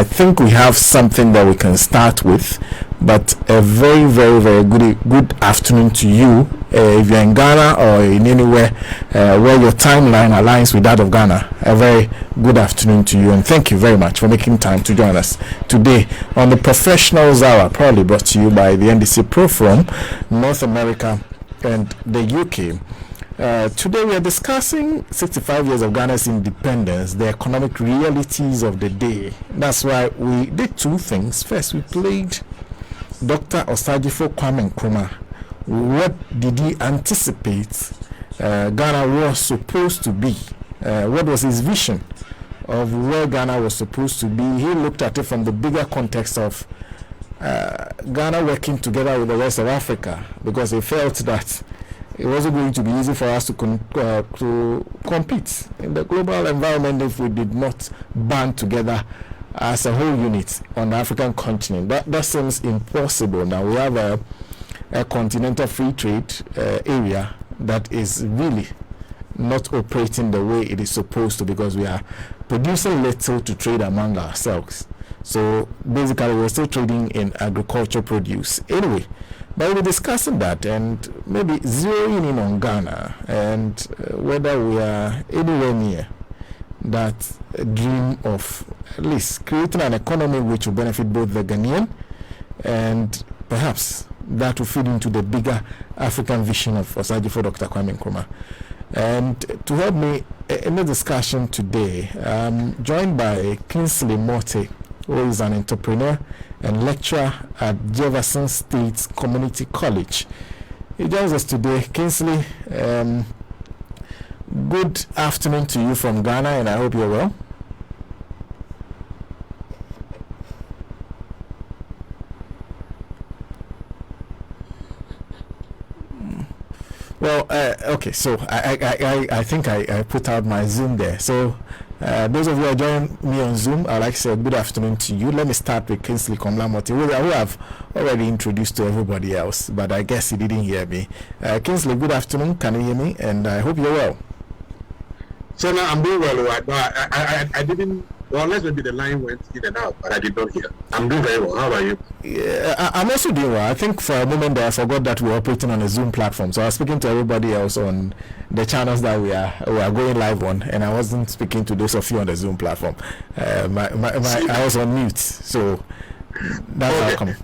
I think we have something that we can start with, but a very, very, very good afternoon to you. If you're in Ghana or in anywhere where your timeline aligns with that of Ghana, a very good afternoon to you, and thank you very much for making time to join us today on the Professionals Hour, proudly brought to you by the NDC Pro Forum, North America and the UK. Today we are discussing 65 years of Ghana's independence, the economic realities of the day. That's why we did two things. First, we played Dr. Salifu and Dr. What did he anticipate Ghana was supposed to be? What was his vision of where Ghana was supposed to be? He looked at it from the bigger context of Ghana working together with the rest of Africa, because he felt that it wasn't going to be easy for us to compete in the global environment if we did not band together as a whole unit on the African continent. That seems impossible. Now we have a continental free trade area that is really not operating the way it is supposed to, because we are producing little to trade among ourselves. So basically we're still trading in agricultural produce. Anyway, but we'll be discussing that and maybe zeroing in on Ghana and whether we are anywhere near that dream of at least creating an economy which will benefit both the Ghanaian, and perhaps that will feed into the bigger African vision of Salifu Dr. Nkrumah. And to help me in the discussion today, I'm joined by Gbensuglo Mortey, who is an entrepreneur and lecturer at Jefferson State Community College. He joins us today. Gbensuglo, good afternoon to you from Ghana, and I hope you're well. Well, okay, so I think I put out my Zoom there. So those of you who are joining me on Zoom, I'd like to say good afternoon to you. Let me start with Elikem Komla Mortey, who I've already introduced to everybody else, but I guess he didn't hear me. Gbensuglo, good afternoon. Can you hear me? And I hope you're well. Sena, I'm doing well. I didn't. Well, unless maybe the line went in and out, but I did not hear. I'm doing very well. How about you? Yeah, I'm also doing well. I think for a moment there I forgot that we're operating on a Zoom platform. So I was speaking to everybody else on the channels that we are going live on, and I wasn't speaking to those of you on the Zoom platform. I was on mute, so that's how come.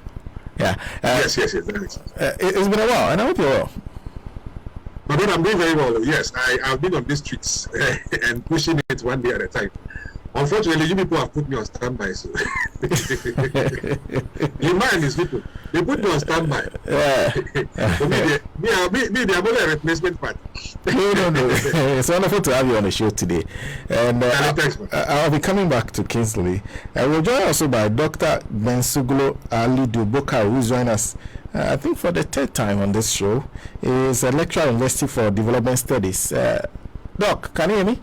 Yeah. Yes. It's been a while, and I hope you're well. But I'm doing very well. Yes, I've been on these streets and pushing it one day at a time. Unfortunately, you people have put me on standby. So you mind these people? They put me on standby. So maybe I'm only a replacement party. No. It's wonderful to have you on the show today. And I'll be coming back to Gbensuglo. We're joined also by Dr. Gbensuglo Alidu Bukari, who's joined us, I think, for the third time on this show. He is a lecturer at University for Development Studies. Doc, can you hear me?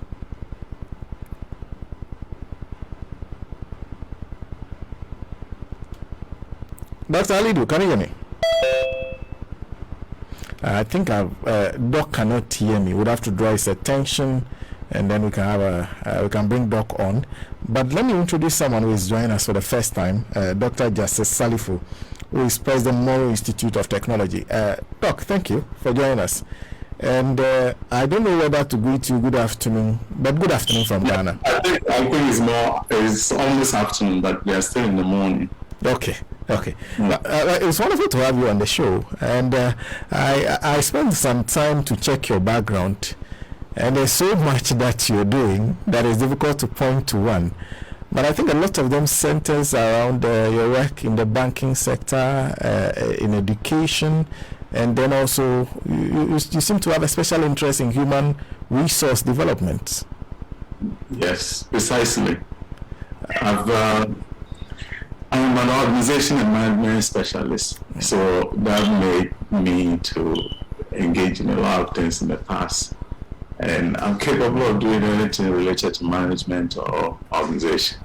Dr. Alidu, can you hear me? I think Doc cannot hear me. We'd have to draw his attention, and then we can have we can bring Doc on. But let me introduce someone who is joining us for the first time, Dr. Salifu, who is President Moro Institute of Technology. Doc, thank you for joining us. And I don't know whether to greet you good afternoon, but good afternoon from Ghana. I think it's almost afternoon, but we are still in the morning. Okay. It's wonderful to have you on the show, and I spent some time to check your background, and there's so much that you're doing that is difficult to point to one, but I think a lot of them centers around your work in the banking sector, in education, and then also you seem to have a special interest in human resource development. Yes, precisely. I'm an organization and management specialist, so that made me to engage in a lot of things in the past. And I'm capable of doing anything related to management or organization.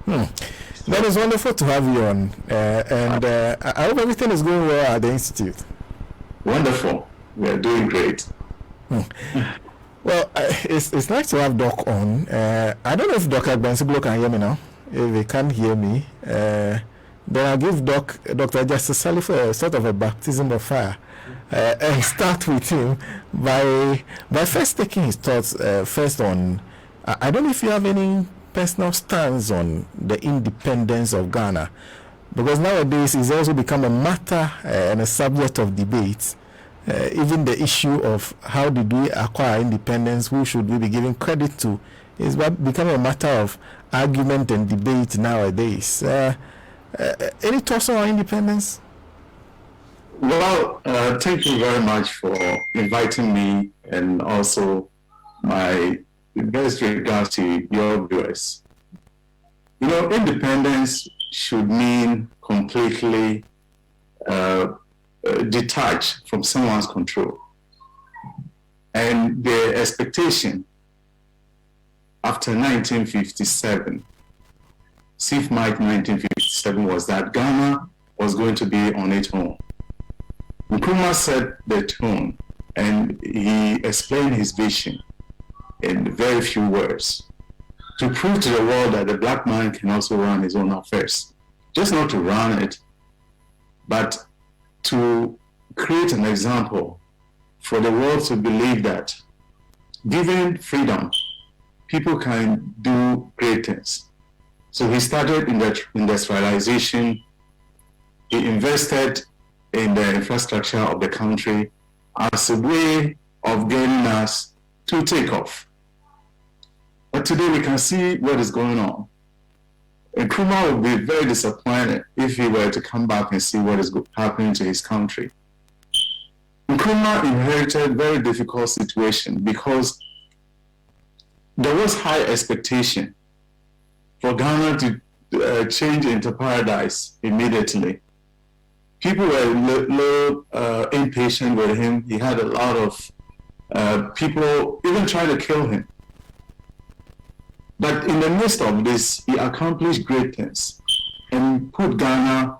That is wonderful to have you on. And I hope everything is going well at the Institute. Wonderful. We are doing great. Well, it's nice to have Doc on. I don't know if Dr. Gbensuglo can hear me now. if they can't hear me, then I'll give Dr. Justice Salifu a sort of a baptism of fire, and start with him by first taking his thoughts first on. I don't know if you have any personal stance on the independence of Ghana, because nowadays it's also become a matter and a subject of debate. Even the issue of how did we acquire independence, who should we be giving credit to, is become a matter of argument and debate nowadays. Any thoughts on independence? Well, thank you very much for inviting me, and also my best regards to your viewers. You know, independence should mean completely detached from someone's control. And the expectation after 1957, 6th March 1957, was that Ghana was going to be on its own. Nkrumah set the tone, and he explained his vision in very few words to prove to the world that the black man can also run his own affairs. Just not to run it, but to create an example for the world to believe that given freedom, people can do great things. So he started industrialization. He invested in the infrastructure of the country as a way of getting us to take off. But today we can see what is going on. And Nkrumah would be very disappointed if he were to come back and see what is happening to his country. Nkrumah inherited a very difficult situation because there was high expectation for Ghana to change into paradise immediately. People were impatient with him. He had a lot of people even trying to kill him. But in the midst of this, he accomplished great things and put Ghana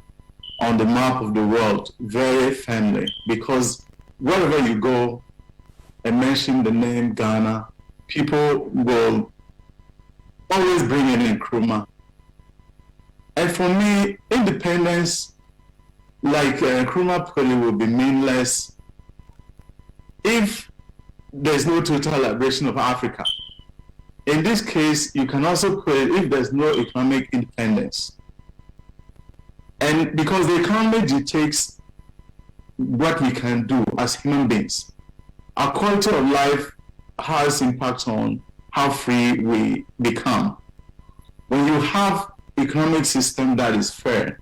on the map of the world very firmly, because wherever you go and mention the name Ghana, people will always bring in Nkrumah. And for me, independence, like Nkrumah put it, will be meaningless if there's no total liberation of Africa. In this case, you can also put it if there's no economic independence. And because the economy dictates what we can do as human beings, our quality of life has impact on how free we become. When you have economic system that is fair,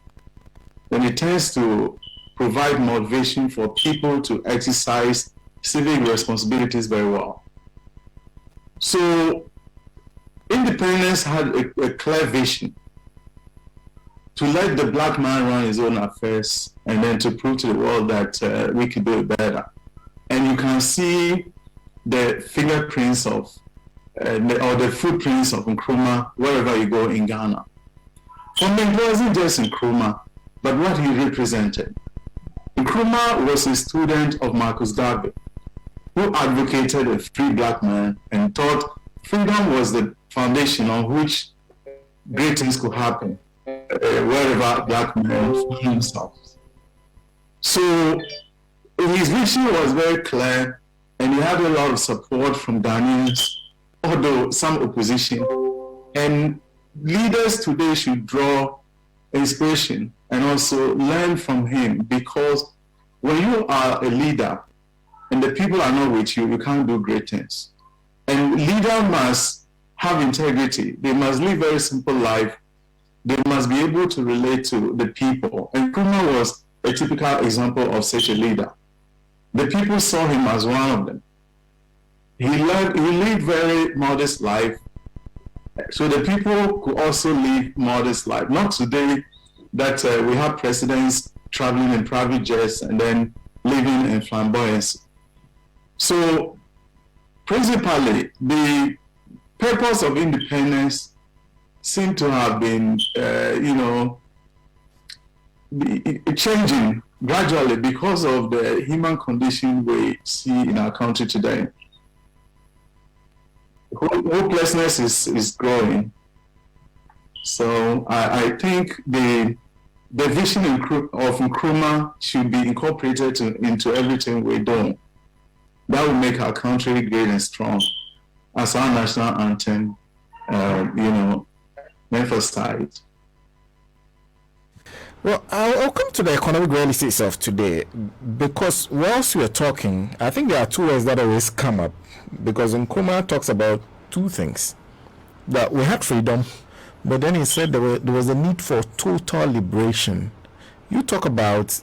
then it tends to provide motivation for people to exercise civic responsibilities very well. So independence had a clear vision to let the black man run his own affairs, and then to prove to the world that we could do it better. And you can see the fingerprints of, or the footprints of Nkrumah wherever you go in Ghana. For me, it wasn't just Nkrumah, but what he represented. Nkrumah was a student of Marcus Garvey, who advocated a free black man and thought freedom was the foundation on which great things could happen wherever black men found themselves. So his vision was very clear, and he had a lot of support from Ghanaians, although some opposition. And leaders today should draw inspiration and also learn from him, because when you are a leader and the people are not with you, you can't do great things. And leader must have integrity. They must live a very simple life. They must be able to relate to the people. And Nkrumah was a typical example of such a leader. The people saw him as one of them. He lived very modest life, so the people could also live modest life. Not today that we have presidents traveling in private jets and then living in flamboyance. So principally, the purpose of independence seemed to have been, changing gradually because of the human condition we see in our country today. Hopelessness is growing. So I think the vision of Nkrumah should be incorporated into everything we do. That will make our country great and strong, as our national anthem, emphasized. Well, I'll come to the economic realities of today, because whilst we are talking, I think there are two words that always come up, because Nkrumah talks about two things. That we had freedom, but then he said there was a need for total liberation. You talk about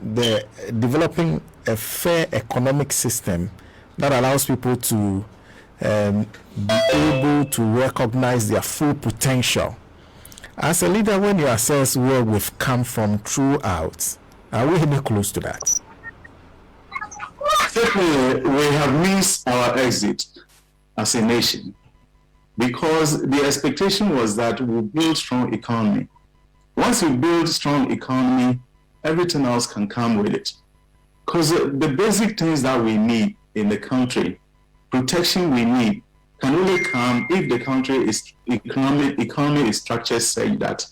the developing a fair economic system that allows people to be able to recognize their full potential. As a leader, when you assess where we've come from throughout, are we any close to that? Certainly, we have missed our exit as a nation, because the expectation was that we'll build strong economy. Once we build strong economy, everything else can come with it. Because the basic things that we need in the country, protection we need, can only come if the country is economy is structured such that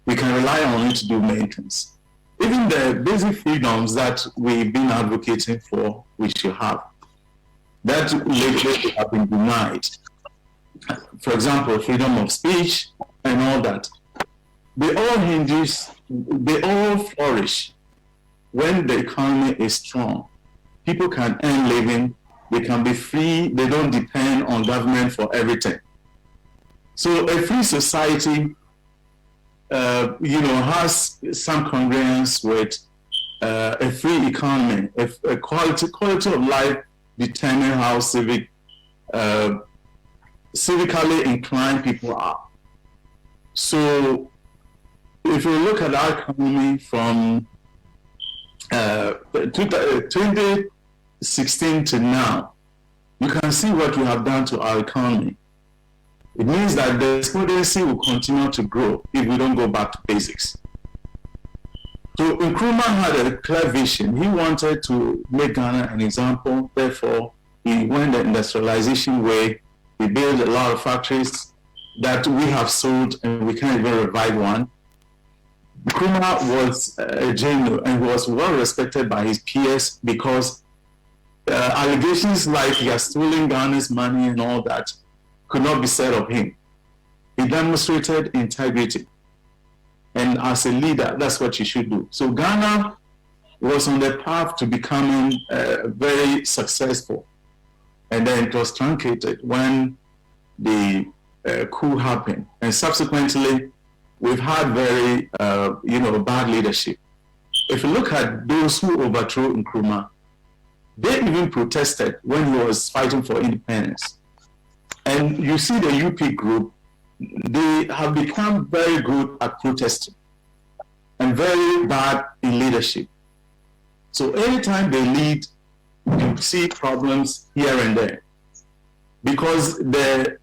we can rely on it to do maintenance. Even the basic freedoms that we've been advocating for, we should have, that lately have been denied. For example, freedom of speech and all that. They all flourish when the economy is strong. People can earn living, they can be free, they don't depend on government for everything. So a free society, has some congruence with a free economy. A quality of life determine how civically inclined people are. So if you look at our economy from 2016 to now, you can see what we have done to our economy. It means that the despondency will continue to grow if we don't go back to basics. So Nkrumah had a clear vision. He wanted to make Ghana an example. Therefore, he went the industrialization way. We built a lot of factories that we have sold, and we can't even revive one. Nkrumah was a genius and was well respected by his peers, because allegations like he has stolen Ghana's money and all that could not be said of him. He demonstrated integrity. And as a leader, that's what you should do. So Ghana was on the path to becoming very successful. And then it was truncated when the coup happened. And subsequently, we've had very, bad leadership. If you look at those who overthrew Nkrumah, they even protested when he was fighting for independence. And you see the UP group, they have become very good at protesting and very bad in leadership. So anytime they lead, you see problems here and there, because their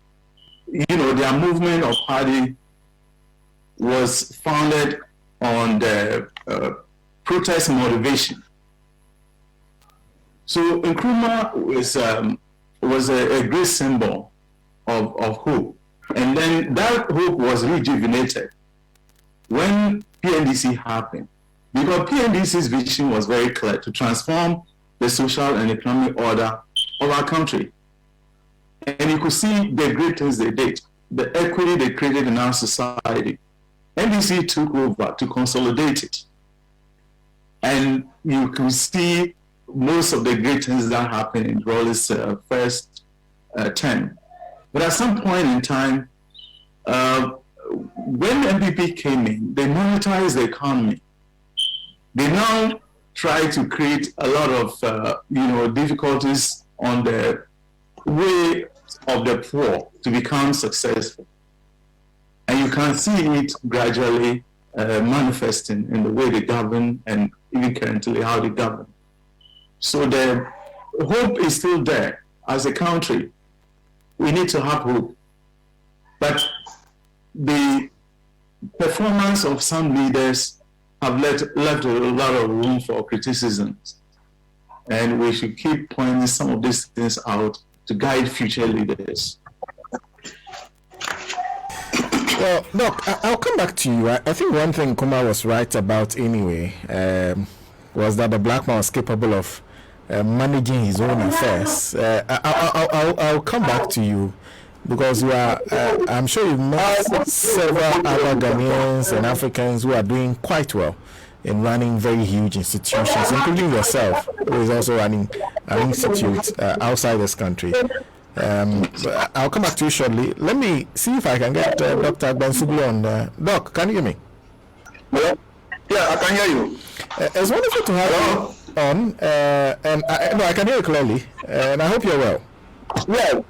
movement or party was founded on the protest motivation. So Nkrumah was a great symbol of hope. And then that hope was rejuvenated when PNDC happened, because PNDC's vision was very clear: to transform the social and economic order of our country. And you could see the great things they did, the equity they created in our society. NDC took over to consolidate it. And you can see most of the great things that happened in Rawley's first term. But at some point in time, when the MPP came in, they monetized the economy. They now try to create a lot of difficulties on the way of the poor to become successful. And you can see it gradually manifesting in the way they govern, and even currently how they govern. So the hope is still there. As a country, we need to have hope. But the performance of some leaders have left a lot of room for criticisms. And we should keep pointing some of these things out to guide future leaders. Well, Doc, I'll come back to you. I think one thing Kuma was right about anyway was that the black man was capable of managing his own affairs. I'll come back to you because you are. I'm sure you've met several other Ghanaians and Africans who are doing quite well in running very huge institutions, including yourself, who is also running an institute outside this country. But I'll come back to you shortly. Let me see if I can get Dr. Gbensuglo on. Doc, can you hear me? Yeah, I can hear you. It's wonderful to have you on, and I can hear you clearly, and I hope you're well. Yeah,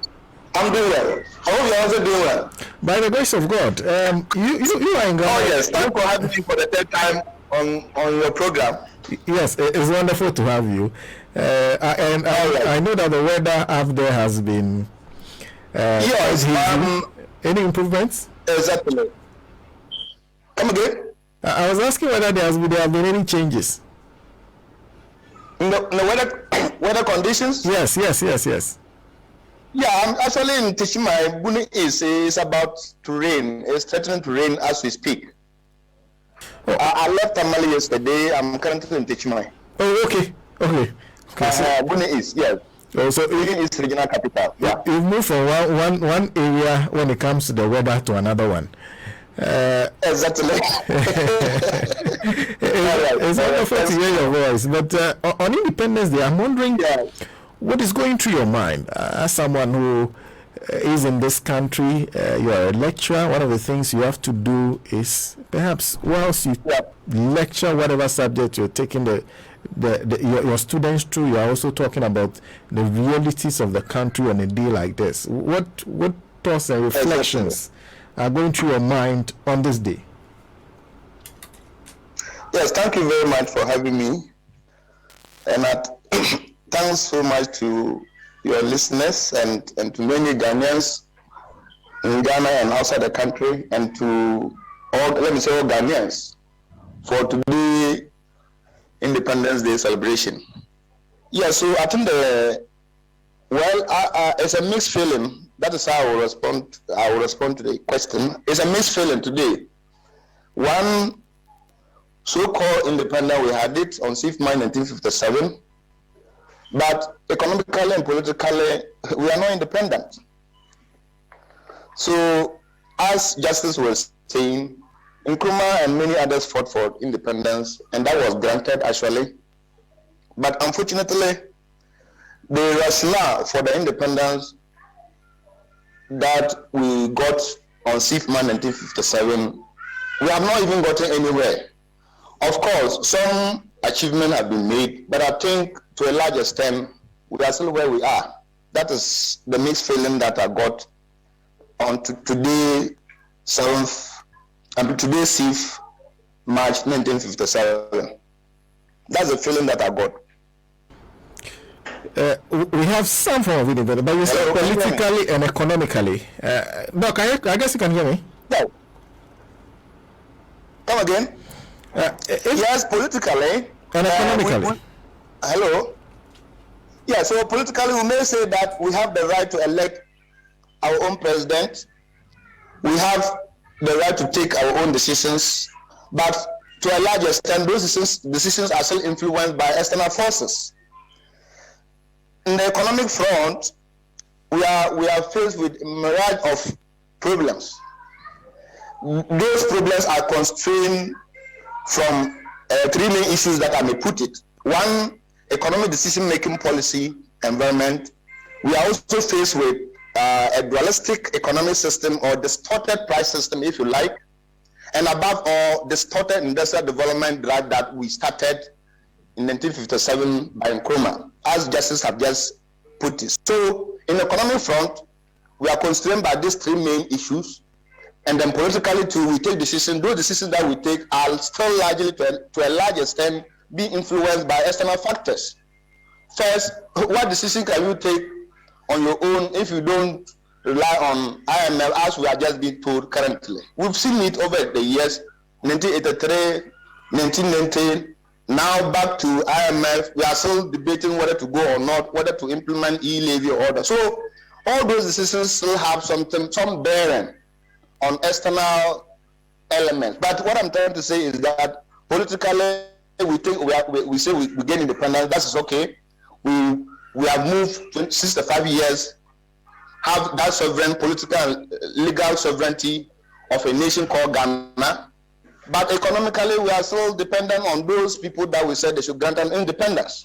I'm doing well. I hope you're also doing well. By the grace of God, you are in Ghana. Oh yes, thanks for having me for the third time on your program. Yes, it's wonderful to have you. I know that the weather up there has been. Yes. Any improvements? Exactly. Come again? I was asking whether there have been any changes. In the weather conditions? Yes. Yeah, I'm actually in Tishima. Buni is about to rain. It's threatening to rain as we speak. Oh. I left Tamale yesterday. I'm currently in Tishima. Oh, okay. So Buni is, yes. Oh, so Buni is regional capital. Yeah. You've moved from one area when it comes to the weather to another one. Exactly. It's wonderful to hear your voice. But on Independence Day, I'm wondering what is going through your mind as someone who is in this country. You're a lecturer. One of the things you have to do is perhaps whilst you lecture whatever subject you're taking your students through, you're also talking about the realities of the country on a day like this. What thoughts and reflections are going through your mind on this day? Yes, thank you very much for having me. And thanks so much to your listeners and to many Ghanaians in Ghana and outside the country, and to all Ghanaians for today Independence Day celebration. Yeah, so I think it's a mixed feeling. That is how I will respond to the question. It's a mixed feeling today. One so-called independence, we had it on 6th May 1957, but economically and politically, we are not independent. So, as Justice was saying, Nkrumah and many others fought for independence, and that was granted actually. But unfortunately, the rationale for the independence that we got on 6th May 1957, we have not even gotten anywhere. Of course, some achievements have been made, but I think to a large extent, we are still where we are. That is the mixed feeling that I got on today, 6th March 1957. That's the feeling that I got. We have some form of independence, but you said politically and economically. Doc, I guess you can hear me? No. Come again? Yes, politically. And economically. Hello? Yeah, so politically we may say that we have the right to elect our own president. We have the right to take our own decisions, but to a large extent, those decisions are still influenced by external forces. In the economic front, we are faced with a myriad of problems. Those problems are constrained from three main issues that I may put it. One, economic decision-making policy environment. We are also faced with a dualistic economic system, or distorted price system, if you like, and above all, distorted industrial development drive that we started in 1957 by Nkrumah, as Justice have just put it. So, in the economic front, we are constrained by these three main issues, and then politically too, we take decisions. Those decisions that we take are still largely, to a large extent, being influenced by external factors. First, what decision can you take on your own if you don't rely on IMF, as we are just being told currently? We've seen it over the years, 1983, 1990, now back to IMF. We are still debating whether to go or not, whether to implement e-levy order. So all those decisions still have some bearing on external elements. But what I'm trying to say is that politically, we think we say we gain independence. That is okay. We have moved 65 years, have that sovereign, political and legal sovereignty of a nation called Ghana. But economically, we are still dependent on those people that we said they should grant an independence.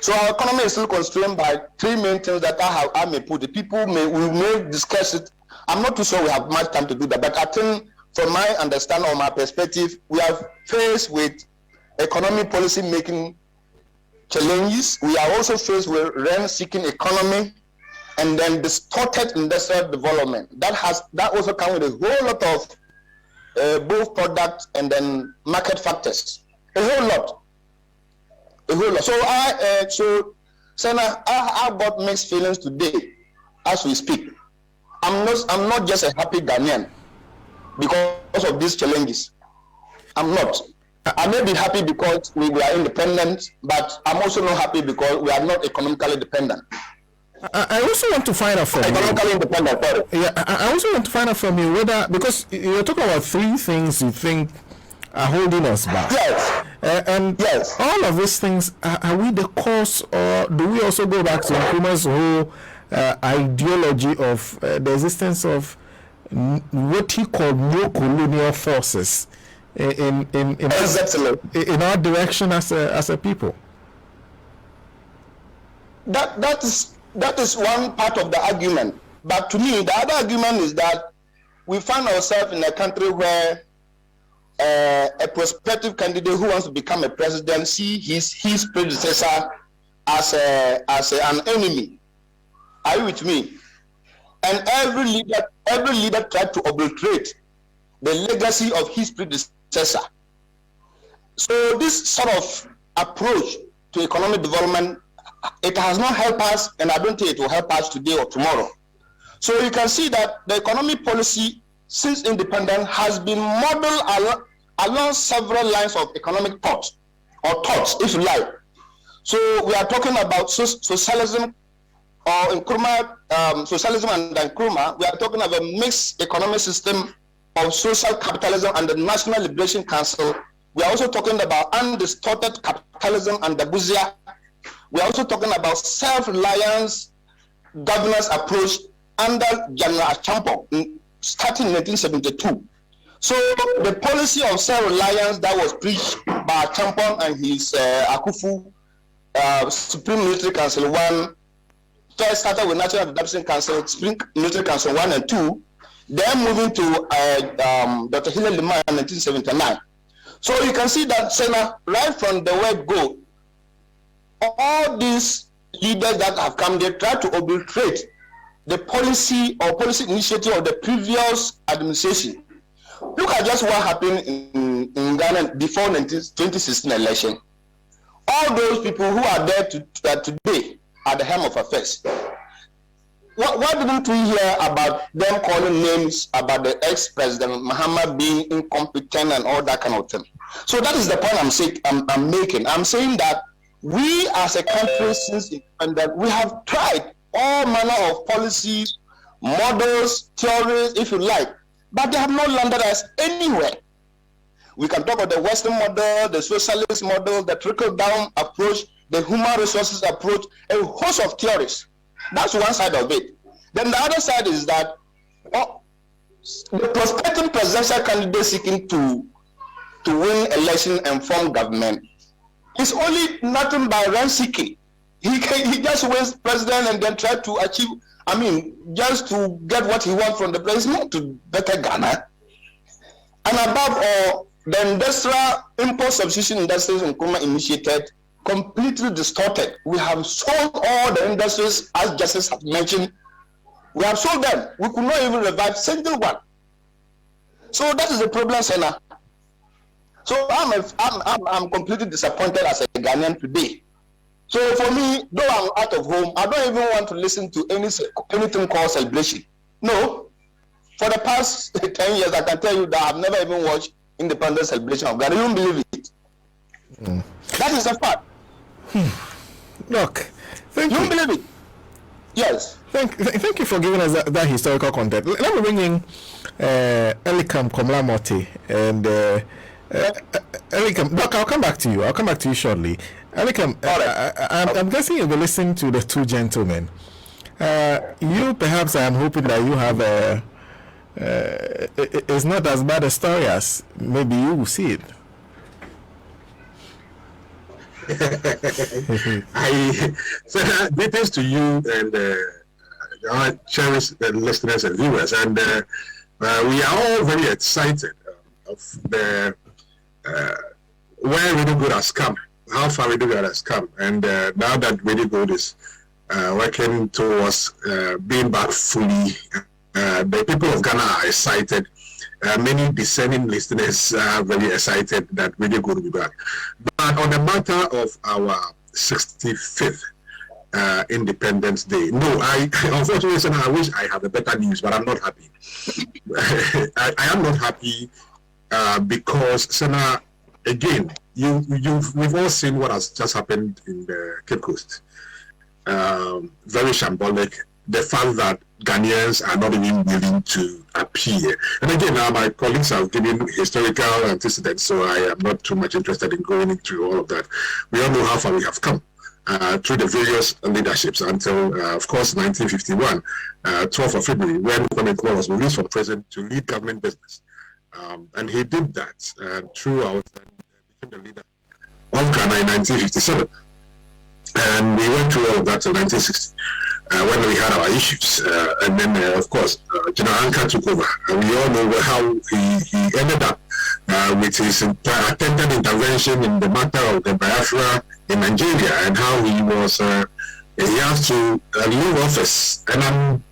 So our economy is still constrained by three main things that I may put. We may discuss it. I'm not too sure we have much time to do that, but I think from my understanding or my perspective, we are faced with economic policy making challenges. We are also faced with rent-seeking economy, and then distorted industrial development. That also comes with a whole lot of both product and then market factors. A whole lot. So Sena, I've got mixed feelings today as we speak. I'm not just a happy Ghanaian because of these challenges. I'm not. I may be happy because we are independent, but I'm also not happy because we are not economically dependent. I also want to find out from economically independent. Sorry. Yeah, I also want to find out from you whether, because you're talking about three things you think are holding us back. Yes. And yes, all of these things, are we the cause, or do we also go back to Nkrumah's whole ideology of the existence of what he called neo-colonial forces in our direction as a people? That is one part of the argument. But to me, the other argument is that we find ourselves in a country where a prospective candidate who wants to become a president see his predecessor as an enemy. Are you with me? And every leader tried to obliterate the legacy of his predecessor. So this sort of approach to economic development, it has not helped us, and I don't think it will help us today or tomorrow. So you can see that the economic policy since independence has been modeled along several lines of economic thought, or thoughts, if you like. So we are talking about socialism, or Nkrumah, socialism and Nkrumah. We are talking about a mixed economic system of social capitalism and the National Liberation Council. We are also talking about undistorted capitalism and the bourgeoisie. We are also talking about self-reliance governance approach under General Achampong starting in 1972. So the policy of self-reliance that was preached by Achampong and his Akufu Supreme Military Council 1, first started with National Adoption Council, Supreme Military Council 1 and 2, then moving to Dr. Hilary Lima in 1979. So you can see that, Sena, right from the word go, all these leaders that have come, they try to obliterate the policy or policy initiative of the previous administration. Look at just what happened in Ghana before 2016 election. All those people who are there today at the helm of affairs. Why didn't we hear about them calling names about the ex-president Muhammad being incompetent and all that kind of thing? So that is the point I'm making. I'm saying that we as a country since independence, we have tried all manner of policies, models, theories, if you like, but they have not landed us anywhere. We can talk about the Western model, the socialist model, the trickle-down approach, the human resources approach, a host of theories. That's one side of it. Then the other side is that the prospective presidential candidate seeking to win election and form government is only nothing by rent-seeking. He just wins president and then try to achieve, just to get what he wants from the president, to better Ghana. And above all, the industrial import substitution industries in Nkrumah initiated completely distorted. We have sold all the industries, as Justice has mentioned. We have sold them. We could not even revive single one. So that is the problem, Sena. So I'm completely disappointed as a Ghanaian today. So for me, though I'm out of home, I don't even want to listen to anything called celebration. No. For the past 10 years, I can tell you that I've never even watched independent celebration of Ghana. You don't believe it. That is a fact. Look, thank you. You don't believe it? Yes. Thank you for giving us that historical context. Let me bring in Elikem Komla Mortey and Elikem. Doc, I'll come back to you. Shortly. Elikem, I'm guessing you'll be listening to the two gentlemen. You perhaps I am hoping that you have it's not as bad a story as maybe you will see it. Greetings to you and our cherished listeners and viewers, and we are all very excited of the where Radio Good has come, how far Radio Good has come, and now that Radio Good is working towards being back fully, the people of Ghana are excited. Many discerning listeners are very excited that Radio Good will be back. But on the matter of our 65th Independence Day, no, unfortunately, Sena, I wish I had a better news, but I'm not happy. I am not happy because, Sena, again, we've all seen what has just happened in the Cape Coast. Very shambolic. The fact that Ghanaians are not even willing to appear. And again, now my colleagues have given historical antecedents, so I am not too much interested in going into all of that. We all know how far we have come through the various leaderships until, of course, 1951, 12th of February, when Kwame Nkrumah was released from prison to lead government business. And he did that throughout and became the leader of Ghana in 1957. And we went through all of that till 1960. When we had our issues, and then of course General Anka took over, and we all know how he ended up with his attempted intervention in the matter of the Biafra in Nigeria, and how he was he has to leave office. And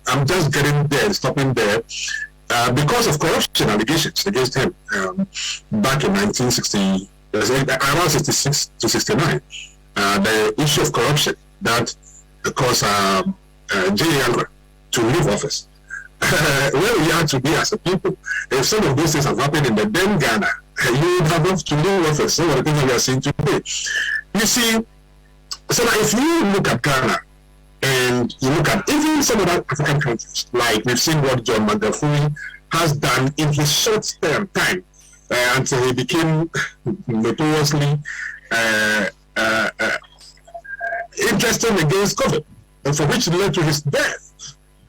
I'm just getting there, stopping there, because of corruption allegations against him back in 1960, around 66 to 69. The issue of corruption that caused J. Yangra to leave office. Where we are today as a people, if some of those things have happened in the then Ghana, you would have to leave office. Some of the things that we are seeing today. You see, so if you look at Ghana and you look at even some of the African countries, like we've seen what John Magufuli has done in his short term time until he became notoriously interested against COVID, and for which led to his death.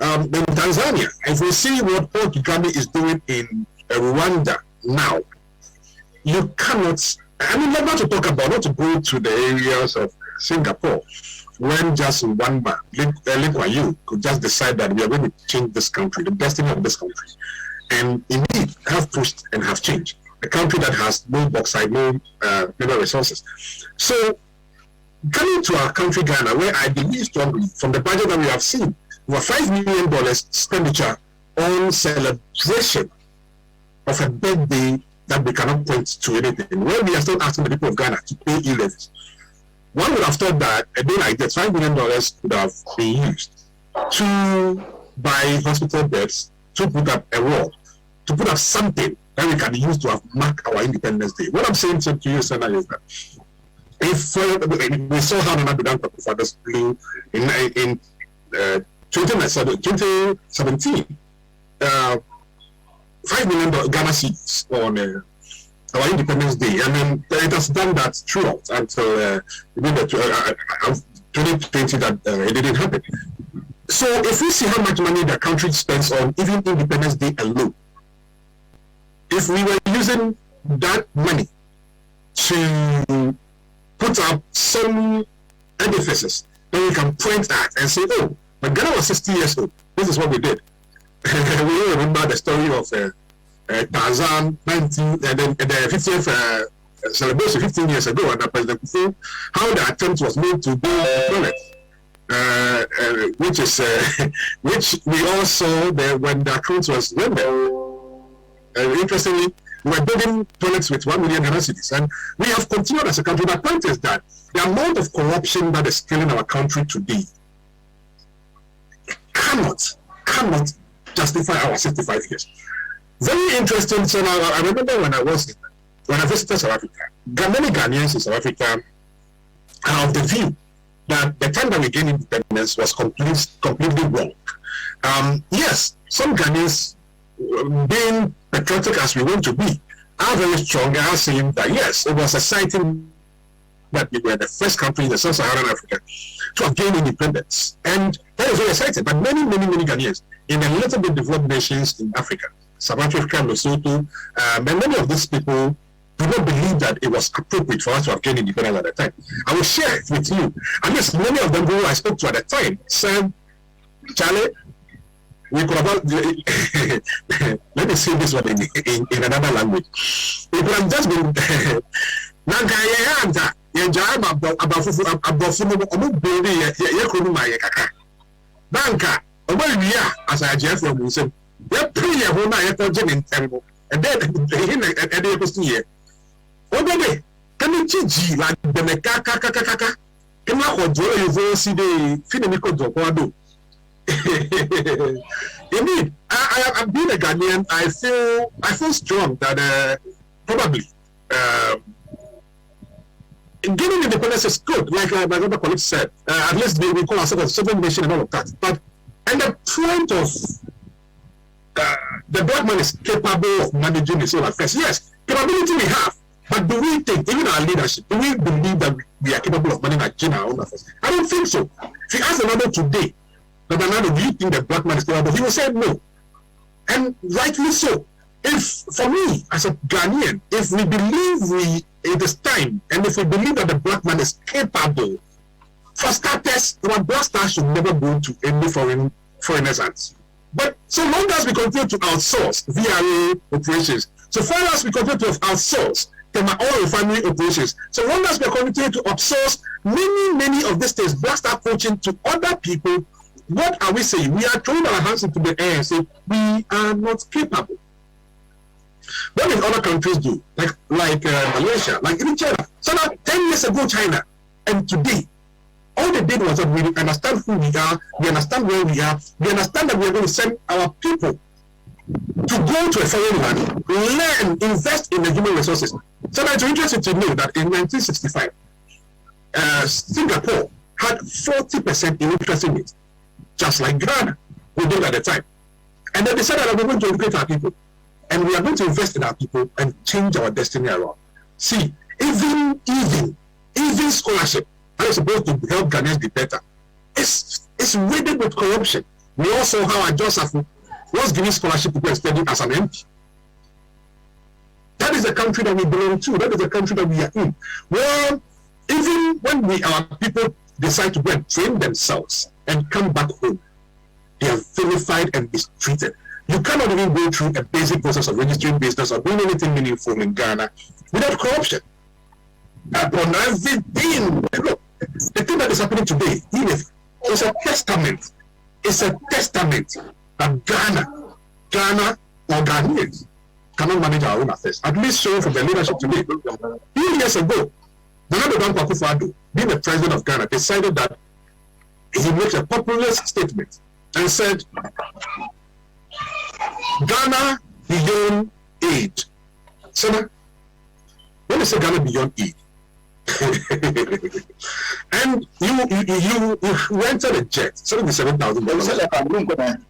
In Tanzania, if we see what Paul Kagame is doing in Rwanda now, you cannot, I mean, not to talk about, not to go to the areas of Singapore, when just one man, Lee Kuan Yew, could just decide that we are going to change this country, the destiny of this country, and indeed have pushed and have changed. A country that has no bauxite, no mineral resources. So, coming to our country, Ghana, where I believe strongly, from the budget that we have seen, over $5 million expenditure on celebration of a birthday that we cannot point to anything, where we are still asking the people of Ghana to pay e-levies. One would have thought that a day like that, $5 million could have been used to buy hospital beds, to put up a wall, to put up something that we can use to have mark our Independence Day. What I'm saying to you, Sena, is that if we saw how Nana Bidanka Fathers blew in 2017, $5 million Ghana cedis on our Independence Day, and then it has done that throughout until 2020 that it didn't happen. So if we see how much money the country spends on even Independence Day alone, if we were using that money to put up some edifices that we can point at and say, oh, when Ghana was 60 years old, this is what we did. We all remember the story of Tarzan, and then the 50th celebration 15 years ago, and President Kufuor, how the attempt was made to build a toilet, which we all saw there when the account was rendered. Interestingly, we were building toilets with 1 million Ghana cedis, and we have continued as a country. The point is that the amount of corruption that is killing our country today cannot justify our 65 years. Very interesting. So now, I remember when I visited South Africa, many Ghanaians in South Africa are of the view that the time that we gained independence was completely wrong. Yes, some Ghanaians, being patriotic as we want to be, are very strong. Are saying that yes, it was exciting that we were the first country in the sub-Saharan Africa to have gained independence, and that is very exciting. But many Ghanaians in a little bit developed nations in Africa, South Africa, Lesotho, many of these people do not believe that it was appropriate for us to have gained independence at the time. I will share it with you. At least many of them who I spoke to at the time said, Charlie, we could have, let me say this one in another language. We could have just been, and then Obede, can you teach like the Mekaka? Can I do you see the Finemico Dokwado? Indeed, I've been a Ghanaian. I feel strong that probably giving independence is good, like my other colleagues said. At least we call ourselves a sovereign nation and all of that. But and the point of the black man is capable of managing his own affairs. Yes, capability we have. But do we think, even our leadership, do we believe that we are capable of managing our own affairs? I don't think so. If you ask another today, do you think the black man is capable? He will say no. And rightly so. If, for me, as a Ghanaian, if we believe it is time, and if we believe that the black man is capable, for starters, our black stars should never go to any foreigners' hands. But so long as we continue to outsource VRA operations, so far as we continue to outsource all refinery operations, so long as we continue to outsource many of these things, black star coaching to other people, what are we saying? We are throwing our hands into the air and saying we are not capable. What did other countries do? Like Malaysia, like even China. So now 10 years ago, China, and today, all they did was that we understand who we are, we understand where we are, we understand that we are going to send our people to go to a foreign land, learn, invest in the human resources. So now it's interesting to know that in 1965, Singapore had 40% in interest in it, just like Ghana, we did at the time. And they decided that we're going to educate our people, and we are going to invest in our people and change our destiny around. See, even scholarship that is supposed to help Ghanaians be better, it's riddled with corruption. We also saw how Joseph was giving scholarship to go and study as an MP. That is the country that we belong to. That is the country that we are in. Well, even when our people decide to go and train themselves and come back home, they are vilified and mistreated. You cannot even go through a basic process of registering business or doing anything meaningful in Ghana without corruption. Upon everything, look, the thing that is happening today, is a testament. It's a testament that Ghana or Ghanaians cannot manage our own affairs. At least so from the leadership today. 2 years ago, Nana Addo Akufo-Addo, being the president of Ghana, decided that he makes a populist statement and said, Ghana beyond aid. So when they say Ghana beyond aid, and you rented a jet, $77,000.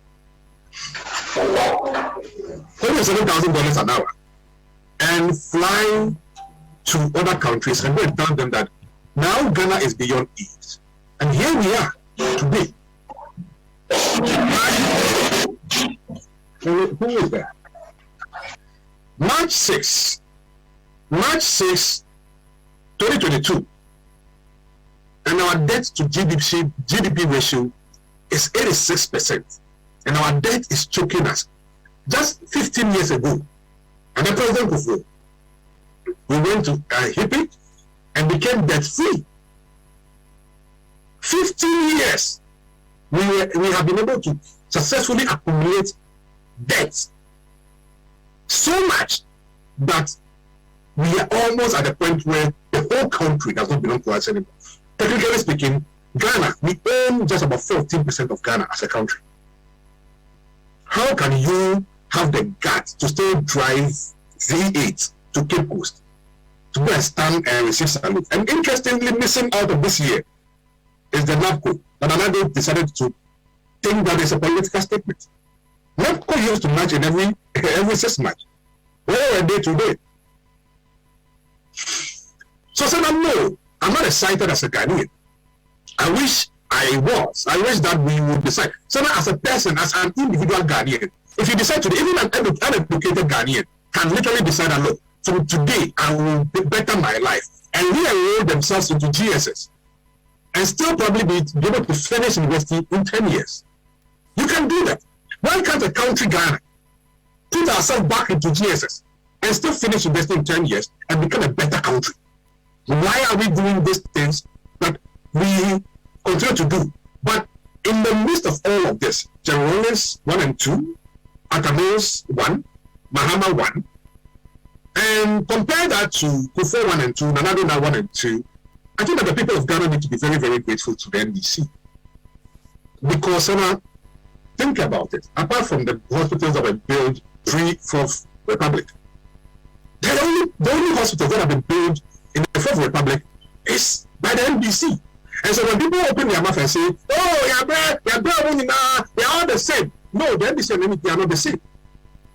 $77,000 an hour, and fly to other countries and go and tell them that now Ghana is beyond aid. And here we are today. Who is that? March 6, 2022, and our debt to GDP ratio is 86%, and our debt is choking us. Just 15 years ago, and the President Kufuor, we went to hippie and became debt-free. 15 years, we have been able to successfully accumulate debt so much that we are almost at the point where the whole country does not belong to us anymore. Technically speaking, Ghana, we own just about 14% of Ghana as a country. How can you have the guts to still drive V8 to Cape Coast, to go and stand and receive salute? And interestingly, missing out of this year is the NAPCO that Alado decided to think that is a political statement. NAPCO used to match in every 6 months. Where were they today? So Sena, no, I'm not excited as a Ghanaian. I wish I was. I wish that we would decide. Sena, as a person, as an individual Ghanaian, if you decide today, even an uneducated Ghanaian can literally decide that, look, from today I will better my life and re-enroll themselves into GSS and still probably be able to finish university in 10 years. You can do that. Why can't a country, Ghana, put ourselves back into GSS and still finish university in 10 years and become a better country? Why are we doing these things that we continue to do? But in the midst of all of this, Generals 1 and 2, Atameos 1, Mahama 1, and compare that to Kufuor 1 and 2, Nana Addo 1 and 2, I think that the people of Ghana need to be very, very grateful to the NDC. Because, think about it, apart from the hospitals that were built pre-Fourth Republic, the only hospitals that have been built in the Fourth Republic is by the NDC. And so when people open their mouth and say, oh, they are all the same. No, the NDC and NDP are not the same.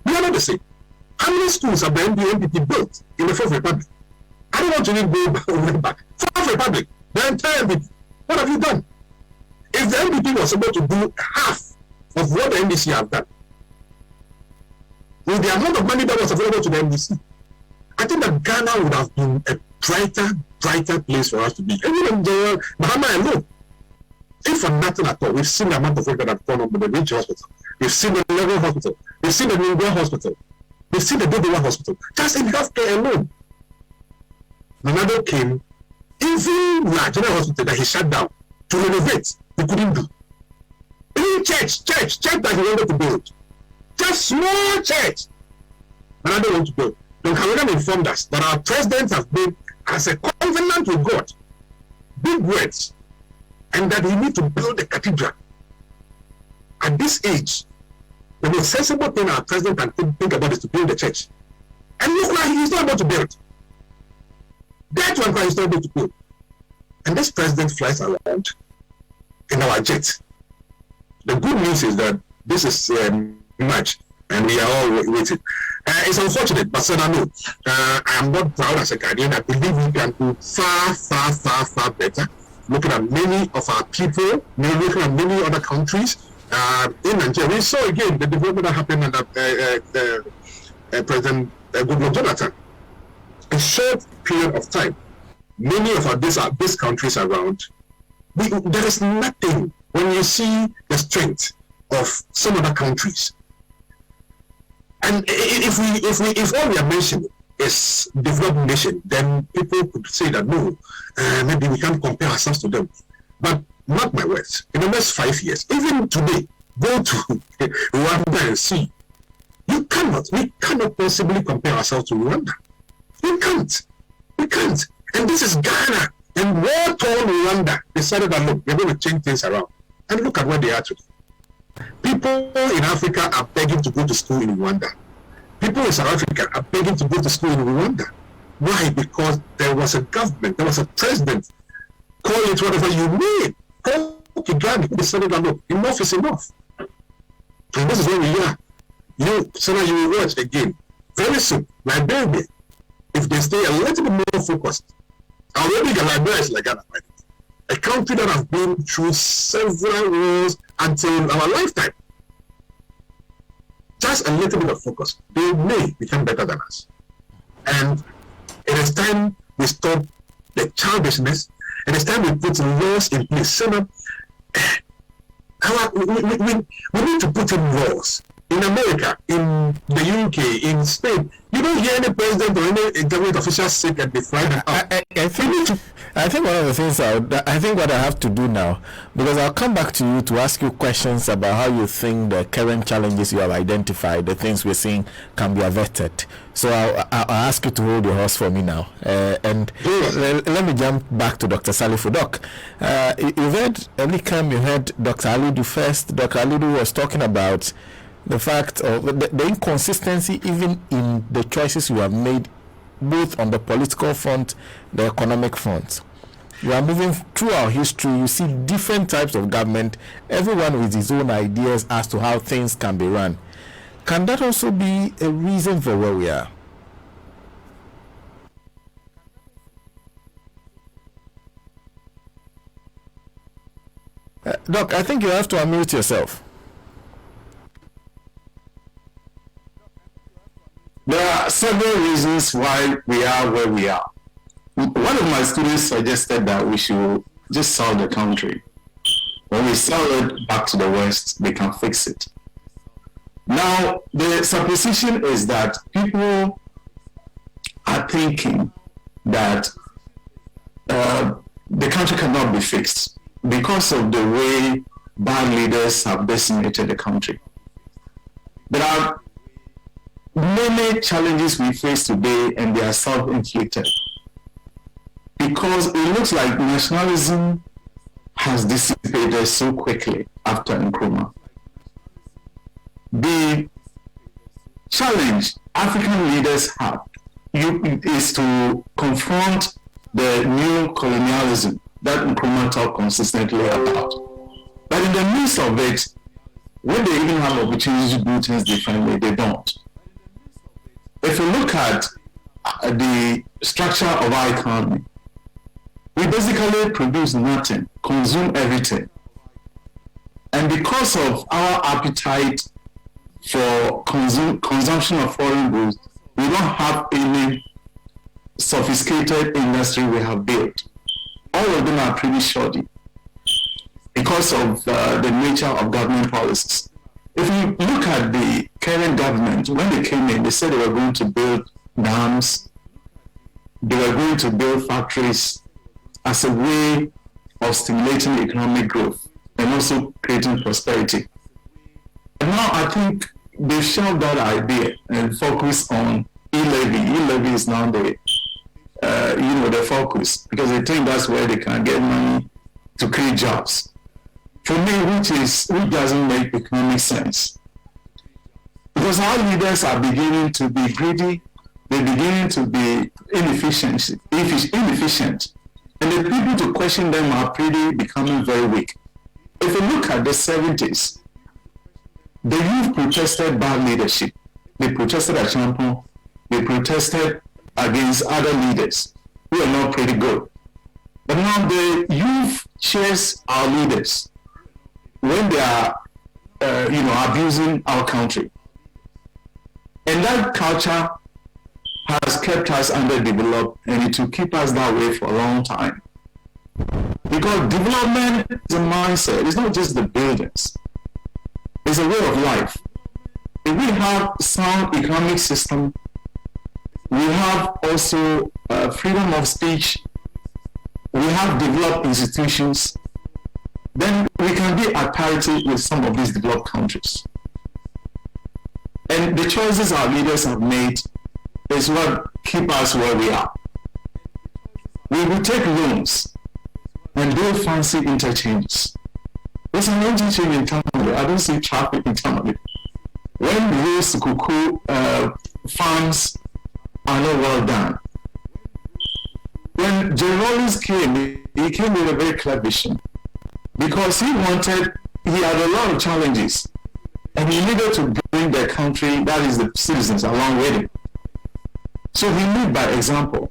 We are not the same. How many schools have the NDP built in the Fourth Republic? I don't want to even go back. Fourth Republic, the entire NDP. What have you done? If the NDP was able to do half of what the NDC have done, with the amount of money that was available to the NDC, I think that Ghana would have been a brighter place for us to be. And even the Mahama alone, if for nothing at all, we've seen the amount of work that have gone on with the Ridge Hospital, we've seen the Level Hospital, we've seen the Ningwe Hospital, we've seen the Dodowa Hospital, just in healthcare alone. Nana came, even General Hospital that he shut down to renovate, he couldn't do. Even church that he wanted to build, just small church, Nana wanted to build. Don Cameron informed us that our president has been as a covenant with God, big words, and that we need to build a cathedral. At this age, the most sensible thing our president can think about is to build a church. And look like he's not able to build. That one he's not able to build. And this president flies around in our jet. The good news is that this is March, and we are all waiting. It's unfortunate, but Sena, no. I am not proud as a Ghanaian. I believe we can do far better. Looking at many of our people, looking at many other countries in Nigeria. We saw again the development that happened under President Goodluck Jonathan. A short period of time, many of these countries around, there is nothing when you see the strength of some other countries. And if all we are mentioning is developed nation, then people could say that no, maybe we can't compare ourselves to them. But mark my words, in the next 5 years, even today, go to Rwanda and see. We cannot possibly compare ourselves to Rwanda. We can't. And this is Ghana. And war-torn Rwanda decided that look, we're going to change things around. And look at where they are today. People in Africa are begging to go to school in Rwanda. People in South Africa are begging to go to school in Rwanda. Why? Because there was a government, there was a president, call it whatever you need. Paul Kagame decided that look, enough is enough. And this is where we are. Sena, you will watch again. Very soon, Liberia, if they stay a little bit more focused, already the Liberia is like Ghana, right? A country that has been through several wars until our lifetime. Just a little bit of focus, they may become better than us. And it is time we stop the childishness. It is time we put laws in place. So we need to put in laws. In America, in the UK, in Spain, you don't hear any president or any government official sick and they fly them out. I think one of the things I think what I have to do now, because I'll come back to you to ask you questions about how you think the current challenges you have identified, the things we're seeing, can be averted. So I'll ask you to hold your horse for me now. And let me jump back to Dr. Salifu. Doc, you heard Elikem, you heard Dr. Alidu first. Dr. Alidu was talking about the fact of the inconsistency even in the choices you have made, both on the political front, the economic front. You are moving through our history, you see different types of government, everyone with his own ideas as to how things can be run. Can that also be a reason for where we are? Doc, I think you have to unmute yourself. There are several reasons why we are where we are. One of my students suggested that we should just sell the country. When we sell it back to the West, they can fix it. Now, the supposition is that people are thinking that the country cannot be fixed because of the way bad leaders have decimated the country. There are many challenges we face today, and they are self-inflicted. Because it looks like nationalism has dissipated so quickly after Nkrumah. The challenge African leaders have is to confront the new colonialism that Nkrumah talked consistently about. But in the midst of it, when they even have opportunities to do things differently, they don't. If you look at the structure of our economy, we basically produce nothing, consume everything. And because of our appetite for consumption of foreign goods, we don't have any sophisticated industry we have built. All of them are pretty shoddy because of the nature of government policies. If you look at the current government, when they came in, they said they were going to build dams, they were going to build factories as a way of stimulating economic growth and also creating prosperity. And now I think they shelved that idea and focus on e-levy. E-levy is now the focus, because they think that's where they can get money to create jobs. For me, which doesn't make economic sense. Because our leaders are beginning to be greedy, they're beginning to be inefficient, and the people to question them are becoming very weak. If you look at the 70s, the youth protested bad leadership. They protested at Champon, they protested against other leaders who are not pretty good. But now the youth cheers our leaders when they are, abusing our country. And that culture has kept us underdeveloped, and it will keep us that way for a long time. Because development is a mindset. It's not just the buildings. It's a way of life. If we have sound economic system, we have also freedom of speech, we have developed institutions, then we can be at parity with some of these developed countries. And the choices our leaders have made is what keep us where we are. We will take loans and build fancy interchanges. There's an interchange in Tamale. I don't see traffic in Tamale. When those cuckoo farms are not well done. When Jay Rawlings came, he came with a very clear vision. Because he had a lot of challenges, and he needed to bring the country, that is the citizens, along with him. So he led by example.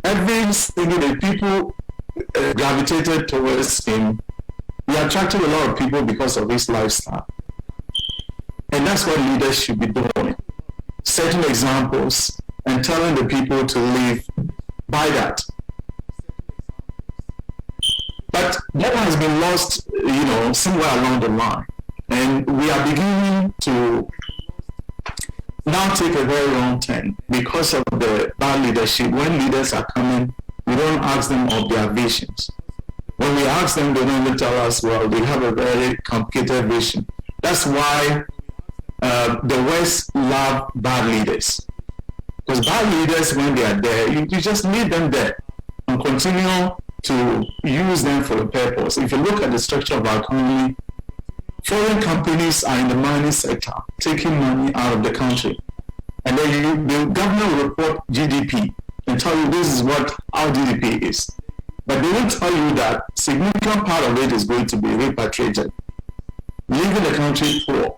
Every single day, people gravitated towards him. He attracted a lot of people because of his lifestyle. And that's what leaders should be doing. Setting examples and telling the people to live by that. But that has been lost, somewhere along the line. And we are beginning to now take a very wrong turn because of the bad leadership. When leaders are coming, we don't ask them of their visions. When we ask them, they don't even tell us, well, they have a very complicated vision. That's why the West love bad leaders. Because bad leaders, when they are there, you just leave them there and continue to use them for a purpose. If you look at the structure of our economy, foreign companies are in the mining sector, taking money out of the country. And then the government will report GDP and tell you this is what our GDP is. But they will tell you that significant part of it is going to be repatriated, leaving the country poor.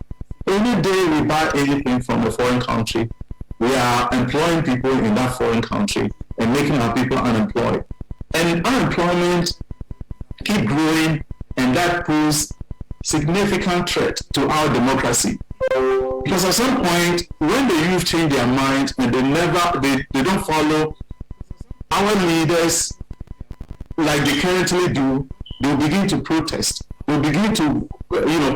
Any day we buy anything from a foreign country, we are employing people in that foreign country and making our people unemployed. And unemployment keep growing, and that poses significant threat to our democracy. Because at some point, when the youth change their mind and they don't follow our leaders like they currently do, they'll begin to protest. They'll begin to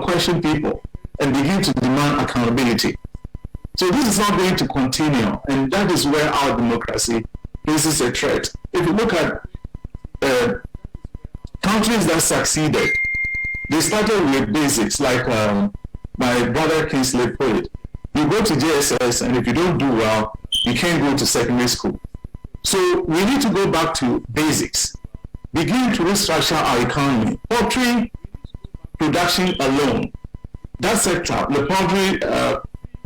question people and begin to demand accountability. So this is not going to continue, and that is where our democracy faces a threat. If you look at countries that succeeded, they started with basics, like my brother Kingsley put it. You go to JSS, and if you don't do well, you can't go to secondary school. So we need to go back to basics, begin to restructure our economy. Poultry production alone, that sector, the poultry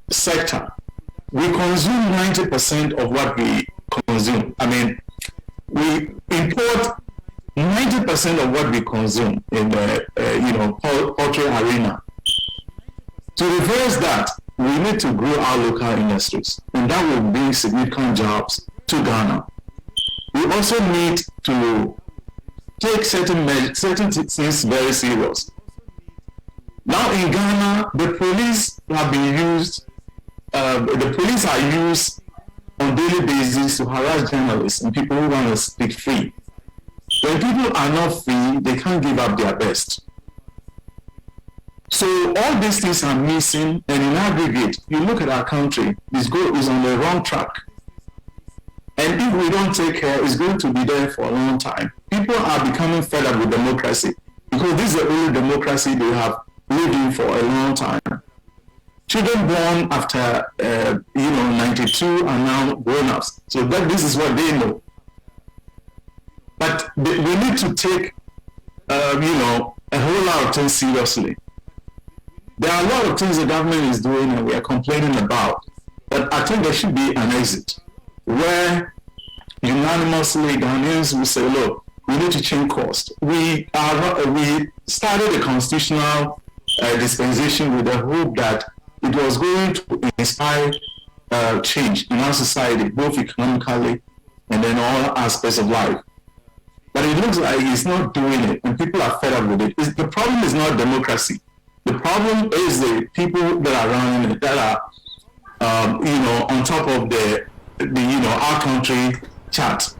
sector, we consume 90% of what we consume. I mean, we import 90% of what we consume in the poultry arena. To reverse that, we need to grow our local industries, and that will bring significant jobs to Ghana. We also need to take certain things very serious. Now in Ghana, the police have been used. The police are used on daily basis to harass journalists and people who want to speak free. When people are not free, they can't give up their best. So all these things are missing, and in aggregate, you look at our country, this goal is on the wrong track. And if we don't take care, it's going to be there for a long time. People are becoming fed up with democracy because this is the only democracy they have lived in for a long time. Children born after 92 are now grown-ups, so that this is what they know. But we need to take a whole lot of things seriously. There are a lot of things the government is doing and we are complaining about, but I think there should be an exit where unanimously Ghanaians will say, look, we need to change course. We started a constitutional dispensation with the hope that it was going to inspire change in our society, both economically and then all aspects of life. But it looks like it's not doing it, and people are fed up with it. The problem is not democracy. The problem is the people that are running it, that are, on top of the our country chart.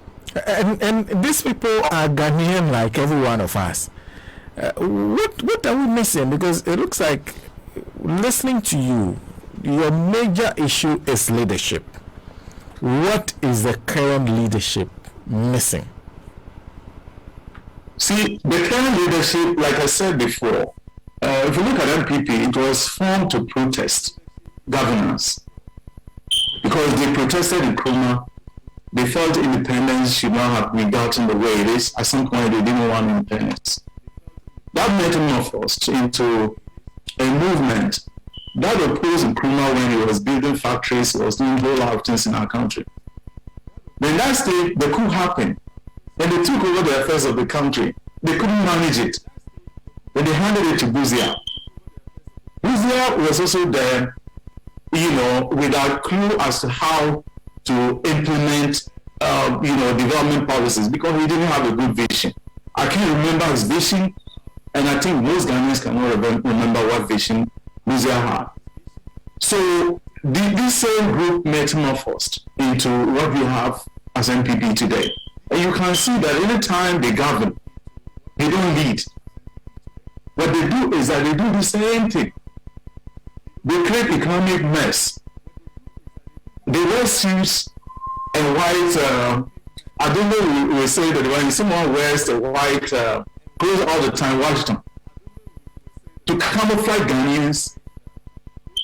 And these people are Ghanaian like every one of us. What are we missing? Because it looks like, listening to you, your major issue is leadership. What is the current leadership missing? See, the current leadership, like I said before, if you look at MPP, it was formed to protest governance. Because they protested in Nkrumah, they felt independence should not have been gotten the way it is. At some point, they didn't want independence. That metamorphosed into a movement that opposed Nkrumah when he was building factories, he was doing a whole lot of things in our country. Then that stage, the coup happened, and they took over the affairs of the country. They couldn't manage it. Then they handed it to Buzia. Buzia was also there, without clue as to how to implement, development policies, because he didn't have a good vision. I can't remember his vision, and I think most Ghanaians cannot remember what vision Buzia had. So this same group metamorphosed into what we have as MPP today. And you can see that any time they govern, they don't lead. What they do is that they do the same thing. They create economic mess. They wear suits and white, I don't know, we say that when someone wears the white clothes all the time, Washington, to camouflage Ghanaians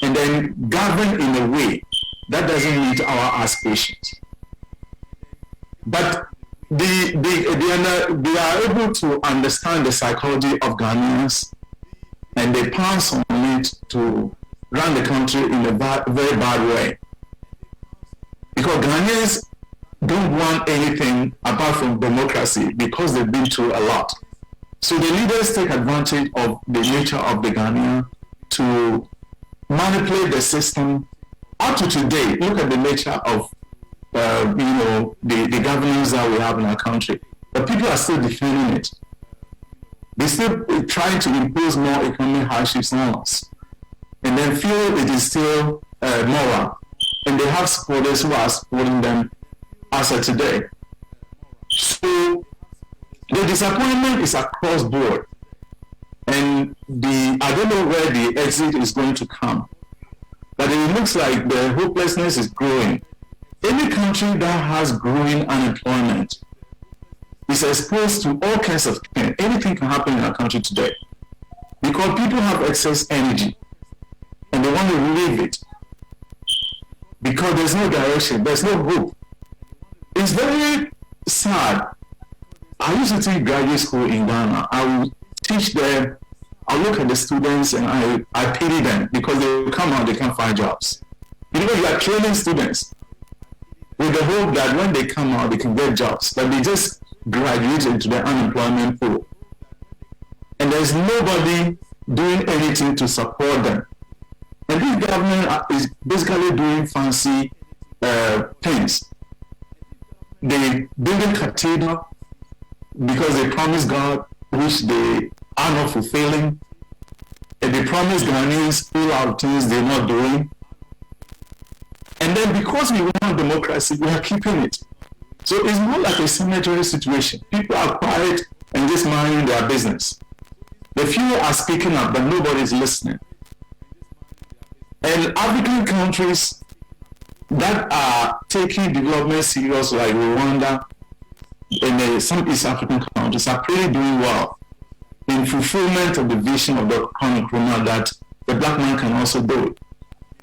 and then govern in a way that doesn't meet our aspirations. But they are able to understand the psychology of Ghanaians, and they pass on it to run the country in a very bad way. Because Ghanaians don't want anything apart from democracy because they've been through a lot. So the leaders take advantage of the nature of the Ghanaian to manipulate the system. Up to today, look at the nature of the governance that we have in our country. But people are still defending it. They still trying to impose more economic hardships on us, and then feel it is still moral. And they have supporters who are supporting them as of today. So the disappointment is across board, and I don't know where the exit is going to come, but it looks like the hopelessness is growing. Any country that has growing unemployment is exposed to all kinds of things. Anything can happen in our country today because people have excess energy and they want to relieve it because there's no direction, there's no hope. It's very sad. I used to teach graduate school in Ghana. I would teach them, I look at the students and I pity them because they will come out, they can't find jobs. You are training students with the hope that when they come out, they can get jobs, but they just graduate into the unemployment pool. And there's nobody doing anything to support them. And this government is basically doing fancy things. They build a cathedral because they promise God, which they are not fulfilling. And they promise Ghanaians all our things they're not doing. And then because we want democracy, we are keeping it. So it's more like a cemetery situation. People are quiet and just minding their business. The few are speaking up, but nobody is listening. And African countries that are taking development serious, like Rwanda and some East African countries, are pretty doing well in fulfillment of the vision of Dr. Kwame Nkrumah that the black man can also do it.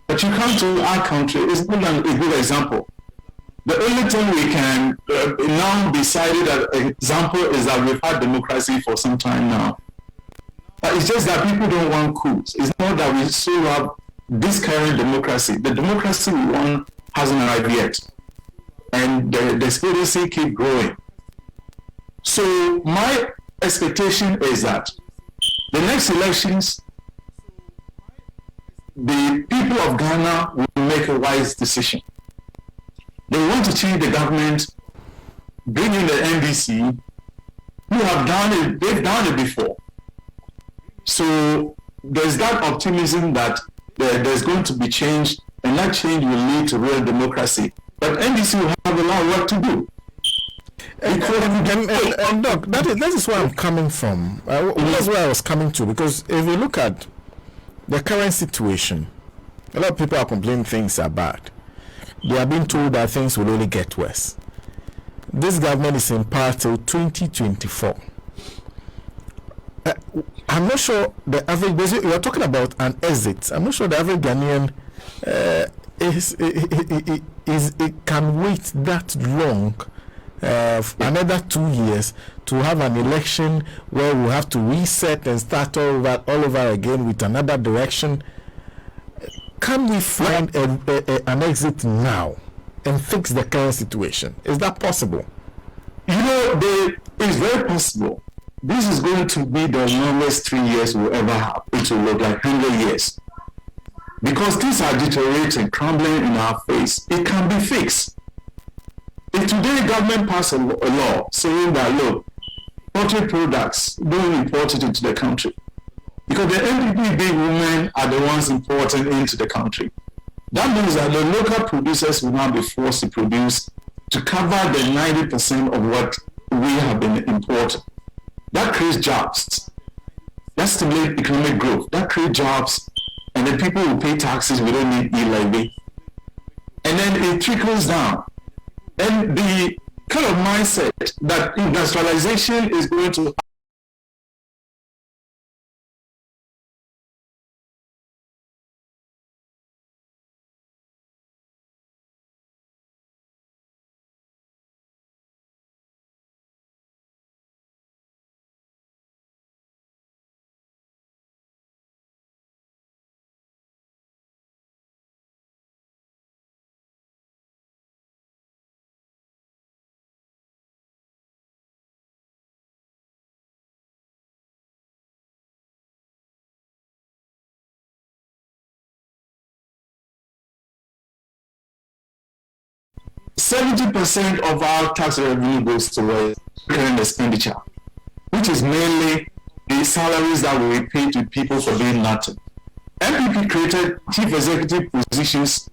But you come to our country, it's not a good example. The only thing we can now decide that example is that we've had democracy for some time now. But it's just that people don't want coups. It's not that we still have this current democracy. The democracy we want hasn't arrived yet. And the conspiracy keep growing. So my expectation is that the next elections, the people of Ghana will make a wise decision. They want to change the government, bring in the NDC, who have done it, they've done it before. So there's that optimism that there's going to be change, and that change will lead to real democracy. But NDC will have a lot of work to do. And Doc, that is where I'm coming from. That's where I was coming to, because if you look at the current situation, a lot of people are complaining things are bad. They are being told that things will only get worse. This government is in power till 2024. I'm not sure the average, you are talking about an exit. I'm not sure the average Ghanaian it can wait that long, another 2 years, to have an election where we have to reset and start all over again with another direction. Can we find an exit now and fix the current situation? Is that possible? It's very possible. This is going to be the longest 3 years we'll ever have. It will look like 100 years. Because things are deteriorating, crumbling in our face. It can be fixed. If today government passes a law saying that, look, poultry products, don't import it into the country. Because the NPP big women are the ones importing into the country. That means that the local producers will now be forced to produce to cover the 90% of what we have been importing. That creates jobs. That stimulates economic growth. That creates jobs, and then people will pay taxes. We don't need e-levy. And then it trickles down. And the kind of mindset that industrialization is going to 70% of our tax revenue goes towards current expenditure, which is mainly the salaries that we pay to people for doing nothing. NPP created chief executive positions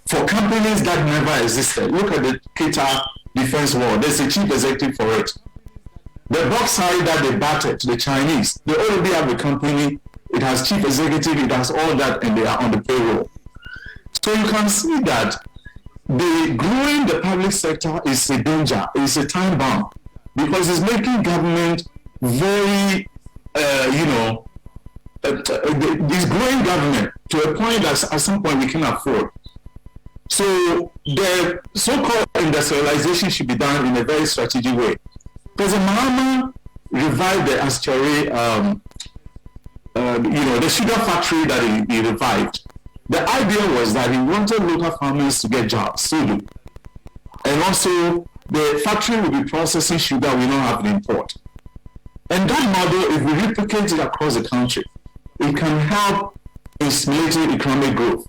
for companies that never existed. Look at the Qatar Defense War. There's a chief executive for it. The bauxite that they battered to the Chinese, they already have a company. It has chief executive, it has all that, and they are on the payroll. So you can see that the growing the public sector is a danger, it's a time bomb, because it's making government very, this growing government to a point that at some point we can afford. So the so-called industrialization should be done in a very strategic way. President Mahama revived the Aschari, the sugar factory that he revived. The idea was that he wanted local farmers to get jobs, Sulu. And also, the factory will be processing sugar we don't have to import. And that model, if we replicate it across the country, it can help in stimulating economic growth.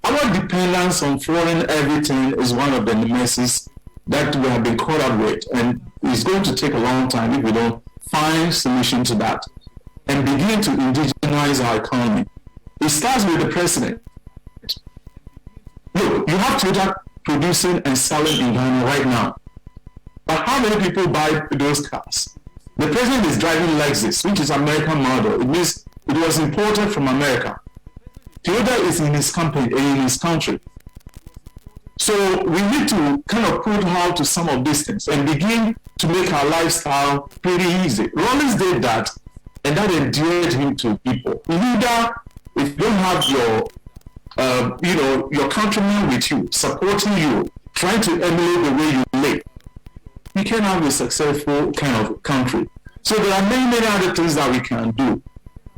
Our dependence on foreign everything is one of the nemesis that we have been caught up with, and it's going to take a long time if we don't find solution to that and begin to indigenize our economy. It starts with the president. Look, you have Toyota producing and selling in Ghana right now. But how many people buy those cars? The president is driving Lexus, which is American model. It means it was imported from America. Toyota is in his company, in his country. So we need to kind of put out to some of these things and begin to make our lifestyle pretty easy. Rollins did that, and that endeared him to people. Leader, if you don't have your countrymen with you, supporting you, trying to emulate the way you live, you can have a successful kind of country. So there are many other things that we can do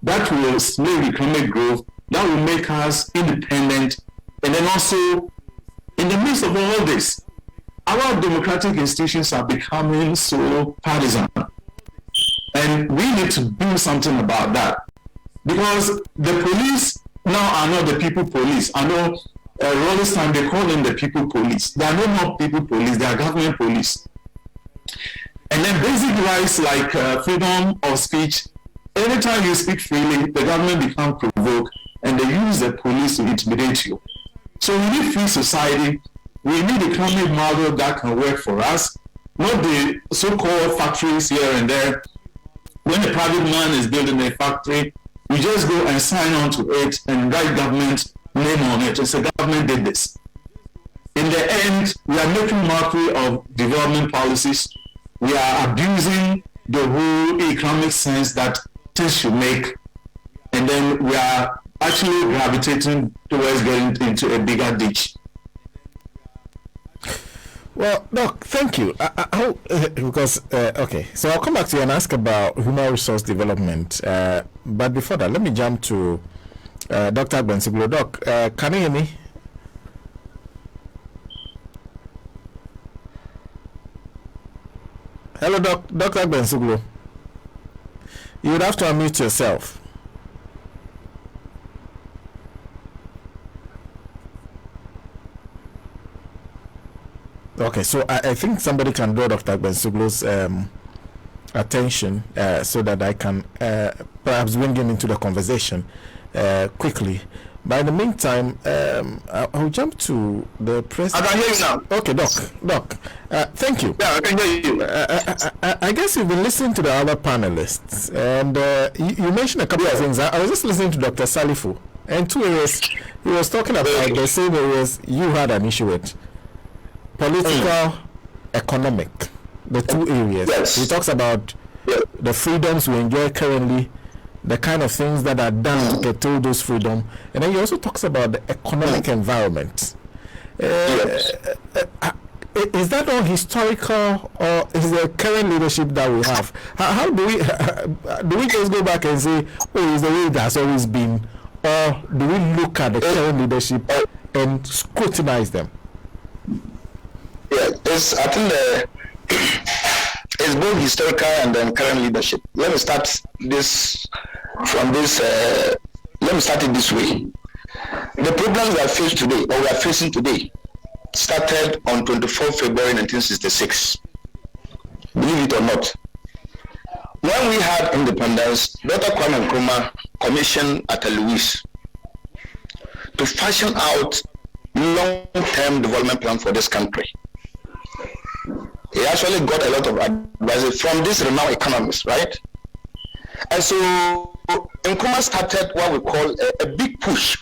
that will stimulate economic growth, that will make us independent, and then also, in the midst of all this, our democratic institutions are becoming so partisan. And we need to do something about that. Because the police now are not the people police. I know Rollins time they call them the people police. They are no more people police, they are government police. And then basic rights like freedom of speech, anytime you speak freely, the government becomes provoked and they use the police to intimidate you. So we need free society. We need an economic model that can work for us, not the so-called factories here and there. When a private man is building a factory, we just go and sign on to it and write government name on it and say government did this. In the end, we are making mockery of development policies. We are abusing the whole economic sense that things should make, and then we are actually gravitating towards getting into a bigger ditch. Well, Doc, thank you. Okay, so I'll come back to you and ask about human resource development. But before that, let me jump to Dr. Gbensuglo. Doc, can you hear me? Hello, Dr. Gbensuglo. You would have to unmute yourself. Okay, so I think somebody can draw Dr. Gbensuglo's attention so that I can perhaps bring him into the conversation quickly. But in the meantime, I'll jump to the president. I can hear you now. Okay, Doc. Thank you. Yeah, I can hear you. I guess you've been listening to the other panelists, and you mentioned a couple of things. I was just listening to Dr. Salifu, and two areas he was talking about the same areas you had an issue with. Political, economic, the two areas. Yes. He talks about the freedoms we enjoy currently, the kind of things that are done to curtail those freedoms, and then he also talks about the economic environment. Is that all historical, or is the current leadership that we have? How do we just go back and say, oh, is the way it has always been, or do we look at the current leadership and scrutinize them? Yeah, I think it's both historical and then current leadership. Let me start it this way. The problems we are facing today, started on 24 February 1966. Believe it or not. When we had independence, Dr. Kwame Nkrumah commissioned at Louis to fashion out long-term development plan for this country. He actually got a lot of advice from these renowned economists, right? And so Nkrumah started what we call a big push,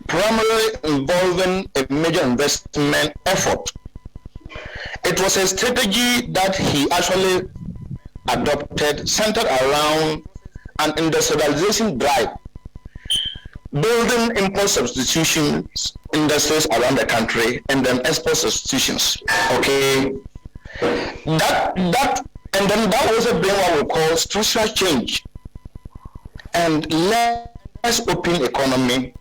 primarily involving a major investment effort. It was a strategy that he actually adopted, centered around an industrialization drive, building import substitutions industries around the country, and then export substitutions. Okay, that also bring what we call structural change and less open economy.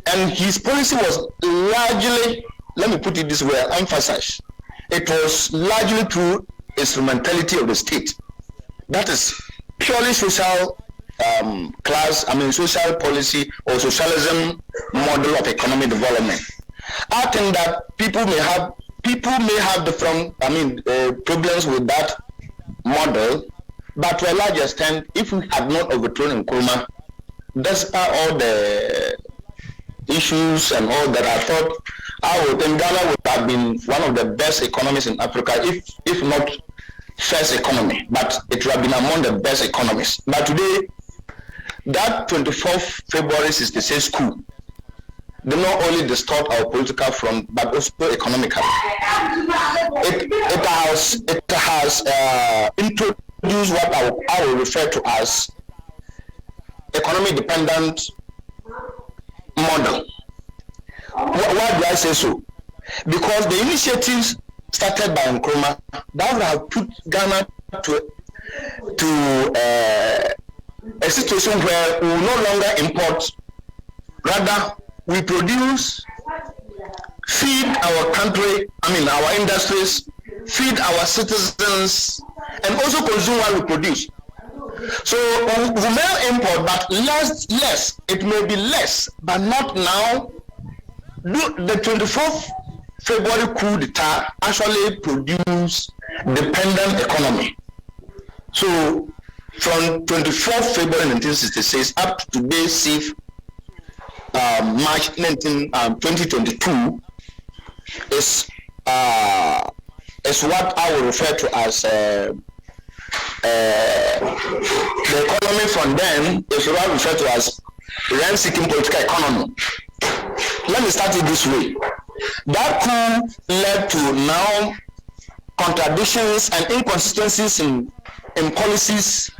And his policy was largely, let me put it this way, emphasize, it was largely through instrumentality of the state. That is purely social social policy or socialism model of economic development. I think that people may have different problems with that model, but to a large extent, if we had not overthrown Nkrumah, despite all the issues and all that, I thought Ghana would have been one of the best economies in Africa, if not first economy, but it would have been among the best economies. But today, that 24th February 66 coup did not only distort our political front, but also economically. It has introduced what I will refer to as economic dependent model. Why do I say so? Because the initiatives started by Nkrumah that would have put Ghana to a situation where we will no longer import, rather we produce, feed our country, our industries, feed our citizens, and also consume what we produce. So we may import, but less, it may be less, but not now. The 24th February coup d'etat actually produced dependent economy. So from 24th February 1966 up to today, March 2022 is what I will refer to as the economy from then is what I refer to as rent-seeking political economy. Let me start it this way. That coup led to now contradictions and inconsistencies in policies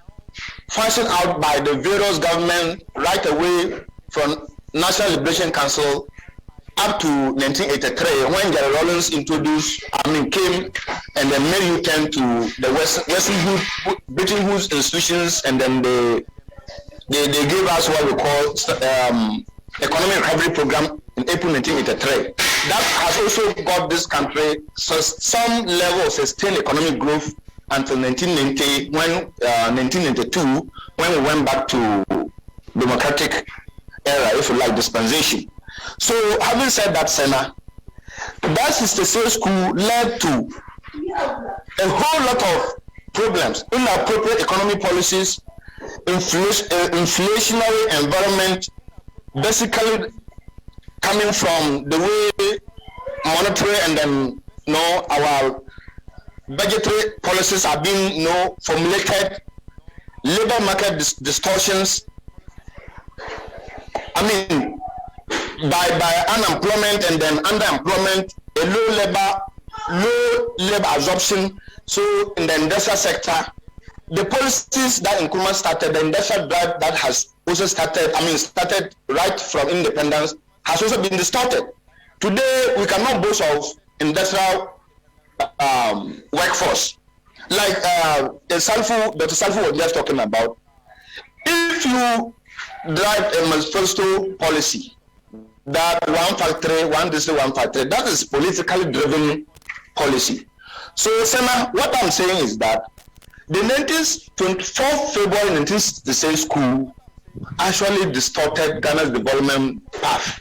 fashioned out by the various government right away from National Liberation Council up to 1983 when Jerry Rawlings came and then made U-turn to the Bretton Woods institutions, and then they gave us what we call economic recovery program in April 1983. That has also got this country some level of sustained economic growth until 1992 when we went back to democratic era, if you like, dispensation. So having said that, Sena, that 66 coup led to a whole lot of problems, inappropriate economic policies, inflationary environment, basically coming from the way monetary and then our budgetary policies are being formulated, labor market distortions. By unemployment and then underemployment, a low labor absorption. So in the industrial sector, the policies that Nkrumah started, the industrial drive that has also started right from independence, has also been distorted. Today, we cannot boast of industrial workforce. Like Dr. Salifu was just talking about. If you drive a manifesto policy that one factory, one district, one factory, that is politically driven policy. So, Sena, what I'm saying is that the 24th February 1966 coup actually distorted Ghana's development path.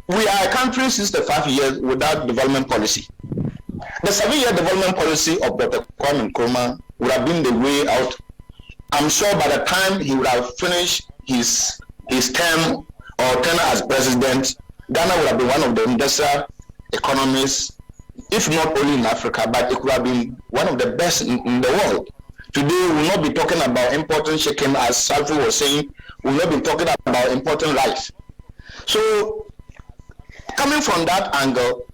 we are a country 65 years without development policy. The 7-year development policy of Dr. Kwame Nkrumah would have been the way out. I'm sure by the time he would have finished his term or tenure as president, Ghana would have been one of the industrial economies, if not only in Africa, but it would have been one of the best in the world. Today, we will not be talking about importing chicken, as Salifu was saying. We will not be talking about importing rice. So, coming from that angle,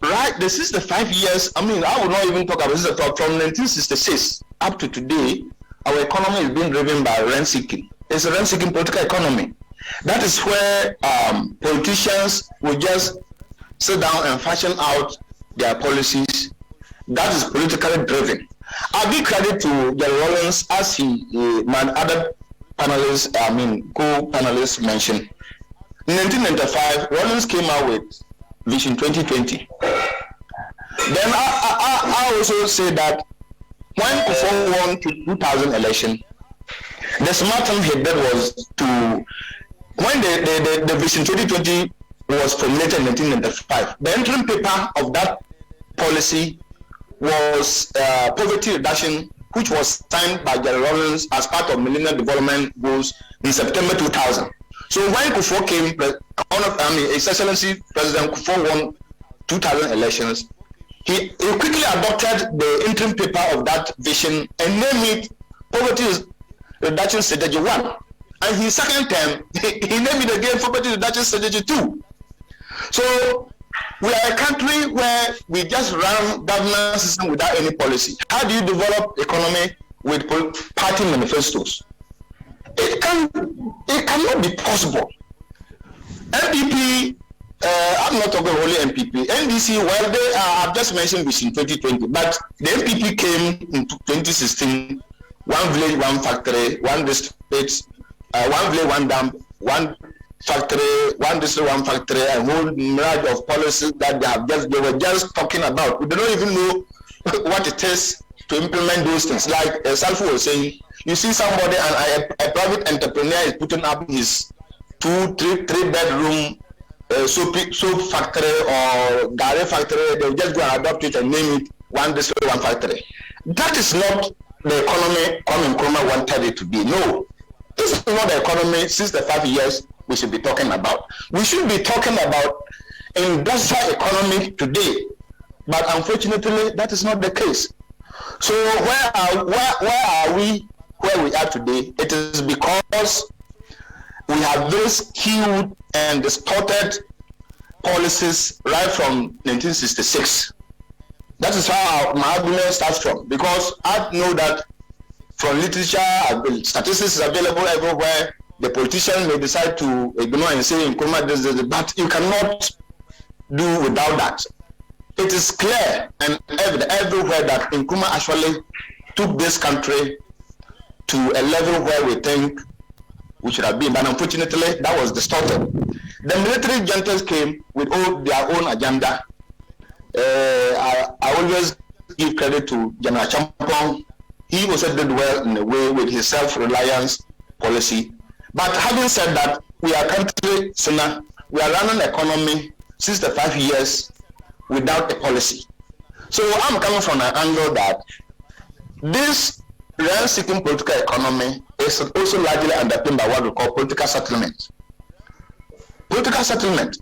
right, the 65 years, I mean, I would not even talk about this from 1966 up to today, our economy is being driven by rent-seeking. It's a rent-seeking political economy. That is where politicians will just sit down and fashion out their policies. That is politically driven. I give credit to Jerry Rawlings, as my other panelists, co-panelists mentioned. In 1995, Rawlings came out with Vision 2020. Then I also say that when Kufuor won the 2000 election, the smart thing he did was to, when the Vision 2020 was formulated in 1995, the interim paper of that policy was poverty reduction, which was signed by Jerry Rawlings as part of Millennium Development Goals in September 2000. So when Kufuor came, His Excellency President Kufuor won 2000 elections, he quickly adopted the interim paper of that vision and named it Poverty Reduction Strategy 1. And his second term, he named it again Poverty Reduction Strategy 2. So we are a country where we just run governance system without any policy. How do you develop economy with party manifestos? It cannot be possible. MPP, I'm not talking only MPP. NDC, well, I've just mentioned Vision 2020, but the MPP came in 2016, one village, one factory, one district, one village, one dam, one factory, one district, one factory, a whole myriad of policies that they were just talking about. We don't even know what it is to implement those things. Like Salifu was saying, you see somebody, a private entrepreneur is putting up his 2-3 bedroom soap factory or dairy factory. They'll just go and adopt it and name it one district, one factory. That is not the economy Kwame Nkrumah wanted it to be. No, this is not the economy 65 years we should be talking about. We should be talking about industrial economy today, but unfortunately that is not the case. So where are we where we are today? It is because we have very skewed and distorted policies right from 1966. That is how my argument starts from, because I know that from literature, statistics is available everywhere. The politician may decide to ignore and say Nkrumah this, but you cannot do without that. It is clear and evident everywhere that Nkrumah actually took this country to a level where we think we should have been, but unfortunately that was distorted. The military juntas came with their own agenda. I always give credit to General Champong. He also did well in a way with his self-reliance policy. But having said that, we are a country, Sena, we are running an economy 65 years without a policy. So I'm coming from an angle that this rent-seeking political economy is also largely underpinned by what we call political settlement. Political settlement.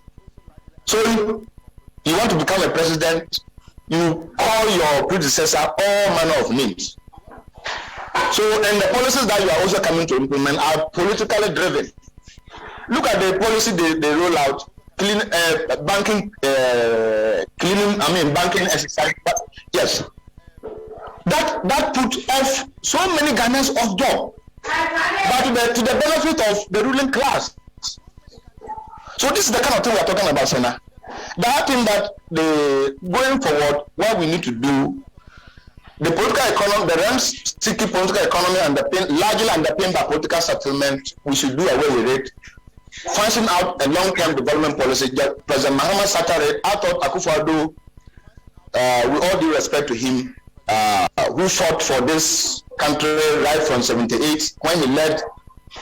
So you want to become a president, you call your predecessor all manner of names. So, and the policies that you are also coming to implement are politically driven. Look at the policy they roll out, banking exercise. Yes, that put off so many Ghanaians off job, but to the benefit of the ruling class. So this is the kind of thing we are talking about, Sena. That thing that going forward, what we need to do. The political economy, the rent-seeking political economy largely underpinned by political settlement, we should do away with it. Function out a long-term development policy. President Mahama Satare, I thought Akufo-Addo, with all due respect to him, who fought for this country right from 78, when he led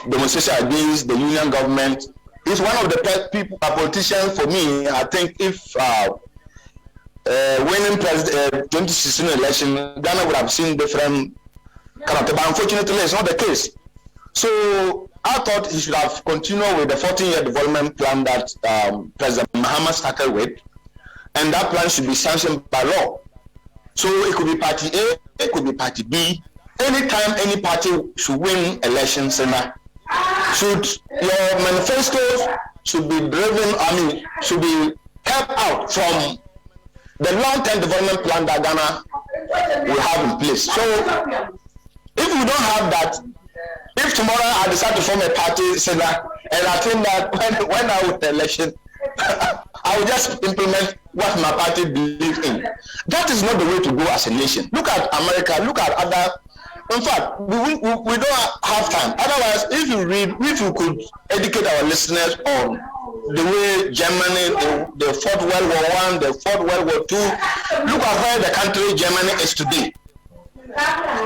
demonstration against the union government He's one of the people, politicians for me. I think if winning 2016 election, Ghana would have seen different character. But unfortunately, it's not the case. So I thought he should have continued with the 14-year development plan that President Mahama started with, and that plan should be sanctioned by law. So it could be party A, it could be party B. Anytime any party should win elections, should your manifestos should be driven, should be helped out from the long-term development plan that Ghana will have in place. So if we don't have that, if tomorrow I decide to form a party, and I think that when I win the election, I will just implement what my party believes in. That is not the way to go as a nation. Look at America, look at other. In fact, we don't have time. Otherwise, if you could educate our listeners on the way Germany, the fought World War I, they fought World War II, look at where the country Germany is today.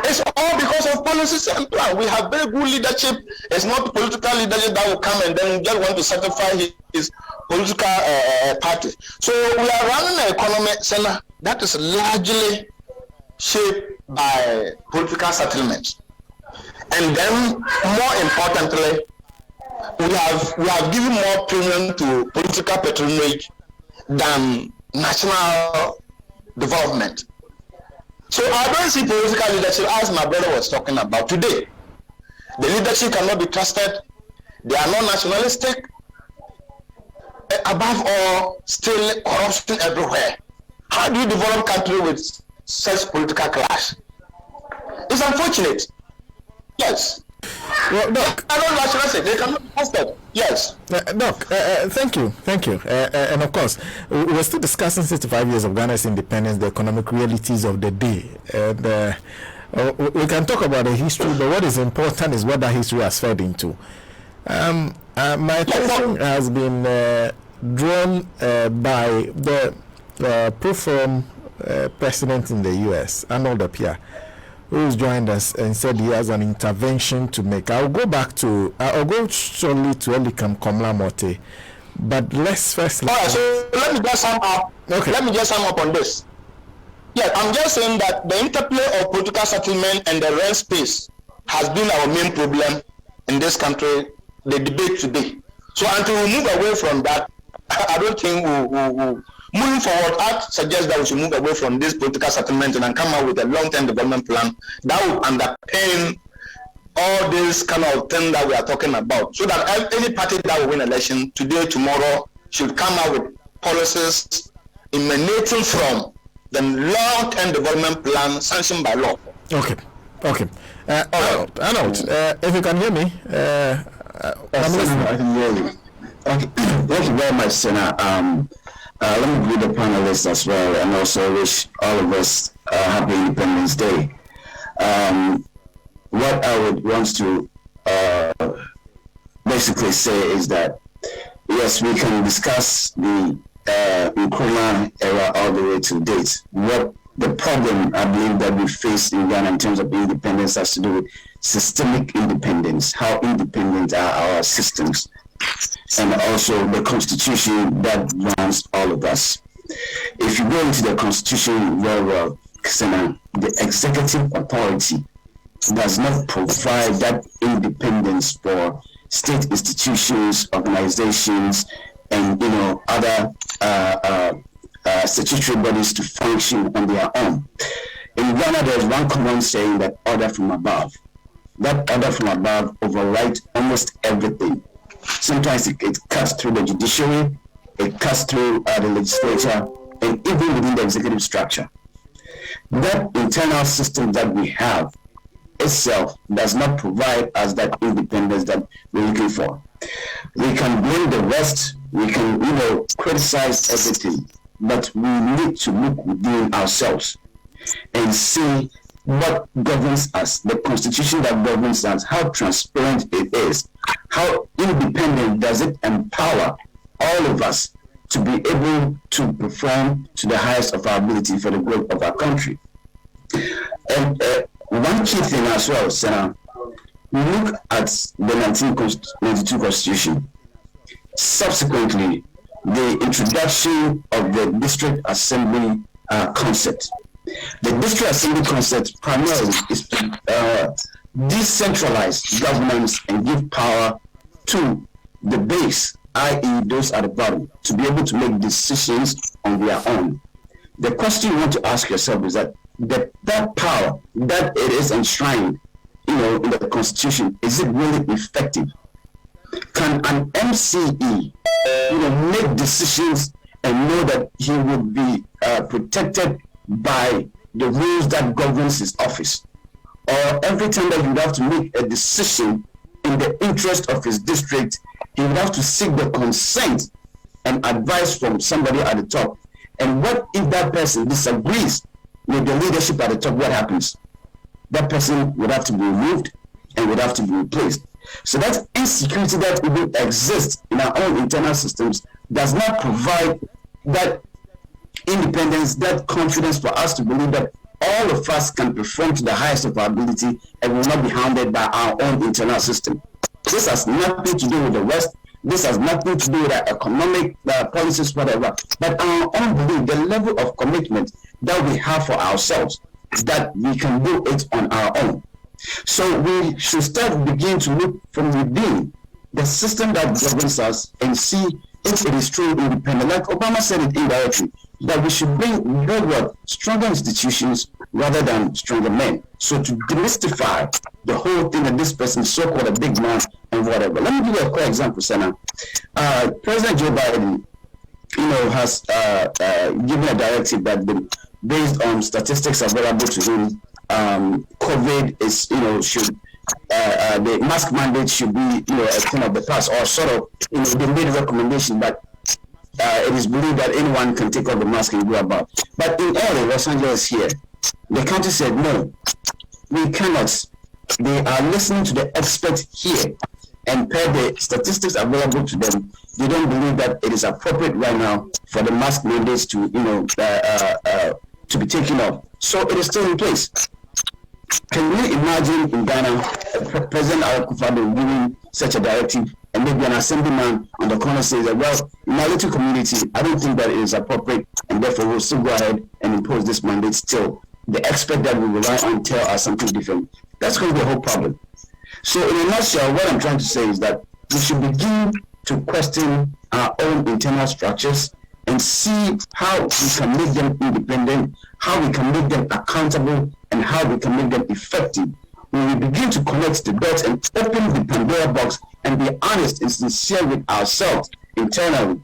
It's all because of policies and plan. We have very good leadership. It's not political leadership that will come and then just want to satisfy his political party. So we are running an economy, Sena, that is largely shaped by political settlements. And then, more importantly, we have given more premium to political patronage than national development. So I don't see political leadership as my brother was talking about today. The leadership cannot be trusted. They are not nationalistic. Above all, still corruption everywhere. How do you develop country with such political clash? It's unfortunate. Yes. Well, Doc, I don't nationalistic. They cannot be trusted. Yes. Doc, thank you. And of course, we're still discussing 65 years of Ghana's independence, the economic realities of the day. And we can talk about the history, but what is important is what that history has fed into. My attention has been drawn by the pro-form president in the U.S., Arnold Appiah, who's joined us and said he has an intervention to make. I'll go shortly to Elikem Komla Mortey, but let's first. All right, so let me just sum up. Okay. Let me just sum up on this. Yeah, I'm just saying that the interplay of political settlement and the rent space has been our main problem in this country, the debate today. So until we move away from that, I don't think we'll moving forward, I suggest that we should move away from this political settlement and come up with a long-term development plan that will underpin all this kind of thing that we are talking about. So that any party that will win election today, tomorrow, should come out with policies emanating from the long-term development plan sanctioned by law. Okay. Arnold, if you can hear me, I can hear you. Okay. Thank you very much, Sena. Let me greet the panelists as well, and also wish all of us a happy Independence Day. What I would want to basically say is that, yes, we can discuss the Nkrumah era all the way to date. What the problem I believe that we face in Ghana in terms of independence has to do with systemic independence, how independent are our systems, and also the constitution that runs all of us. If you go into the constitution very well, the executive authority does not provide that independence for state institutions, organizations, and other statutory bodies to function on their own. In Ghana, there's one common saying that order from above. That order from above overrides almost everything. Sometimes it cuts through the judiciary, it cuts through the legislature, and even within the executive structure. That internal system that we have itself does not provide us that independence that we're looking for. We can blame the West, we can criticize everything, but we need to look within ourselves and see what governs us, the constitution that governs us, how transparent it is, how independent does it empower all of us to be able to perform to the highest of our ability for the growth of our country. And one key thing as well, Sena, we look at the 1992 Constitution. subsequently the introduction of the district assembly concept. The district assembly concept primarily is to decentralize governance and give power to the base, i.e. those at the bottom, to be able to make decisions on their own. The question you want to ask yourself is that power that it is enshrined, in the Constitution, is it really effective? Can an MCE, make decisions and know that he will be protected by the rules that governs his office? Or every time that you would have to make a decision in the interest of his district, he would have to seek the consent and advice from somebody at the top? And what if that person disagrees with the leadership at the top? What happens? That person would have to be removed and would have to be replaced. So that insecurity that even exists in our own internal systems does not provide that independence, that confidence for us to believe that all of us can perform to the highest of our ability and will not be hounded by our own internal system. This has nothing to do with the West. This has nothing to do with our economic policies, whatever. But our own belief, the level of commitment that we have for ourselves, that we can do it on our own. So we should begin to look from within the system that governs us and see if it is truly independent. Like Obama said it indirectly, that we should build stronger institutions rather than stronger men. So to demystify the whole thing that this person is so-called a big man and whatever. Let me give you a quick example, Sena. President Joe Biden, has given a directive that based on statistics available to him, COVID is, should the mask mandate should be, a thing of the past, or sort of, they made a recommendation, but it is believed that anyone can take off the mask and go about. But in LA, Los Angeles here, the country said no, we cannot. They are listening to the experts here, and per the statistics available to them, they don't believe that it is appropriate right now for the mask mandates to, to be taken off. So it is still in place. Can you imagine in Ghana, President Akufo-Addo giving such a directive, and maybe an assemblyman on the corner says that, well, in my little community, I don't think that it is appropriate, and therefore we'll still go ahead and impose this mandate still. The expert that we rely on tell us something different. That's going to be a whole problem. So in a nutshell, what I'm trying to say is that we should begin to question our own internal structures and see how we can make them independent, how we can make them accountable, and how we can make them effective. When we begin to connect the dots and open the Pandora box and be honest and sincere with ourselves internally,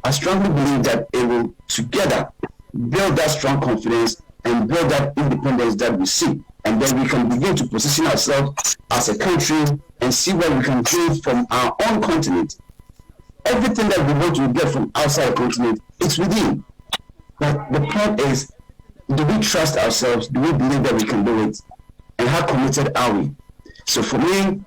I strongly believe that it will together build that strong confidence and build that independence that we see. And then we can begin to position ourselves as a country and see what we can do from our own continent. Everything that we want to get from outside the continent, it's within. But the point is, do we trust ourselves? Do we believe that we can do it? And how committed are we? So for me,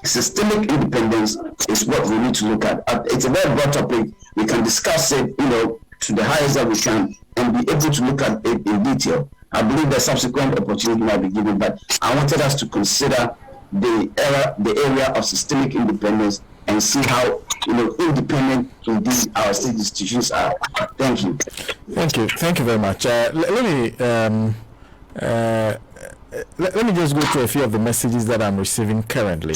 systemic independence is what we need to look at. It's a very broad topic. We can discuss it, to the highest that we can, and be able to look at it in detail. I believe that subsequent opportunity might be given, but I wanted us to consider the area of systemic independence and see how independent indeed our state institutions are. Thank you. Thank you very much. Let me just go through a few of the messages that I'm receiving currently.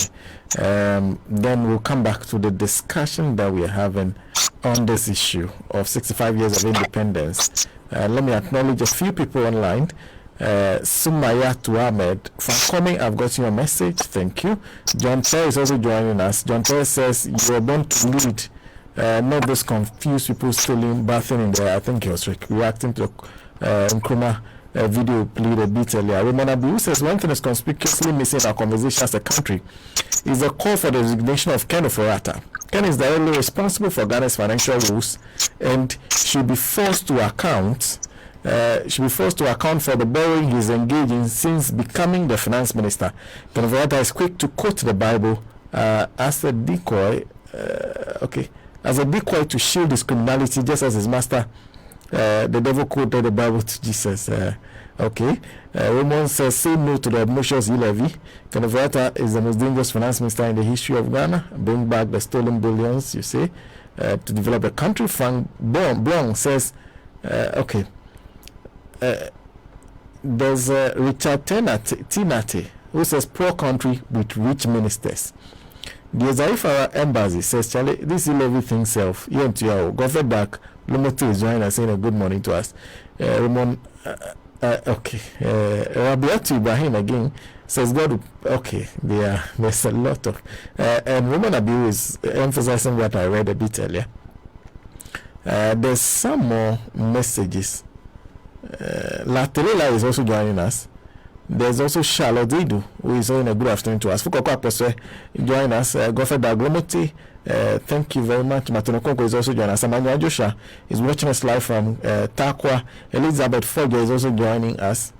Then we'll come back to the discussion that we are having on this issue of 65 years of independence. Let me acknowledge a few people online. Sumaya Ahmed from Coming, I've got your message. Thank you. John Terry is also joining us. John Terry says you are born to lead, not those confused people stealing, bathing in there. I think he was reacting to Nkrumah video played a bit earlier. Raymond Abu says one thing is conspicuously missing in our conversation as a country is the call for the resignation of Ken Ofori-Atta. Ken is directly responsible for Ghana's financial woes and should be forced to account for the borrowing he's engaged in since becoming the finance minister. Ken Ofori-Atta is quick to quote the Bible as a decoy, to shield his criminality, just as his master, the devil quoted the Bible to Jesus. Okay. Raymond says, say no to the obnoxious e-levy. Kanavata is the most dangerous finance minister in the history of Ghana. Bring back the stolen billions, you say, to develop the country. Frank Blanc says, okay. There's Richard Tinate, who says, poor country with rich ministers. The Zaifara Embassy says, Charlie, this e-levy thing self. Go back. Lumoti is joining us, saying a good morning to us. Ramon, okay. Rabiatu Ibrahim again says, God, okay, there's a lot of. And Roman Abiu is emphasizing what I read a bit earlier. There's some more messages. Laterela is also joining us. There's also Charlotte Idu, who is saying a good afternoon to us. Fukoko Apostle join us. Godfrey Daglomoti, thank you very much. Matonokoko is also joining us. Amanya Joshua is watching us live from Takwa. Elizabeth Fogger is also joining us.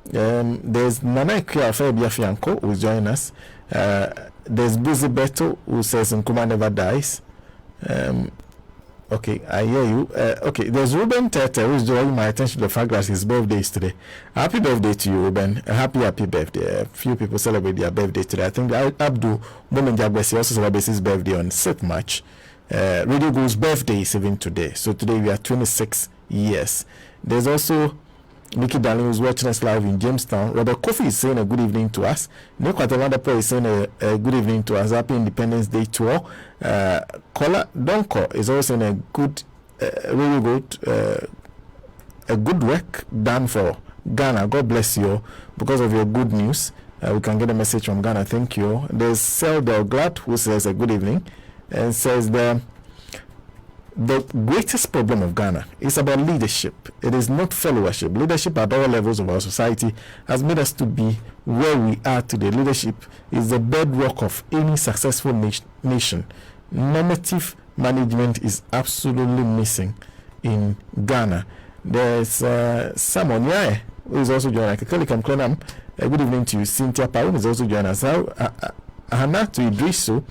There's Nana Ikea Fabia Fianco, who is joining us. There's Buzi Beto, who says Nkuma never dies. Okay, I hear you. Okay, there's Ruben Tete, who's drawing my attention to the fact that his birthday is today. Happy birthday to you, Ruben. Happy birthday. A few people celebrate their birthday today. I think Abdul Momenjagbesi also celebrates his birthday on 6th March. Radio Guru's birthday is even today. So today we are 26 years. There's also Mickey Darling, who's watching us live in Jamestown. Robert Kofi is saying a good evening to us. Nick Watamanda is saying a good evening to us. Happy Independence Day to all. Kola Donko is also saying a good, really good, a good work done for Ghana. God bless you because of your good news. We can get a message from Ghana. Thank you. There's Seldel Glad, who says a good evening and says the greatest problem of Ghana is about leadership. It is not followership. Leadership at all levels of our society has made us to be where we are today. Leadership is the bedrock of any successful nation. Normative management is absolutely missing in Ghana. There's Simon Yae, who is also joining us. Elikem Komla, good evening to you. Cynthia Paun is also joining us. Hanatu Idrisu.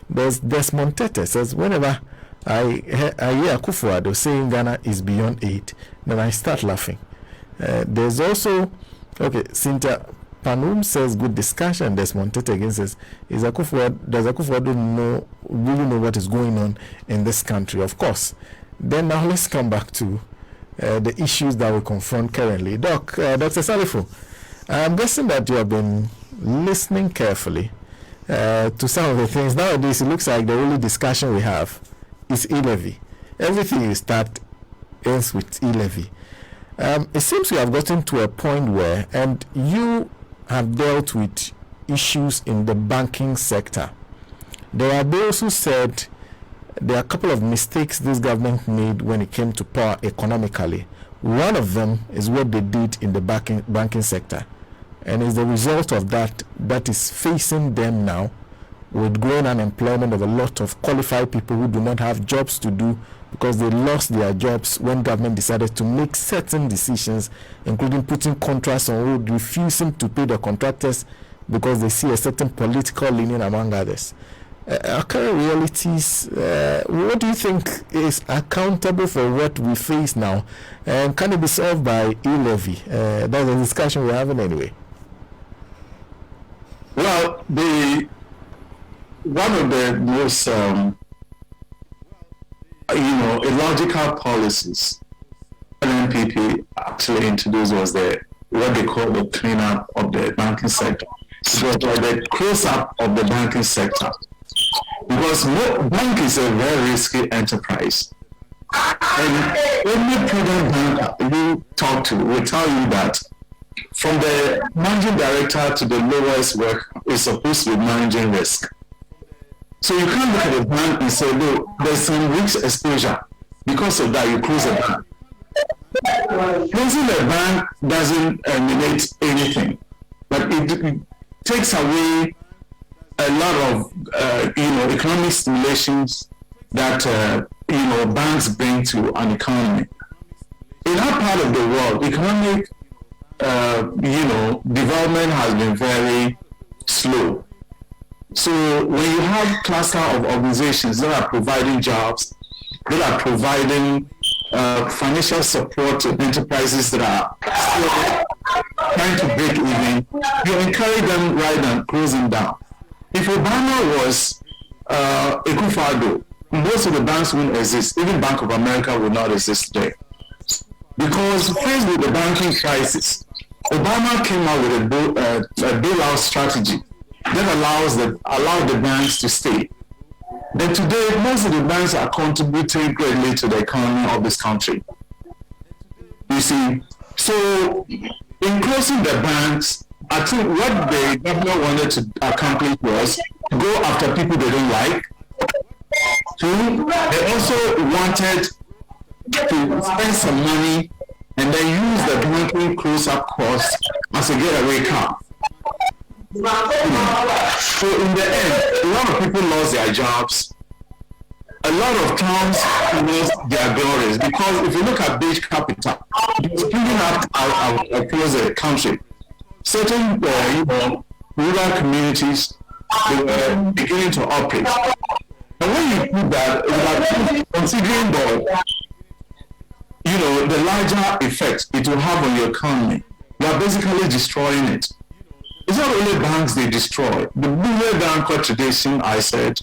There's Desmond Tete says, whenever I hear Akufo-Addo saying Ghana is beyond aid, then I start laughing. There's also, okay, Cynthia Panum says good discussion. Desmond Tete again says, does Akufo-Addo really know what is going on in this country? Of course. Then now let's come back to the issues that we confront currently. Dr. Salifu, I'm guessing that you have been listening carefully to some of the things. Nowadays, it looks like the only discussion we have is e-levy. Everything you start ends with e-levy. It seems we have gotten to a point where, and you have dealt with issues in the banking sector. There are those who said there are a couple of mistakes this government made when it came to power economically. One of them is what they did in the banking sector. And as a result of that is facing them now, with growing unemployment of a lot of qualified people who do not have jobs to do because they lost their jobs when government decided to make certain decisions, including putting contracts on hold, refusing to pay the contractors because they see a certain political leaning among others. Our current realities, what do you think is accountable for what we face now? And can it be solved by e-levy? That's a discussion we're having anyway. Well, one of the most, illogical policies NPP actually introduced was what they call the cleanup of the banking sector. So it was the close-up of the banking sector. Because bank is a very risky enterprise. And any prudent banker you talk to will tell you that from the managing director to the lowest worker is supposed to be managing risk. So you can't look at the bank and say, look, there's some risk exposure. Because of that, you close the bank. Closing the bank doesn't eliminate anything, but it takes away a lot of economic stimulations that banks bring to an economy. In our part of the world, economic development has been very slow. So when you have cluster of organizations that are providing jobs, that are providing financial support to enterprises that are still trying to break even, you encourage them rather than close them down. If Obama was Akufo-Addo, most of the banks wouldn't exist. Even Bank of America would not exist today. Because faced with the banking crisis, Obama came out with a bailout strategy that allowed the banks to stay. Then today, most of the banks are contributing greatly to the economy of this country. You see, so in closing the banks, I think what the government wanted to accomplish was to go after people they don't like. Two, they also wanted to spend some money and then use the banking close-up costs as a getaway car. So in the end, a lot of people lost their jobs. A lot of towns lost their glories because if you look at beach capital, it's splitting up across the country. Certain rural communities they were beginning to operate. And when you do that, considering the larger effect it will have on your economy, you are basically destroying it. It's not only banks they destroy. The billion bank tradition I said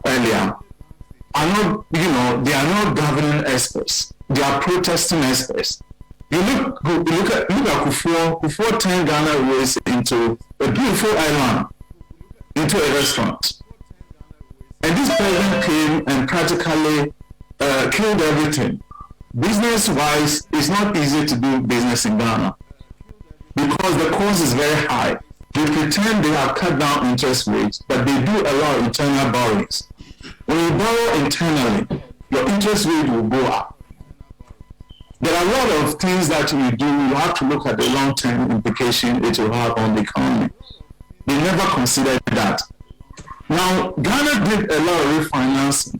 earlier are not, they are not governing experts. They are protesting experts. You look at Kufuor turned Ghana Race into a beautiful island, into a restaurant. And this president came and practically killed everything. Business-wise, it's not easy to do business in Ghana because the cost is very high. They pretend they have cut down interest rates, but they do a lot of internal borrowings. When you borrow internally, your interest rate will go up. There are a lot of things that you do. You have to look at the long-term implication it will have on the economy. They never considered that. Now, Ghana did a lot of refinancing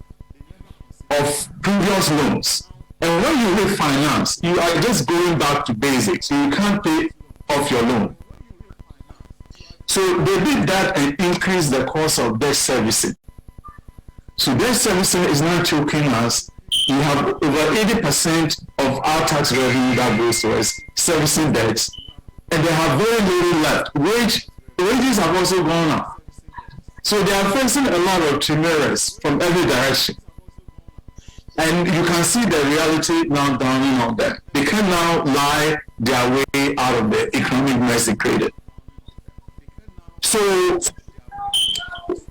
of previous loans. And when you refinance, you are just going back to basics. So you can't pay off your loan. So they did that and increased the cost of debt servicing. So debt servicing is not choking us. You have over 80% of our tax revenue that goes towards servicing debts, and they have very little left. Wages have also gone up. So they are facing a lot of chimeras from every direction. And you can see the reality now dawning on them. They can now lie their way out of the economic mess they created. So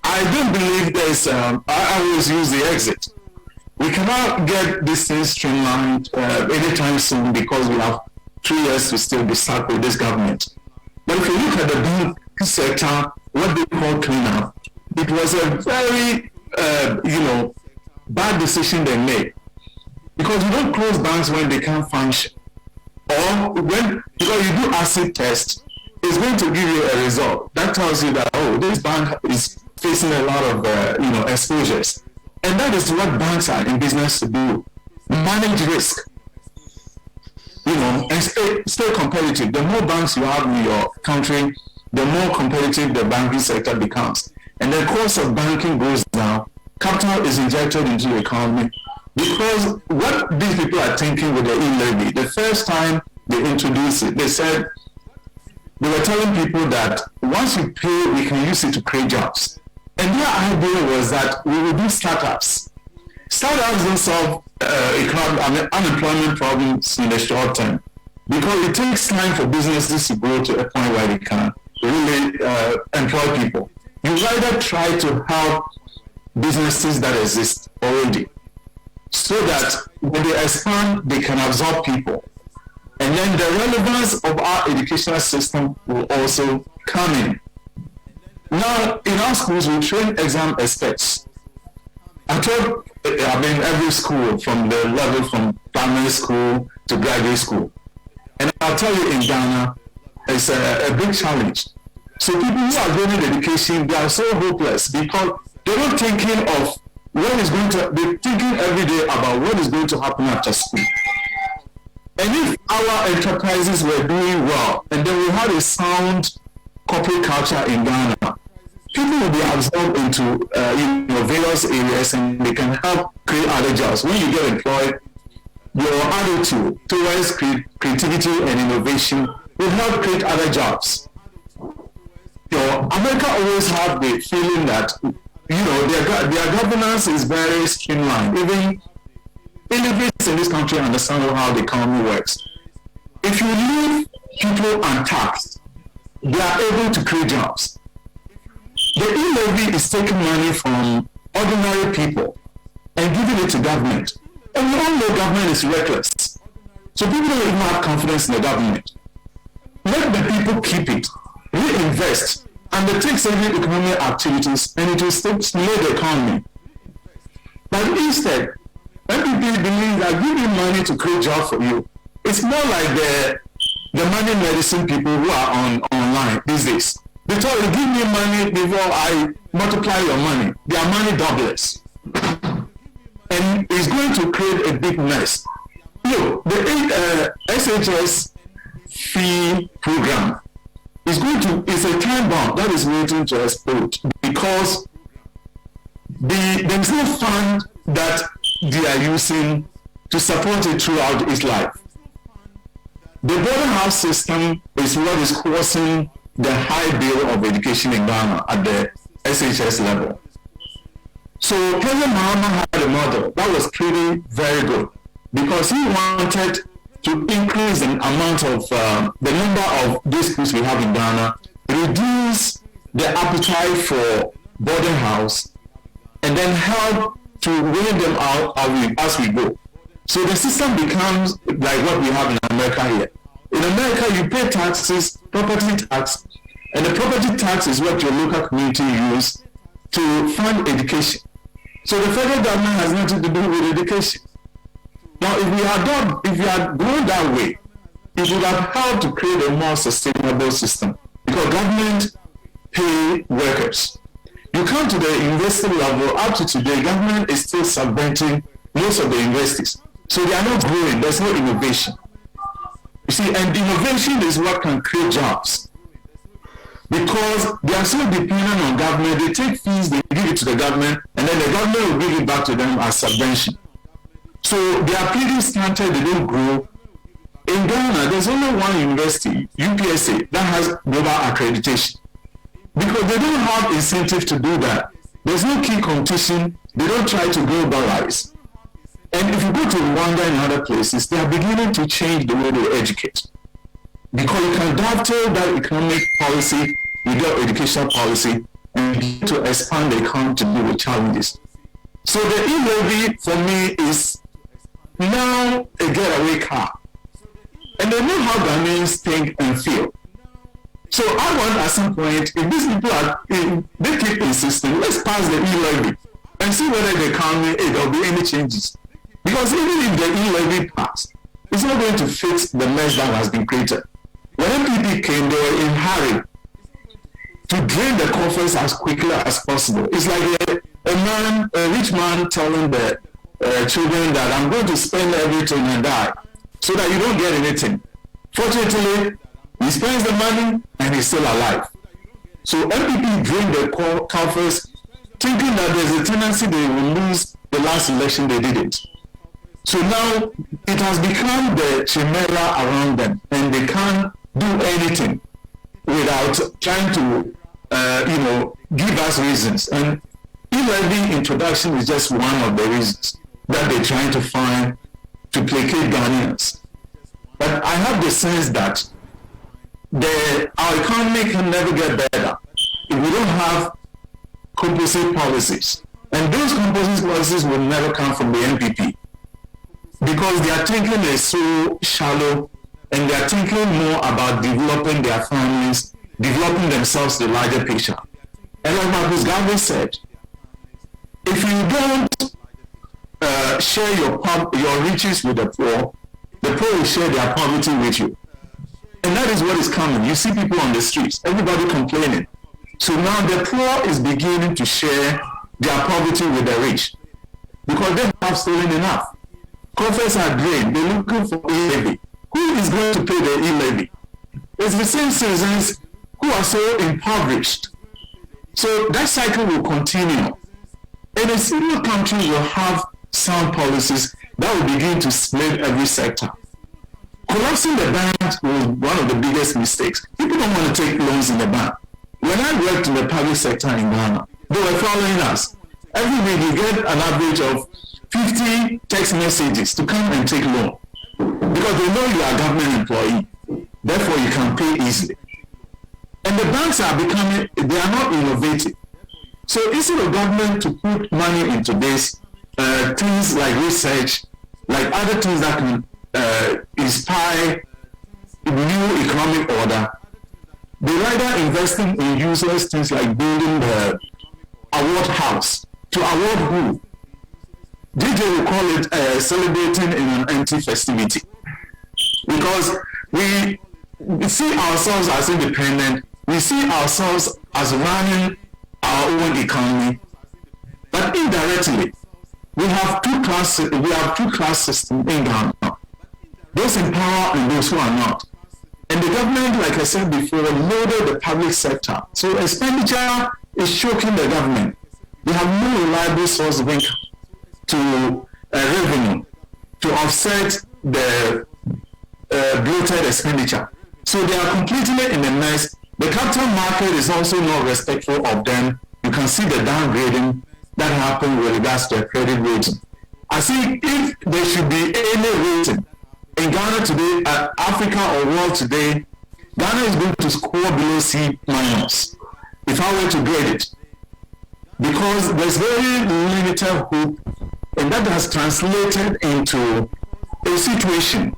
I don't believe there's, I always use the exit. We cannot get this thing streamlined anytime soon because we have 3 years to still be stuck with this government. But if you look at the bank sector, what they call cleanup, it was a very, bad decision they made. Because you don't close banks when they can't function. Or because you do asset test, it's going to give you a result. That tells you that, this bank is facing a lot of, exposures. And that is what banks are in business to do. Manage risk. And stay competitive. The more banks you have in your country, the more competitive the banking sector becomes. And the cost of banking goes down. Capital is injected into the economy. Because what these people are thinking with the e-levy, the first time they introduced it, they were telling people that once you pay, we can use it to create jobs. And their idea was that we will do startups. Startups don't solve unemployment problems in the short term because it takes time for businesses to grow to a point where they can really employ people. You rather try to help businesses that exist already so that when they expand, they can absorb people. And then the relevance of our educational system will also come in. Now, in our schools, we train exam experts. Every school, from the level from primary school to graduate school. And I'll tell you, in Ghana, it's a big challenge. So people who are getting education, they are so hopeless because they're not thinking of they're thinking every day about what is going to happen after school. And if our enterprises were doing well, and then we had a sound corporate culture in Ghana, people will be absorbed into various areas and they can help create other jobs. When you get employed, your attitude towards creativity and innovation will help create other jobs. America always have the feeling that, their governance is very streamlined. Even immigrants in this country understand how the economy works. If you leave people untaxed, they are able to create jobs. The e-levy is taking money from ordinary people and giving it to government. And we all know government is reckless. So people don't even have confidence in the government. Let the people keep it, reinvest, undertake certain economic activities, and it will stimulate the economy. But instead, when people believe that giving money to create jobs for you, it's more like the money medicine people who are online these days. They tell you, give me money before I multiply your money. Their money doubles. And it's going to create a big mess. Look, the SHS fee program is a time bomb that is waiting to explode, because there's no fund that they are using to support it throughout its life. The boarding house system is what is causing the high bill of education in Ghana at the SHS level. So President Mahama had a model that was pretty very good, because he wanted to increase the amount of the number of day schools we have in Ghana, reduce the appetite for boarding house, and then help to wean them out as we go. So the system becomes like what we have in America here. In America, you pay taxes, property tax, and the property tax is what your local community use to fund education. So the federal government has nothing to do with education. Now, if we had grown that way, it would have helped to create a more sustainable system, because government pay workers. You come to the university level, up to today, government is still subventing most of the universities. So they are not growing, there's no innovation. You see, and innovation is what can create jobs. Because they are so dependent on government, they take fees, they give it to the government, and then the government will give it back to them as subvention. So they are pretty stunted, they don't grow. In Ghana, there's only one university, UPSA, that has global accreditation. Because they don't have incentive to do that. There's no key competition, they don't try to globalize. And if you go to Rwanda and other places, they are beginning to change the way they educate. Because you can dovetail that economic policy with your educational policy and begin to expand the economy to deal with challenges. So the e-levy for me is now a getaway car. And they know how Ghanaians think and feel. So I want at some point, if these people they keep insisting, let's pass the e-levy and see whether the economy, there will be any changes. Because even if the e-levy passed, it's not going to fix the mess that has been created. When MPP came, they were in hurry to drain the coffers as quickly as possible. It's like a rich man telling the children that I'm going to spend everything and die, so that you don't get anything. Fortunately, he spends the money and he's still alive. So MPP drained the coffers, thinking that there's a tendency they will lose the last election, they didn't. So now it has become the chimera around them, and they can't do anything without trying to, give us reasons. And e-levy introduction is just one of the reasons that they're trying to find to placate Ghanaians. But I have the sense that our economy can never get better if we don't have composite policies. And those composite policies will never come from the NPP, because their thinking is so shallow, and they are thinking more about developing their families, developing themselves to the larger picture. And like Marcus Garvey said, if you don't share your riches with the poor will share their poverty with you. And that is what is coming. You see people on the streets, everybody complaining. So now the poor is beginning to share their poverty with the rich, because they have stolen enough. Coffers are drained, they're looking for e-levy. Who is going to pay the e-levy? It's the same citizens who are so impoverished. So that cycle will continue. And a single country will have sound policies that will begin to split every sector. collapsing the banks was one of the biggest mistakes. People don't want to take loans in the bank. When I worked in the public sector in Ghana, they were following us. Every week you get an average of 50 text messages to come and take loan. Because they know you are a government employee. Therefore, you can pay easily. And the banks are becoming, they are not innovative. So instead of government to put money into this, things like research, like other things that can inspire new economic order, they rather investing in useless things like building the award house. To award who? DJ will call it celebrating in an empty festivity. Because we see ourselves as independent, we see ourselves as running our own economy, but indirectly, we have two class systems in Ghana. Those in power and those who are not. And the government, like I said before, loaded the public sector. So expenditure is choking the government. They have no reliable source of income to revenue to offset the bloated expenditure. So they are completely in a mess. The capital market is also not respectful of them. You can see the downgrading that happened with regards to the credit rating. I think if there should be any rating in Ghana today, Africa or world today, Ghana is going to score below C- if I were to grade it. Because there's very limited hope, and that has translated into a situation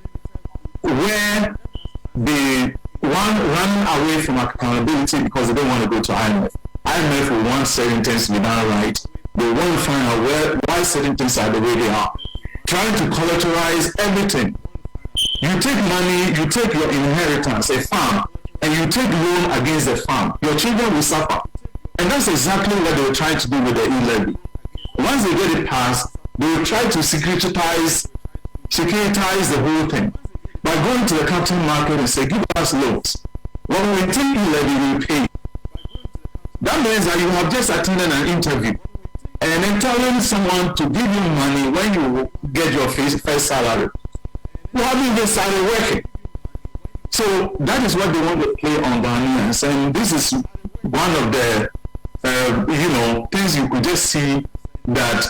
where the one running away from accountability because they don't want to go to IMF. IMF will want certain things to be done right. They want to find out why certain things are the way they are. Trying to collateralize everything. You take money, you take your inheritance, a farm, and you take loan against the farm. Your children will suffer. And that's exactly what they were trying to do with the e-levy. Once they get it passed, they will try to securitize the whole thing by going to the capital market and say, give us loans. When we take e-levy, we pay. That means that you have just attended an interview and then telling someone to give you money when you get your first salary. You haven't even started working. So that is what they want to play on Ghanaians, and this is one of the things you could just see that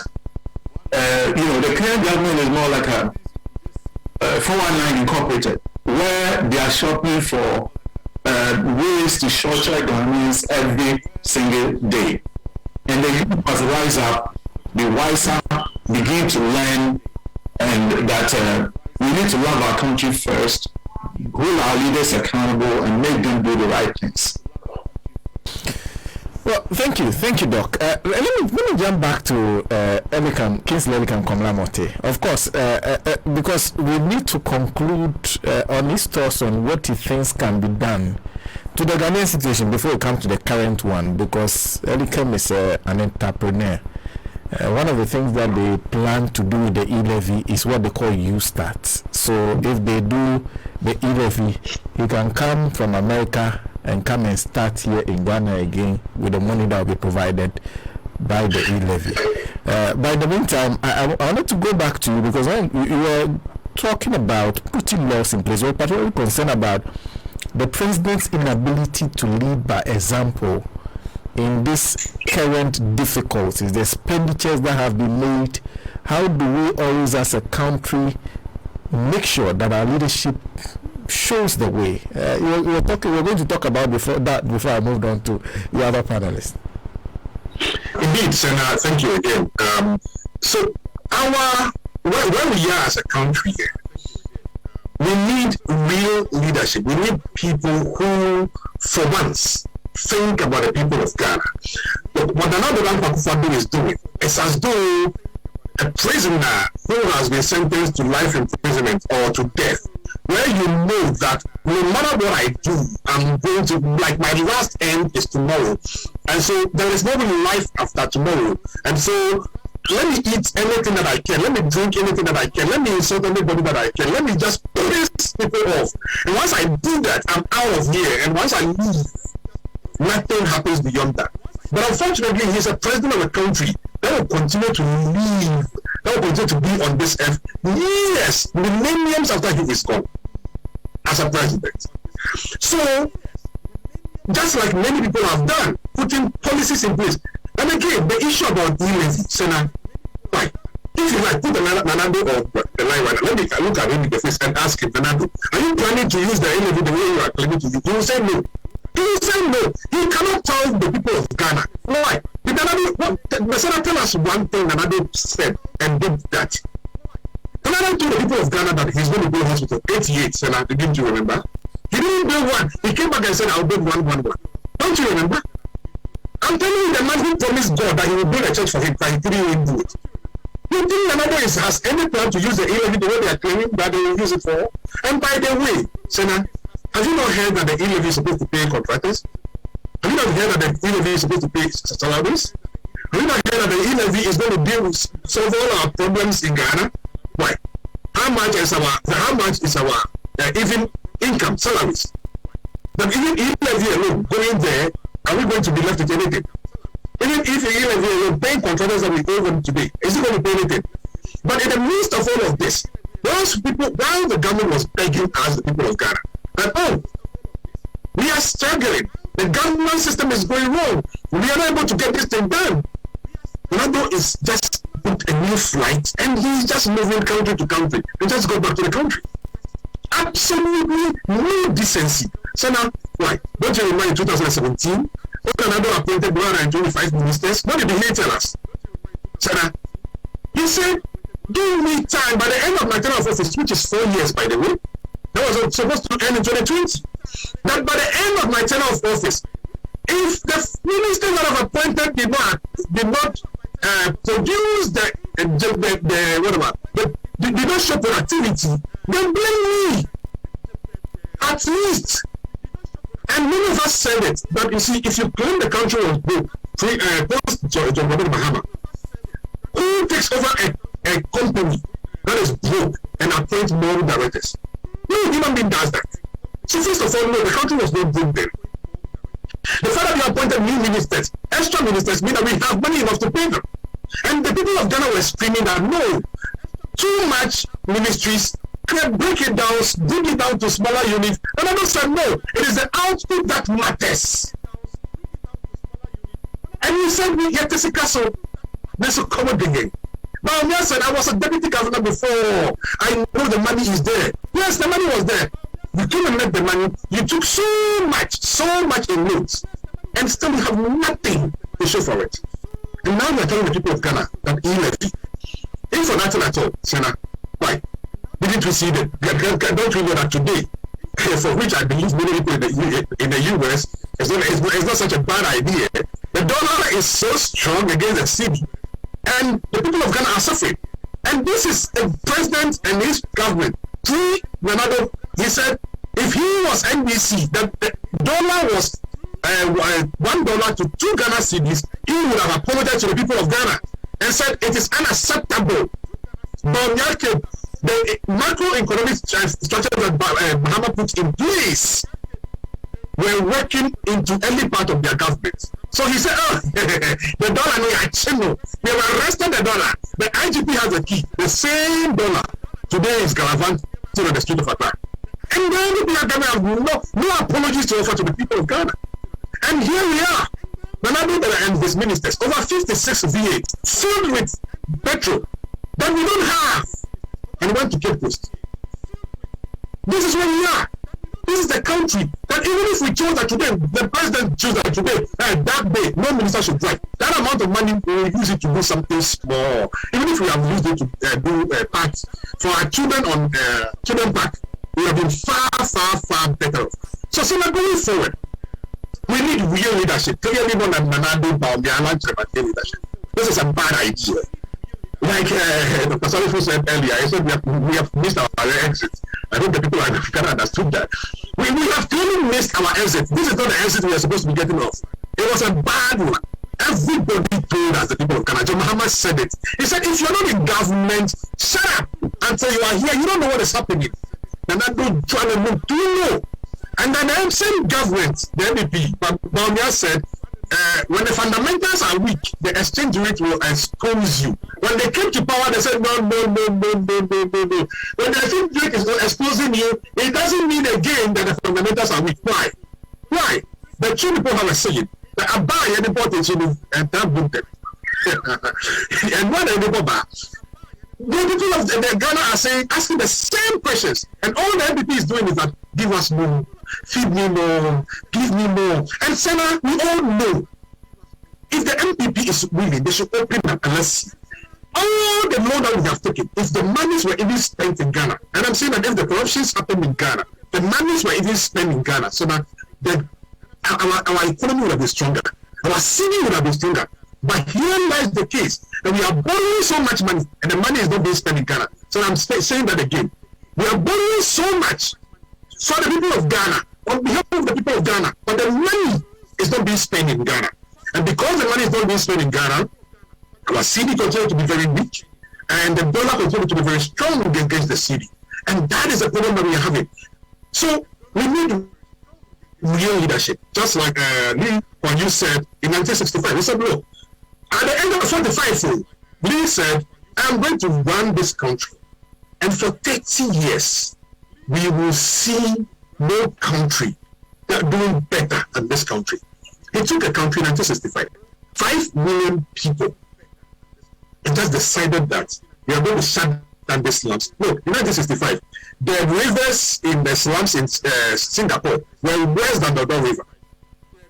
the current government is more like a 419 incorporated, where they are shopping for ways to shortcut Ghanaians every single day. And the youth must rise up, be wiser, begin to learn, and that we need to love our country first, hold our leaders accountable, and make them do the right things. Well, thank you, Doc. Let me jump back to Elikem Komla Mortey. Of course, because we need to conclude on his thoughts on what he thinks can be done to the Ghanaian situation before we come to the current one, because Elikem is an entrepreneur. One of the things that they plan to do with the e-levy is what they call U-Start. So if they do the e-levy, he can come from America and come and start here in Ghana again with the money that will be provided by the e-levy. By the meantime, I wanted to go back to you, because when you were talking about putting laws in place, we were particularly concerned about the president's inability to lead by example in this current difficulties, the expenditures that have been made. How do we always as a country make sure that our leadership shows the way? We're going to talk about before I moved on to the other panelists. Indeed, Sena, thank you again. So where we are as a country, we need real leadership. We need people who, for once, think about the people of Ghana. But what another Akufo-Addo is doing is as though a prisoner who has been sentenced to life imprisonment or to death, where you know that no matter what I do, I'm going to, like, my last end is tomorrow. And so there is no life after tomorrow. And so let me eat anything that I can. Let me drink anything that I can. Let me insult anybody that I can. Let me just piss people off. And once I do that, I'm out of here. And once I leave, nothing happens beyond that. But unfortunately, he's a president of a country that will continue to live, that will continue to be on this earth years, millenniums after he is gone. as a president. So, just like many people have done, putting policies in place. And again, the issue about e-levy, Sena, right? If you like, put the Nanado or the line right now. Let me look at him in the face and ask him, Nanado, are you planning to use the e-levy the way you are planning to use it? He will say no. He will say no. He cannot tell the people of Ghana. Why? The Sena, tell us one thing Nanado said and did that. Nanado told the people of Ghana that he's going to build hospital 88, Sena, didn't you remember? He didn't build one. He came back and said, I'll build one. Don't you remember? I'm telling you, the man who promised God that he will build a church for him, but he didn't even do it. You think Nanado has any plan to use the e-levy the way they are claiming that they will use it for? And by the way, Sena, have you not heard that the e-levy is supposed to pay contractors? Have you not heard that the e-levy is supposed to pay salaries? Have you not heard that the e-levy is going to deal with solve all our problems in Ghana? Why? How much is our even income, salaries? But even e-levy alone going there, are we going to be left with anything? Even if e-levy alone paying contractors that we owe them today, is it going to pay anything? But in the midst of all of this, those people, while the government was begging us, the people of Ghana, that we are struggling, the government system is going wrong, we are not able to get this thing done. Ronaldo is just booked a new flight and he's just moving country to country and just go back to the country. Absolutely no decency. So now, why? Don't you remember in 2017, Ronaldo appointed 125 ministers? What did he tell us? So now, he said, give me time by the end of my term of office, which is 4 years, by the way. That was supposed to end in 2020. That by the end of my tenure of office, if the ministers that I've appointed did not produce did not show productivity, then blame me. At least. And many of us said it. But you see, if you claim the country was broke, post John Mahama, who takes over a company that is broke and appoints more directors? No human being does that. So first of all, no, the country was not broke then. The fact that we appointed new ministers, extra ministers, mean that we have money enough to pay them. And the people of Ghana were screaming that no, too much ministries, break it down, dig it down to smaller units. And I said no, it is the output that matters. And you said we get this castle, this is common again. Now, yes, I was a deputy governor before. I know the money is there. Yes, the money was there. You came and met the money. You took so much in notes, and still you have nothing to show for it. And now you're telling the people of Ghana that e-levy, if for nothing at all, Sena, why? Didn't we see that? Don't we know that today, for which I believe many people in the US, it's not such a bad idea. The dollar is so strong against the cedi. And the people of Ghana are suffering. And this is the president and his government. Ronaldo, he said, if he was NBC, that the dollar was $1 to 2 Ghana cedis, he would have apologized to the people of Ghana and said it is unacceptable. But the macroeconomic structure that Mahama put in place were working into any part of their government. So he said, the dollar, we have arrested the dollar. The IGP has a key. The same dollar today is gallivanting on the street of Accra. And then the people of Ghana have no apologies to offer to the people of Ghana. And here we are. Ronaldo and his ministers, over 56 V8 filled with petrol that we don't have. And went to Cape Coast. This is where we are. This is the country that even if we chose that today, the president chose that today, that day, no minister should drive. That amount of money, we will use it to do something small. Even if we have used it to do parks for our children on children park, we have been far better. So going forward, we need real leadership. Clearly not Nanado Baumiala leadership. This is a bad idea. Like Dr. Salifu said earlier, I said we have missed our exit. I think the people in Africa understood that. We have clearly missed our exit. This is not the exit we are supposed to be getting off. It was a bad one. Everybody told us, the people of Ghana. John Mahama said it. He said, if you're not in government, shut up until you are here. You don't know what is happening. And that don't try to look. Do you know? And then the same government, the NDP, Baumia said, when the fundamentals are weak, the exchange rate will expose you. When they came to power, they said, no. When the exchange rate is not exposing you, it doesn't mean again that the fundamentals are weak. Why? The two people have a saying that I buy any bottle and that book them. And what they do about the people of the Ghana are saying, asking the same questions, and all the MPP is doing is that give us more, feed me more, give me more. And Sena, we all know if the MPP is willing, they should open up and let's see. All the loan that we have taken, if the monies were even spent in Ghana, and I'm saying that if the corruptions happened in Ghana, the monies were even spent in Ghana, so that our economy would have been stronger, our city would have been stronger. But here lies the case that we are borrowing so much money, and the money is not being spent in Ghana. So I'm saying that again. We are borrowing so much for the people of Ghana, on behalf of the people of Ghana, but the money is not being spent in Ghana. And because the money is not being spent in Ghana, our city continues to be very weak, and the dollar continues to be very strong against the city. And that is the problem that we are having. So we need real leadership. Just like Lee Kuan Yew said in 1965, he said, look, at the end of 45, Lee said, I'm going to run this country, and for 30 years, we will see no country doing better than this country. He took a country in 1965, 5 million people, and just decided that we are going to shut down the slums. Look, in 1965, the rivers in the slums in Singapore were worse than the Dor River.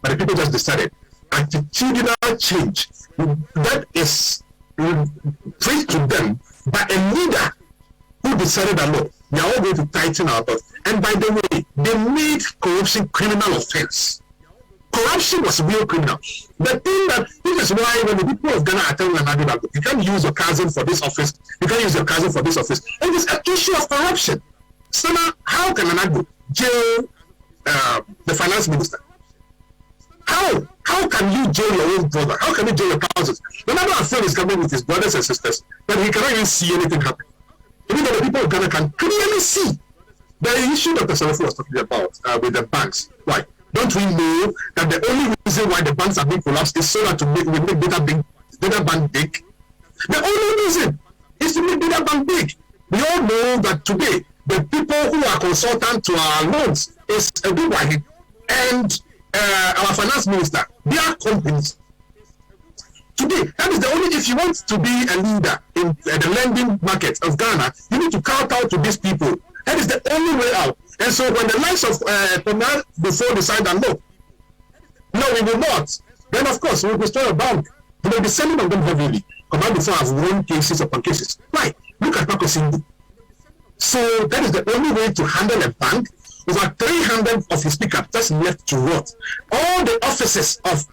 But the people just decided attitudinal change that is preached to them by a leader who decided that, look, we are all going to tighten our belts. And by the way, they made corruption criminal offense. Corruption was real criminal. The thing that, this is why when the people of Ghana are telling Nana that you can't use your cousin for this office, you can't use your cousin for this office, it is an issue of corruption. So now, how can Nana jail the finance minister? How can you jail your own brother? How can you jail your cousins? Nana Afel is coming with his brothers and sisters, but he cannot even see anything happen. Even though the people of Ghana can clearly see the issue that Salifu was talking about with the banks. Why? Don't we know that the only reason why the banks are being collapsed is so that we make data bank big? The only reason is to make data bank big. We all know that today the people who are consultant to our loans is Dubai and our finance minister. They are companies. Today, that is the only, if you want to be a leader in the lending market of Ghana, you need to kowtow to these people. That is the only way out. And so when the likes of Command before decide that no, we will not, then of course we will destroy a bank. We will be selling on them heavily. Command before has won cases upon cases. Why? Look at Paco. So that is the only way to handle a bank. Over 300 of his pickup just left to rot. All the offices of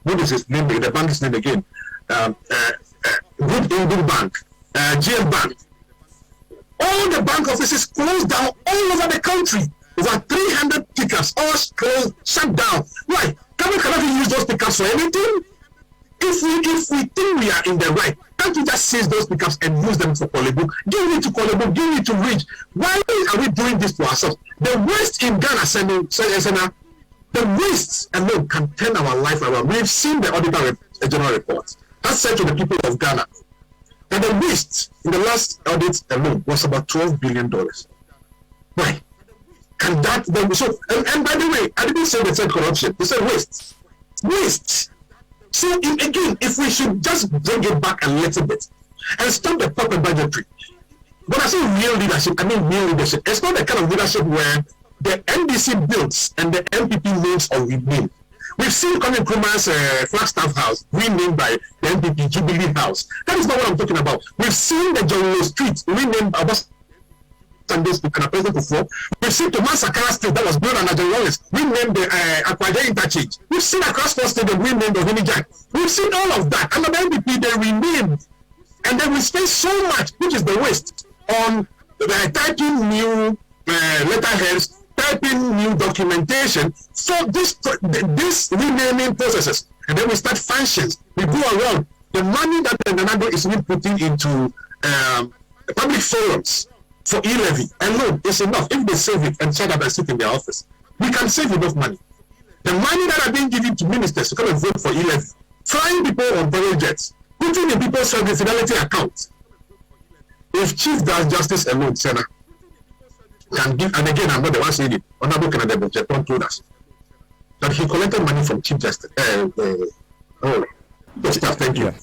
what is his name? The bank's name again. Good Bank, GM Bank. All the bank offices closed down all over the country. Over 300 pickups all closed, shut down. Why? Government cannot even use those pickups for anything. If we think we are in the right, can't we just seize those pickups and use them for Kolebu? Give it to Kolebu, give it to Ridge. Why are we doing this to ourselves? The waste in Ghana, Sena, the waste alone can turn our life around. We've seen the Auditor General report that said to the people of Ghana that the waste in the last audit alone was about $12 billion. Why? Can that then be so? And by the way, I didn't say they said corruption. They said waste. Waste. So again, if we should just bring it back a little bit and stop the proper budgetary. When I say real leadership, I mean real leadership. It's not the kind of leadership where the NDC builds and the MPP names or rename. We've seen Kwame Nkrumah's Flagstaff House renamed by the MPP Jubilee House. That is not what I'm talking about. We've seen the John Lowe Street renamed by Sundays to President before. We've seen Thomas Sankara Street that was built on John Lawrence renamed the Akwaja Interchange. We've seen across the stadium renamed Ohini Jack. We've seen all of that. And the MPP they renamed, and then we spend so much, which is the waste, on typing new letterheads, typing new documentation for this renaming processes, and then we start functions. We go around. The money that the Nanago is being putting into public forums for e-levy alone is enough. If they save it and shut up and sit in their office, we can save enough money. The money that are being given to ministers to come and vote for E11, flying people on private jets, putting in people's fidelity accounts. If Chief Justice alone, Sena, can give, and again, I'm not the one saying it, Honorable Canada Japan told us that he collected money from Chief Justice. Staff, thank you.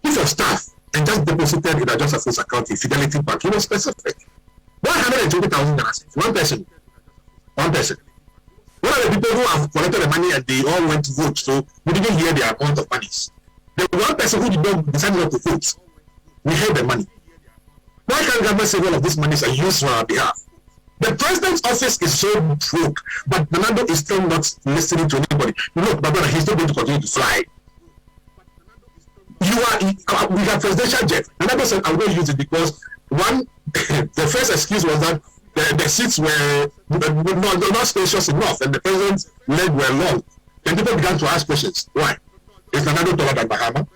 Chief of Staff and just deposited in a Justice account in Fidelity Bank. He was specific. 120,000 dollars. One person. One person. One of the people who have collected the money and they all went to vote, so we didn't hear the amount of money. The one person who did not decide not to vote, we heard the money. Why can't government say all of these monies are used on our behalf? The president's office is so broke, but Nanado is still not listening to anybody. Look, my brother, he's still going to continue to fly. We have presidential jet. Nanado said, I'm going to use it because one, the first excuse was that the seats were not spacious enough and the president's legs were long. Then people began to ask questions. Why? Is Nanado taller than Bahama?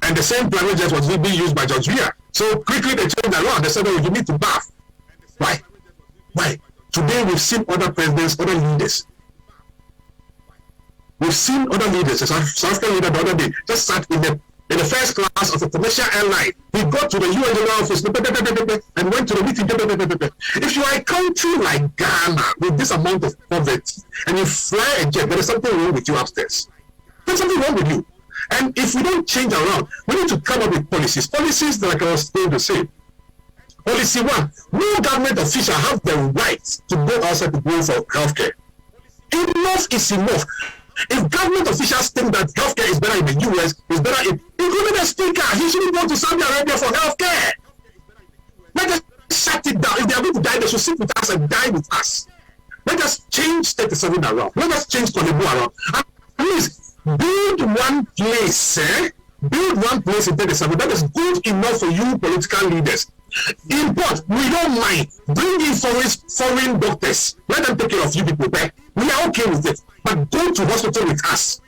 And the same private jet was being used by George Weah. So quickly they changed around. They said, oh, you need to bath. Why? Why? Today we've seen other presidents, other leaders. We've seen other leaders. The South African leader the other day just sat in the first class of a commercial airline. He got to the UN General Office and went to the meeting. If you are a country like Ghana with this amount of poverty and you fly a jet, there is something wrong with you upstairs. There's something wrong with you. And if we don't change around, we need to come up with policies. Policies that, like I was going to say. Policy 1, no government official have the right to go outside to go for healthcare. Enough is enough. If government officials think that healthcare is better in the US, is better including the speaker, he shouldn't go to Saudi Arabia for healthcare. Let us shut it down. If they are going to die, they should sit with us and die with us. Let us change 37 around. Let us change Tolibo around. And please, build one place, build one place in 37. That is good enough for you political leaders. Import, we don't mind. Bring in foreign doctors. Let them take care of you people there. We are okay with it. But go to hospital with us.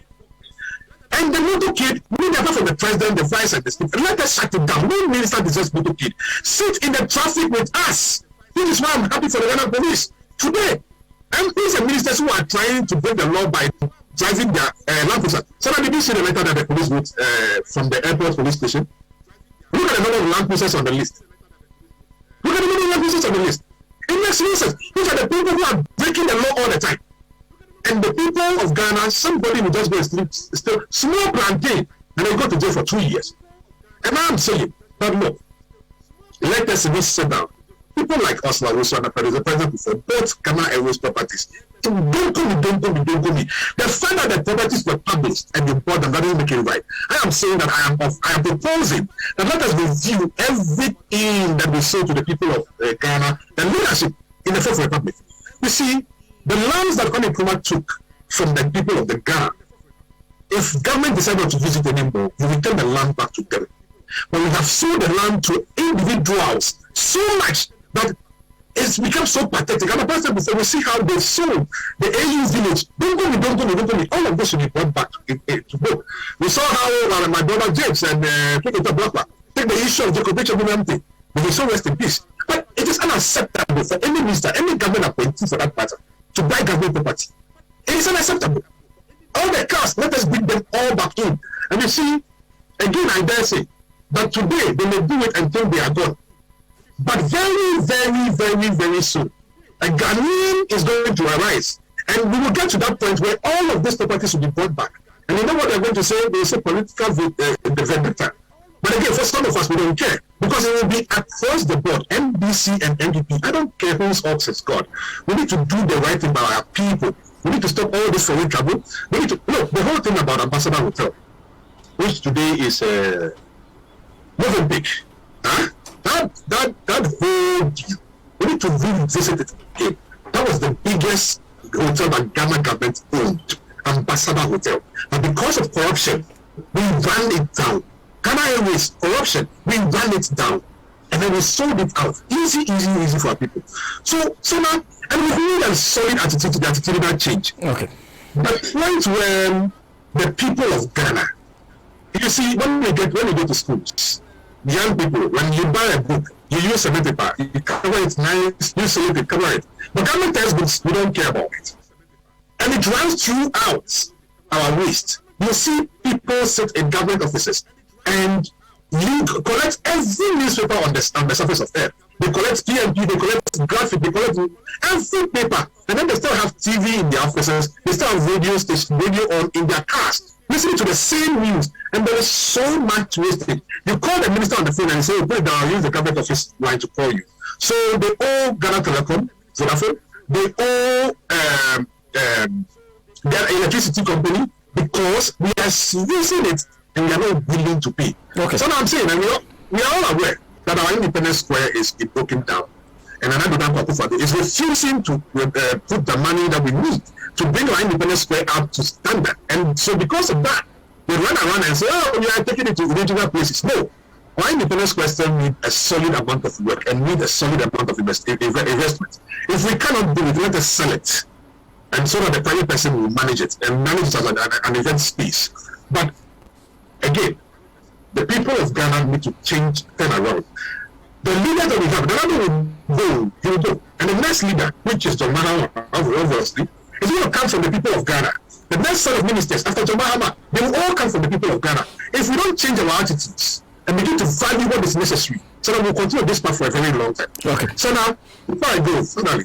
And the motorcade, we never from the president, the vice, and the speaker. Let us shut it down. No minister deserves motorcade. Sit in the traffic with us. This is why I'm happy for the Ghana police. Today, MPs and ministers who are trying to break the law by driving their land cruiser. So did you see the letter that the police wrote from the airport police station? Look at the number of land cruisers on the list. Look at the number of land cruisers on the list. It makes no sense. These are the people who are breaking the law all the time. And the people of Ghana, somebody will just go and steal small plantain and they go to jail for 2 years. And I'm saying, but look, let us sit down. People like us, like the president before, both Ghana Airways properties. Don't call me. The fact that the properties were published and you bought them, that doesn't make it right. I am saying that I am proposing that let us review everything that we sold to the people of Ghana, the leadership in the Fourth Republic. You see, the lands that Kwame Nkrumah took from the people of the Ghana, if government decided not to use it anymore, you return the land back to them. But we have sold the land to individuals so much that it's become so pathetic. And the person before we see how they sold the AU village. Don't go me. All of this should be brought back to go. We saw how my brother James and take the issue of Jacob Richard, but he so rest in peace. But it is unacceptable for any minister, any government appointee for that matter, to buy government property. It is unacceptable. All the cars, let us bring them all back in. And you see, again, I dare say that today they may do it until they are gone. But very, very, very, very soon, a Ghanaian is going to arise. And we will get to that point where all of these properties will be brought back. And you know what they're going to say? They say political vendetta. But again, for some of us, we don't care. Because it will be across the board, NBC and NDP. I don't care whose ox is God. We need to do the right thing by our people. We need to stop all this foreign trouble. We need to look, the whole thing about Ambassador Hotel, which today is Mozambique. Huh? That whole deal, we need to revisit it again. That was the biggest hotel that Ghana government owned, Ambassador Hotel. And because of corruption, we ran it down. Ghana Airways, corruption, we ran it down. And then we sold it out. Easy for our people. So now, and we need a solid attitude to the attitudinal change. Okay. The point where the people of Ghana, you see, when we go to schools, young people, when you buy a book, you use a paper, you cover it nice, you seal it, cover it. But government textbooks, we don't care about it. And it runs throughout our waste. You see people sit in government offices and you collect every newspaper on the surface of earth. They collect PMP, they collect graphic, they collect every paper, and then they still have TV in their offices, they still have radio on in their cars, listening to the same news, and there is so much wasted. You call the minister on the phone and say, "Put it down, I'll use the government office line to call you." So they owe Ghana Telecom, Vodafone, they owe their electricity company because we are using it and we are not willing to pay. Okay. So now I'm saying, and we are all aware that our Independence Square is broken down, and another is refusing to put the money that we need to bring our Independence Square up to standard. And so because of that, they run around and say, "Oh, we are taking it to regional places." No, our Independence Square still need a solid amount of work and need a solid amount of investment. If we cannot do it, let us sell it, and so that the private person will manage it and manage it as an event space. But again, the people of Ghana need to turn around. The leader that we have, the leader will go, he will go. And the next leader, which is John Mahama, obviously, is going to come from the people of Ghana. The next set of ministers after John Mahama, they will all come from the people of Ghana. If we don't change our attitudes and begin to value what is necessary, so that we'll continue this path for a very long time. Okay. So now, before I go, finally,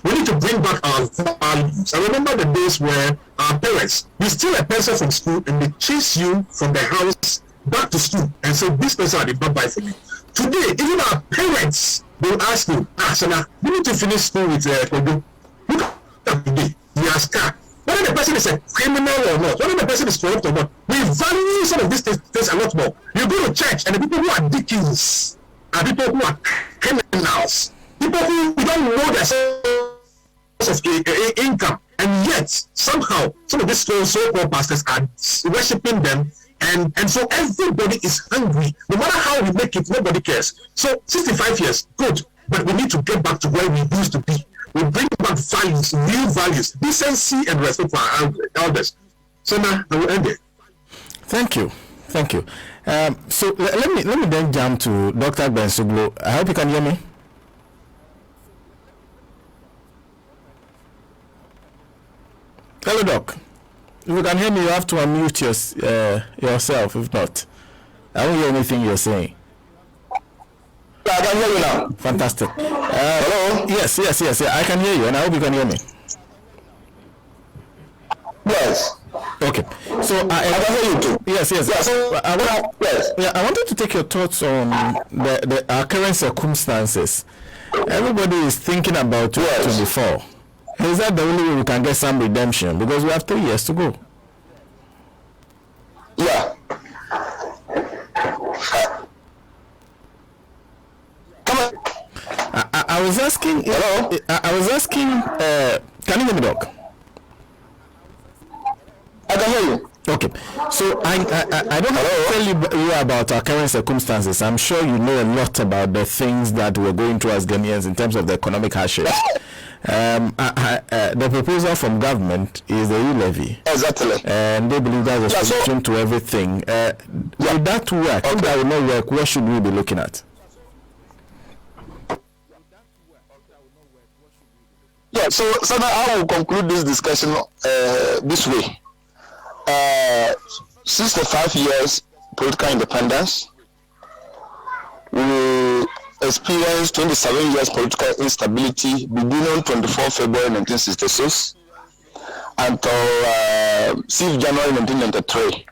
we need to bring back our values. I remember the days where our parents, you steal a pencil from school and they chase you from the house back to school and say, "This pencil I did not buy for you." Today, even our parents will ask you, "Sena, you need to finish school with Kodo." Look at today, we ask her, whether the person is a criminal or not, whether the person is corrupt or not, we value some of these things a lot more. You go to church and the people who are deacons are people who are criminals, people who we don't know their source of income, and yet somehow some of these so-called pastors are worshiping them. And so everybody is hungry. No matter how we make it, nobody cares. So 65 years, good. But we need to get back to where we used to be. We bring back values, real values, decency and respect for our elders. So now I will end it. Thank you. So let me then jump to Dr. Gbensuglo. I hope you can hear me. Hello, Doc. If you can hear me, you have to unmute yourself. If not, I don't hear anything you're saying. I can hear you now. Fantastic. Hello? Yes. I can hear you, and I hope you can hear me. Yes. Okay. So I can hear you too. Yes. I wanted to take your thoughts on our current circumstances. Everybody is thinking about 2024. Is that the only way we can get some redemption? Because we have 3 years to go. Yeah. Come on. I was asking. Hello? I was asking. Can you hear me, Doc? I can hear you. Okay. So I don't have to tell you about our current circumstances. I'm sure you know a lot about the things that we're going through as Ghanaians in terms of the economic hardships. The proposal from government is the e-levy. Exactly. And they believe that's a solution to everything. Will that work? If that will not work, what should we be looking at? Yeah, so now I will conclude this discussion this way. 65 years political independence. We experienced 27 years political instability beginning 24 February 1966 until 6 January 1993.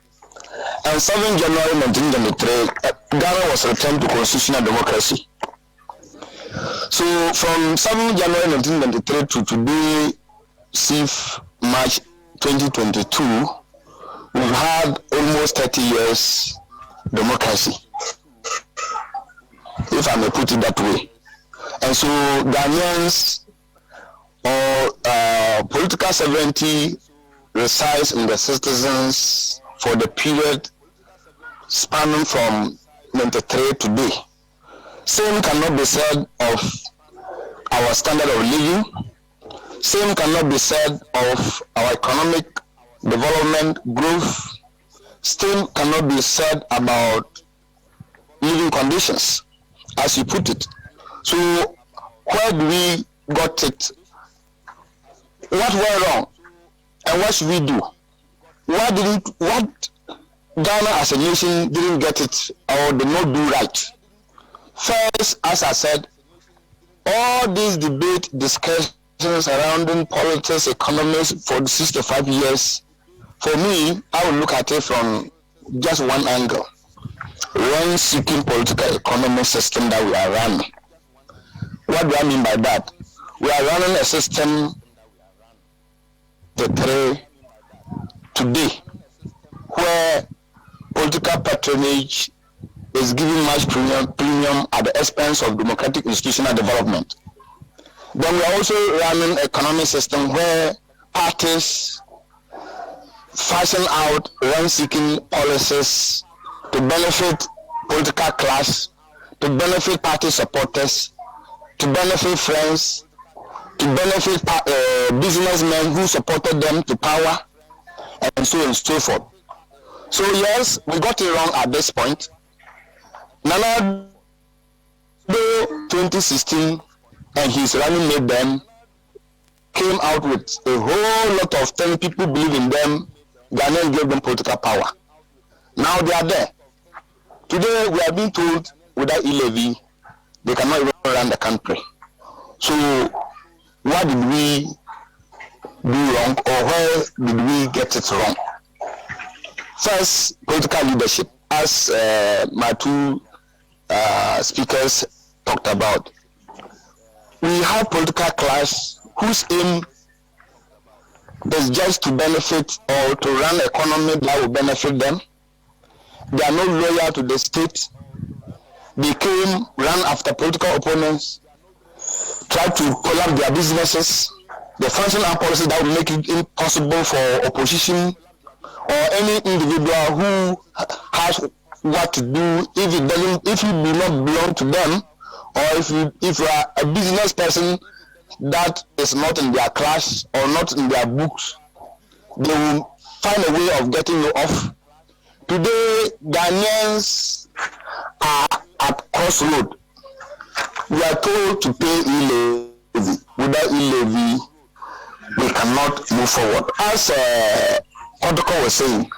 And 7 January 1993, Ghana was returned to constitutional democracy. So from 7 January 1993 to today, 6 March 2022, we've had almost 30 years democracy, if I may put it that way. And so Ghanaians or political sovereignty resides in the citizens for the period spanning from 93 to today. Same cannot be said of our standard of living. Same cannot be said of our economic development growth. Same cannot be said about living conditions, as you put it. So where do we got it? What went wrong? And what should we do? What Ghana as a nation didn't get it or did not do right? First, as I said, all these discussions surrounding politics, economics for 65 years, for me, I will look at it from just one angle. One seeking political economic system that we are running. What do I mean by that? We are running a system today where political patronage is giving much premium at the expense of democratic institutional development. Then we are also running an economic system where parties fashion out rent-seeking policies to benefit political class, to benefit party supporters, to benefit friends, to benefit businessmen who supported them to power, and so on and so forth. So yes, we got it wrong at this point. Nana 2016 and his running mate then came out with a whole lot of things. People believe in them. Ghanaians gave them political power. Now they are there. Today we are being told without e-levy they cannot even run the country. So what did we do wrong, or where did we get it wrong? First, political leadership, as my two speakers talked about. We have political class whose aim is just to benefit or to run an economy that will benefit them. They are not loyal to the state. They run after political opponents, try to collapse their businesses. They function on policies that will make it impossible for opposition or any individual who has what to do if you do not belong to them, or if you are a business person that is not in their class or not in their books, they will find a way of getting you off. Today, Ghanaians are at crossroad. We are told to pay e-levy. Without e-levy, we cannot move forward. As Protocol was saying,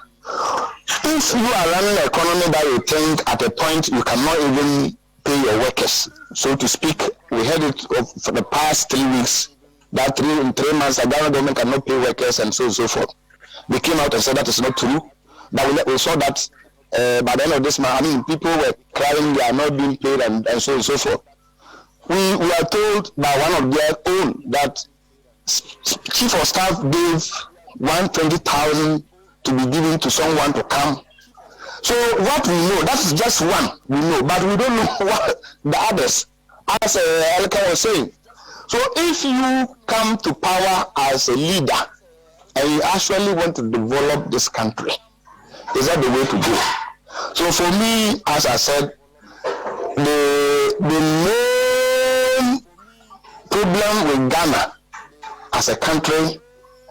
if you are running an economy that you think at a point you cannot even pay your workers, so to speak, we heard it for the past 3 weeks, that in 3 months the government cannot pay workers and so on and so forth. They came out and said that is not true. But we saw that by the end of this month, people were crying they are not being paid and so on and so forth. We were told by one of their own that Chief of Staff gave 120,000 to be given to someone to come. So what we know, that is just one we know, but we don't know what the others, as Elikem was saying. So if you come to power as a leader and you actually want to develop this country, is that the way to go? So for me, as I said, the main problem with Ghana as a country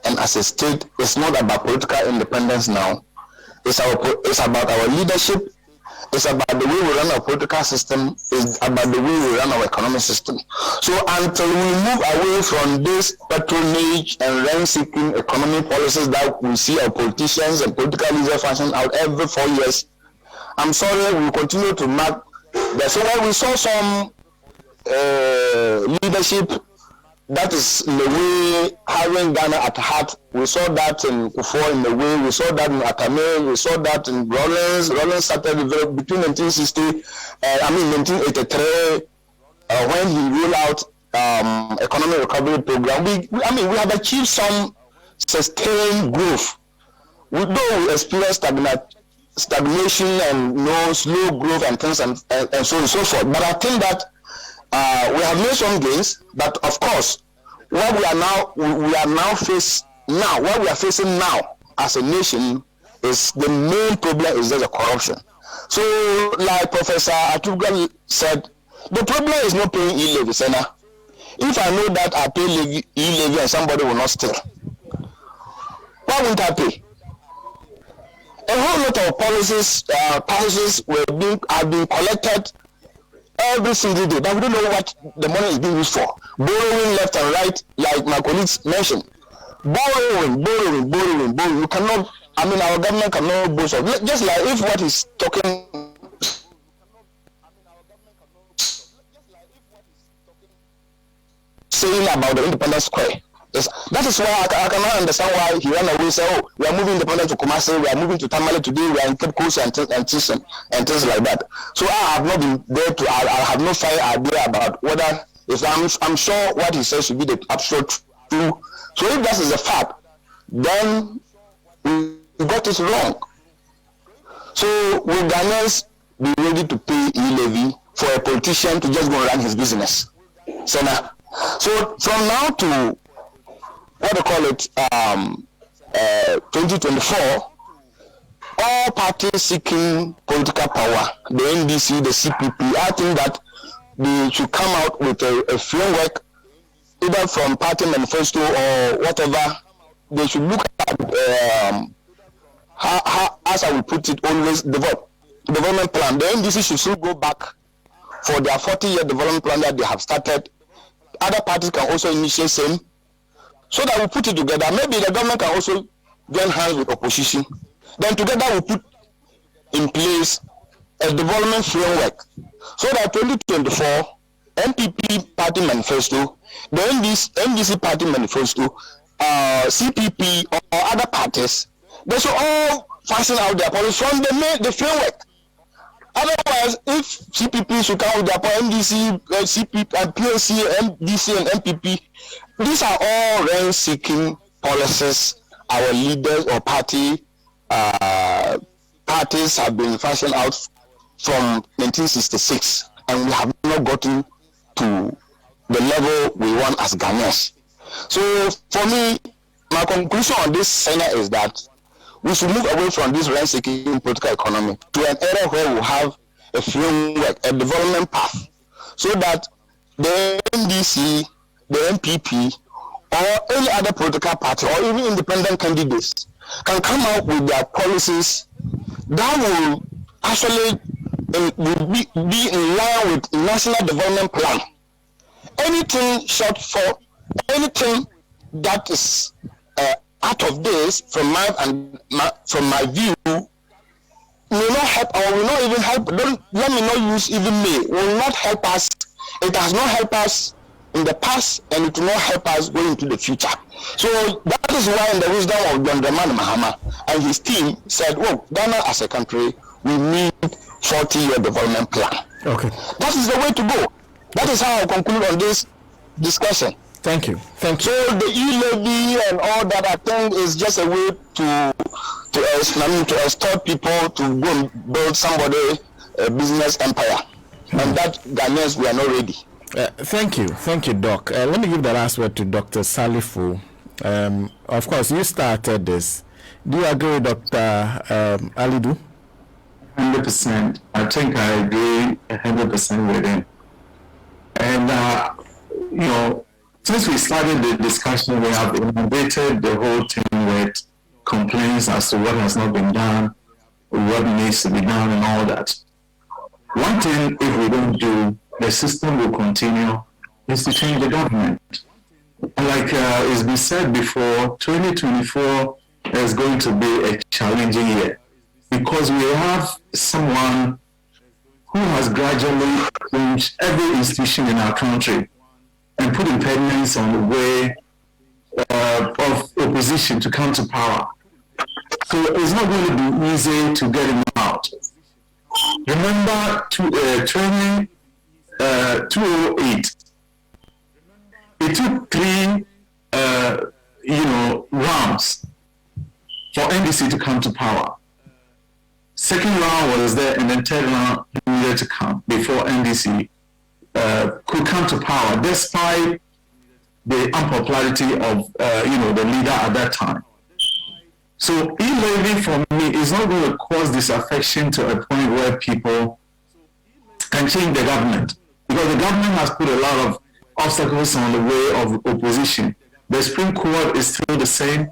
and as a state is not about political independence now. It's about our leadership. It's about the way we run our political system. It's about the way we run our economic system. So until we move away from this patronage and rent-seeking economic policies that we see our politicians and political leaders function out every 4 years, I'm sorry, we will continue to mark that. So when we saw some leadership that is in the way having Ghana at heart, we saw that in Kufuor in the way, we saw that in Atame, we saw that in Rollins. Rollins started between 1983, when he rolled out economic recovery program. We have achieved some sustained growth. Though we experienced stagnation and slow growth and things and so on and so forth. But I think that we have made some gains, but of course, what we are facing now as a nation is the main problem is just the corruption. So, like Professor Atuga said, the problem is not paying e-levy, Sena. If I know that I pay e-levy and somebody will not steal, why won't I pay? A whole lot of policies have been collected every single day, but we don't know what the money is being used for. Borrowing left and right, like my colleagues mentioned. borrowing. You cannot. I mean, our government cannot boast of. Just like if what is talking. Saying about the Independence Square. Yes, that is why I cannot understand why he ran away. Say, oh, we are moving Independence to Kumasi, we are moving to Tamale today, we are in Cape Coast and things like that. So I have not been there to. I have no fine idea about whether. If I'm sure what he says should be the absolute true. So if that is a fact, then we got it wrong. So will Ghanaians be ready to pay e-levy for a politician to just go and run his business? Sena. So from now to what they call it, 2024, all parties seeking political power, the NDC, the CPP, I think that they should come out with a framework, either from party manifesto or whatever. They should look at how, as I will put it, always development plan. The NDC should still go back for their 40-year development plan that they have started. Other parties can also initiate same, so that we put it together. Maybe the government can also join hands with opposition. Then together we put in place a development framework, so that 2024 MPP party manifesto, the NDC party manifesto, CPP or other parties, they should all fashion out their policy from the framework. Otherwise, if CPP should come with their NDC, CPP, and PLC, MDC, and MPP, these are all rent-seeking policies our leaders or parties have been fashioned out from 1966, and we have not gotten to the level we want as Ghanaians. So, for me, my conclusion on this, Sena, is that we should move away from this rent-seeking political economy to an era where we have a framework, a development path, so that the NDC, the MPP, or any other political party, or even independent candidates, can come out with their policies that will actually be in line with the National Development Plan. Anything short for anything that is out of this, from my view, will not help, or will not even help. Don't let me not use even me. Will not help us. It has not helped us in the past, and it will not help us going into the future. So that is why, in the wisdom of John Dramani Mahama and his team, said, "Oh, Ghana as a country, we need 40-year development plan." Okay. That is the way to go. That is how I conclude on this discussion. Thank you. Thank you. So the e-levy and all that, I think, is just a way to extort people to go and build somebody a business empire, and that Ghanaians, we are not ready. Thank you, Doc. Let me give the last word to Dr. Salifu. Of course, you started this. Do you agree with Dr. Alidu? 100%. I think I agree 100% with him. And since we started the discussion, we have innovated the whole thing with complaints as to what has not been done, what needs to be done, and all that. One thing, if we don't do, the system will continue, is to change the government. Like it's been said before, 2024 is going to be a challenging year, because we have someone who has gradually changed every institution in our country and put impediments on the way of opposition to come to power. So it's not going to be easy to get him out. Remember 2008, it took 3 rounds for NDC to come to power. Second round was there, and then third round needed to come before NDC could come to power, despite the unpopularity of the leader at that time. So e-levy for me is not going to cause disaffection to a point where people can change the government, because the government has put a lot of obstacles on the way of opposition. The Supreme Court is still the same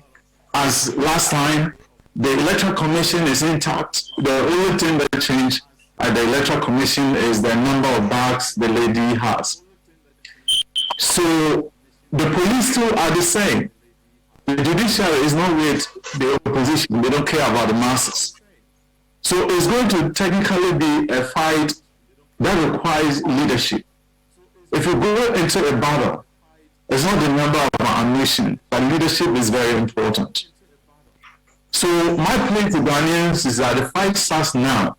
as last time. The Electoral Commission is intact. The only thing that changed at the Electoral Commission is the number of bags the lady has. So the police still are the same. the judiciary is not with the opposition. They don't care about the masses. So it's going to technically be a fight that requires leadership. If you go into a battle, it's not the number of ammunition, but leadership is very important. So my plea to Ghanaians is that the fight starts now.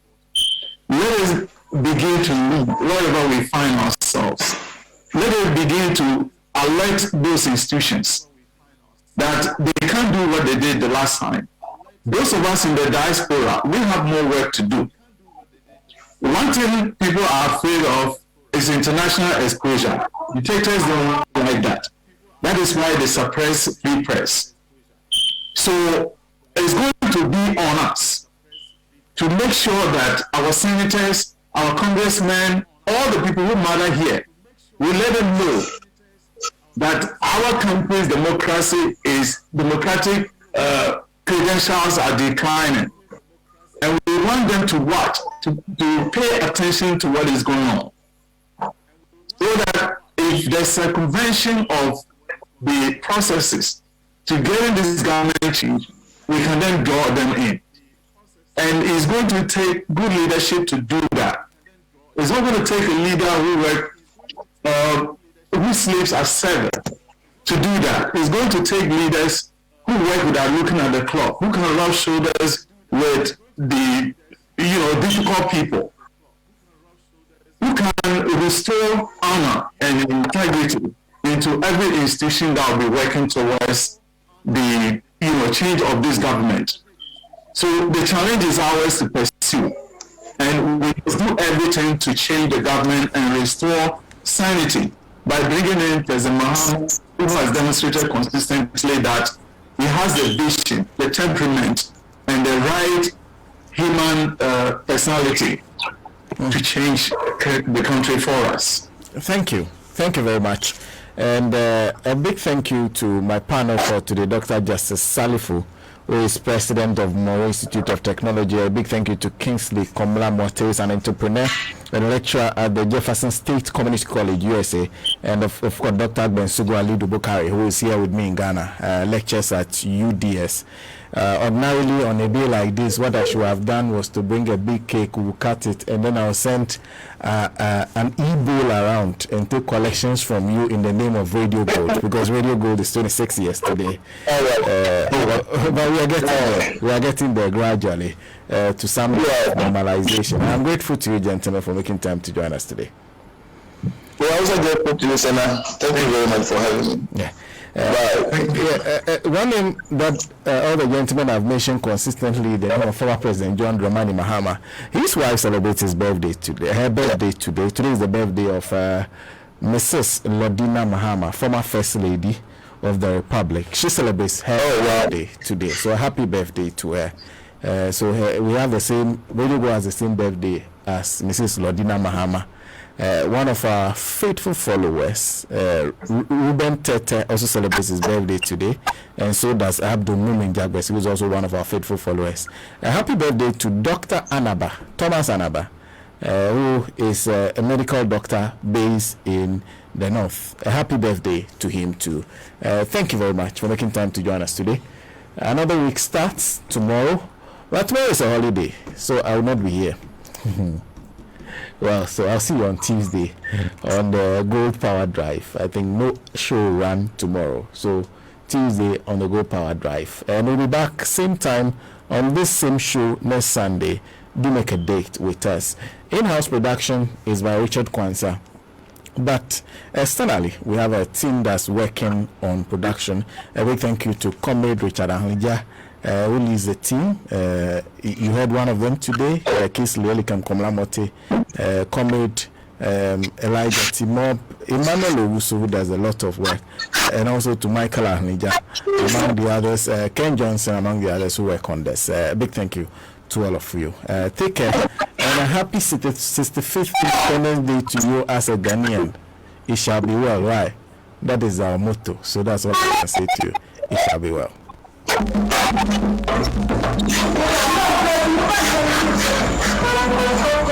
Let us begin to lead wherever we find ourselves. Let us begin to alert those institutions that they can't do what they did the last time. Those of us in the diaspora, we have more work to do. One thing people are afraid of is international exposure. Dictators don't like that. That is why they suppress free press. So it's going to be on us to make sure that our senators, our congressmen, all the people who matter here, we let them know that our country's democratic credentials are declining. And we want them to watch, to pay attention to what is going on. So that if there's circumvention of the processes to getting this government change, we can then draw them in. And it's going to take good leadership to do that. It's not going to take a leader whose slaves are severed to do that. It's going to take leaders who work without looking at the clock, who can rub shoulders with the difficult people, who can restore honor and integrity into every institution that will be working towards the change of this government. So the challenge is ours to pursue, and we must do everything to change the government and restore sanity by bringing in President Mahama, who has demonstrated consistently that he has the vision, the temperament, and the right human personality to change the country for us. Thank you very much. And a big thank you to my panel for today, Dr. Justice Salifu, who is president of Moro Institute of Technology. A big thank you to Kingsley Komla Mortey, an entrepreneur and lecturer at the Jefferson State Community College, USA, and of course Dr. Gbensuglo Alidu Bukari, who is here with me in Ghana, lectures at UDS. Ordinarily, on a day like this, what I should have done was to bring a big cake, we'll cut it, and then I'll send an e-bowl around and take collections from you in the name of Radio Gold, because Radio Gold is 26 years today. But we are getting there. We are getting there gradually to some normalization. I'm grateful to you, gentlemen, for making time to join us today. We are also grateful to you, Sena. Thank you very much for having me. Yeah. One name that all the gentlemen have mentioned consistently, the name of former President John Dramani Mahama. His wife celebrates his birthday today. Her birthday today. Today is the birthday of Mrs. Lodina Mahama, former First Lady of the Republic. She celebrates her birthday today. So a happy birthday to her. We have the same. Radio Go has the same birthday as Mrs. Lodina Mahama. One of our faithful followers, Ruben Tete, also celebrates his birthday today, and so does Abdul Mumin Jagbes, who is also one of our faithful followers. A happy birthday to Dr. Anaba, Thomas Anaba, who is a medical doctor based in the north. A happy birthday to him too. Thank you very much for making time to join us today. Another week starts tomorrow, but tomorrow is a holiday, so I will not be here. Well, so I'll see you on Tuesday on the Gold Power Drive. I think no show run tomorrow. So Tuesday on the Gold Power Drive. And we'll be back same time on this same show next Sunday. Do make a date with us. In-house production is by Richard Kwanzaa. But externally, we have a team that's working on production. A big thank you to Comrade Richard Ahlija, who leads the team. You heard one of them today, Kingsley Elikem Komla Mortey, Comrade Elijah Timob, Emmanuel Owusu, who does a lot of work, and also to Michael Ahlija, among the others, Ken Johnson, among the others who work on this. Big thank you to all of you. Take care, and a happy 65th Independence Day to you as a Ghanaian. It shall be well, right? That is our motto. So that's all I can say to you. It shall be well. Thank you.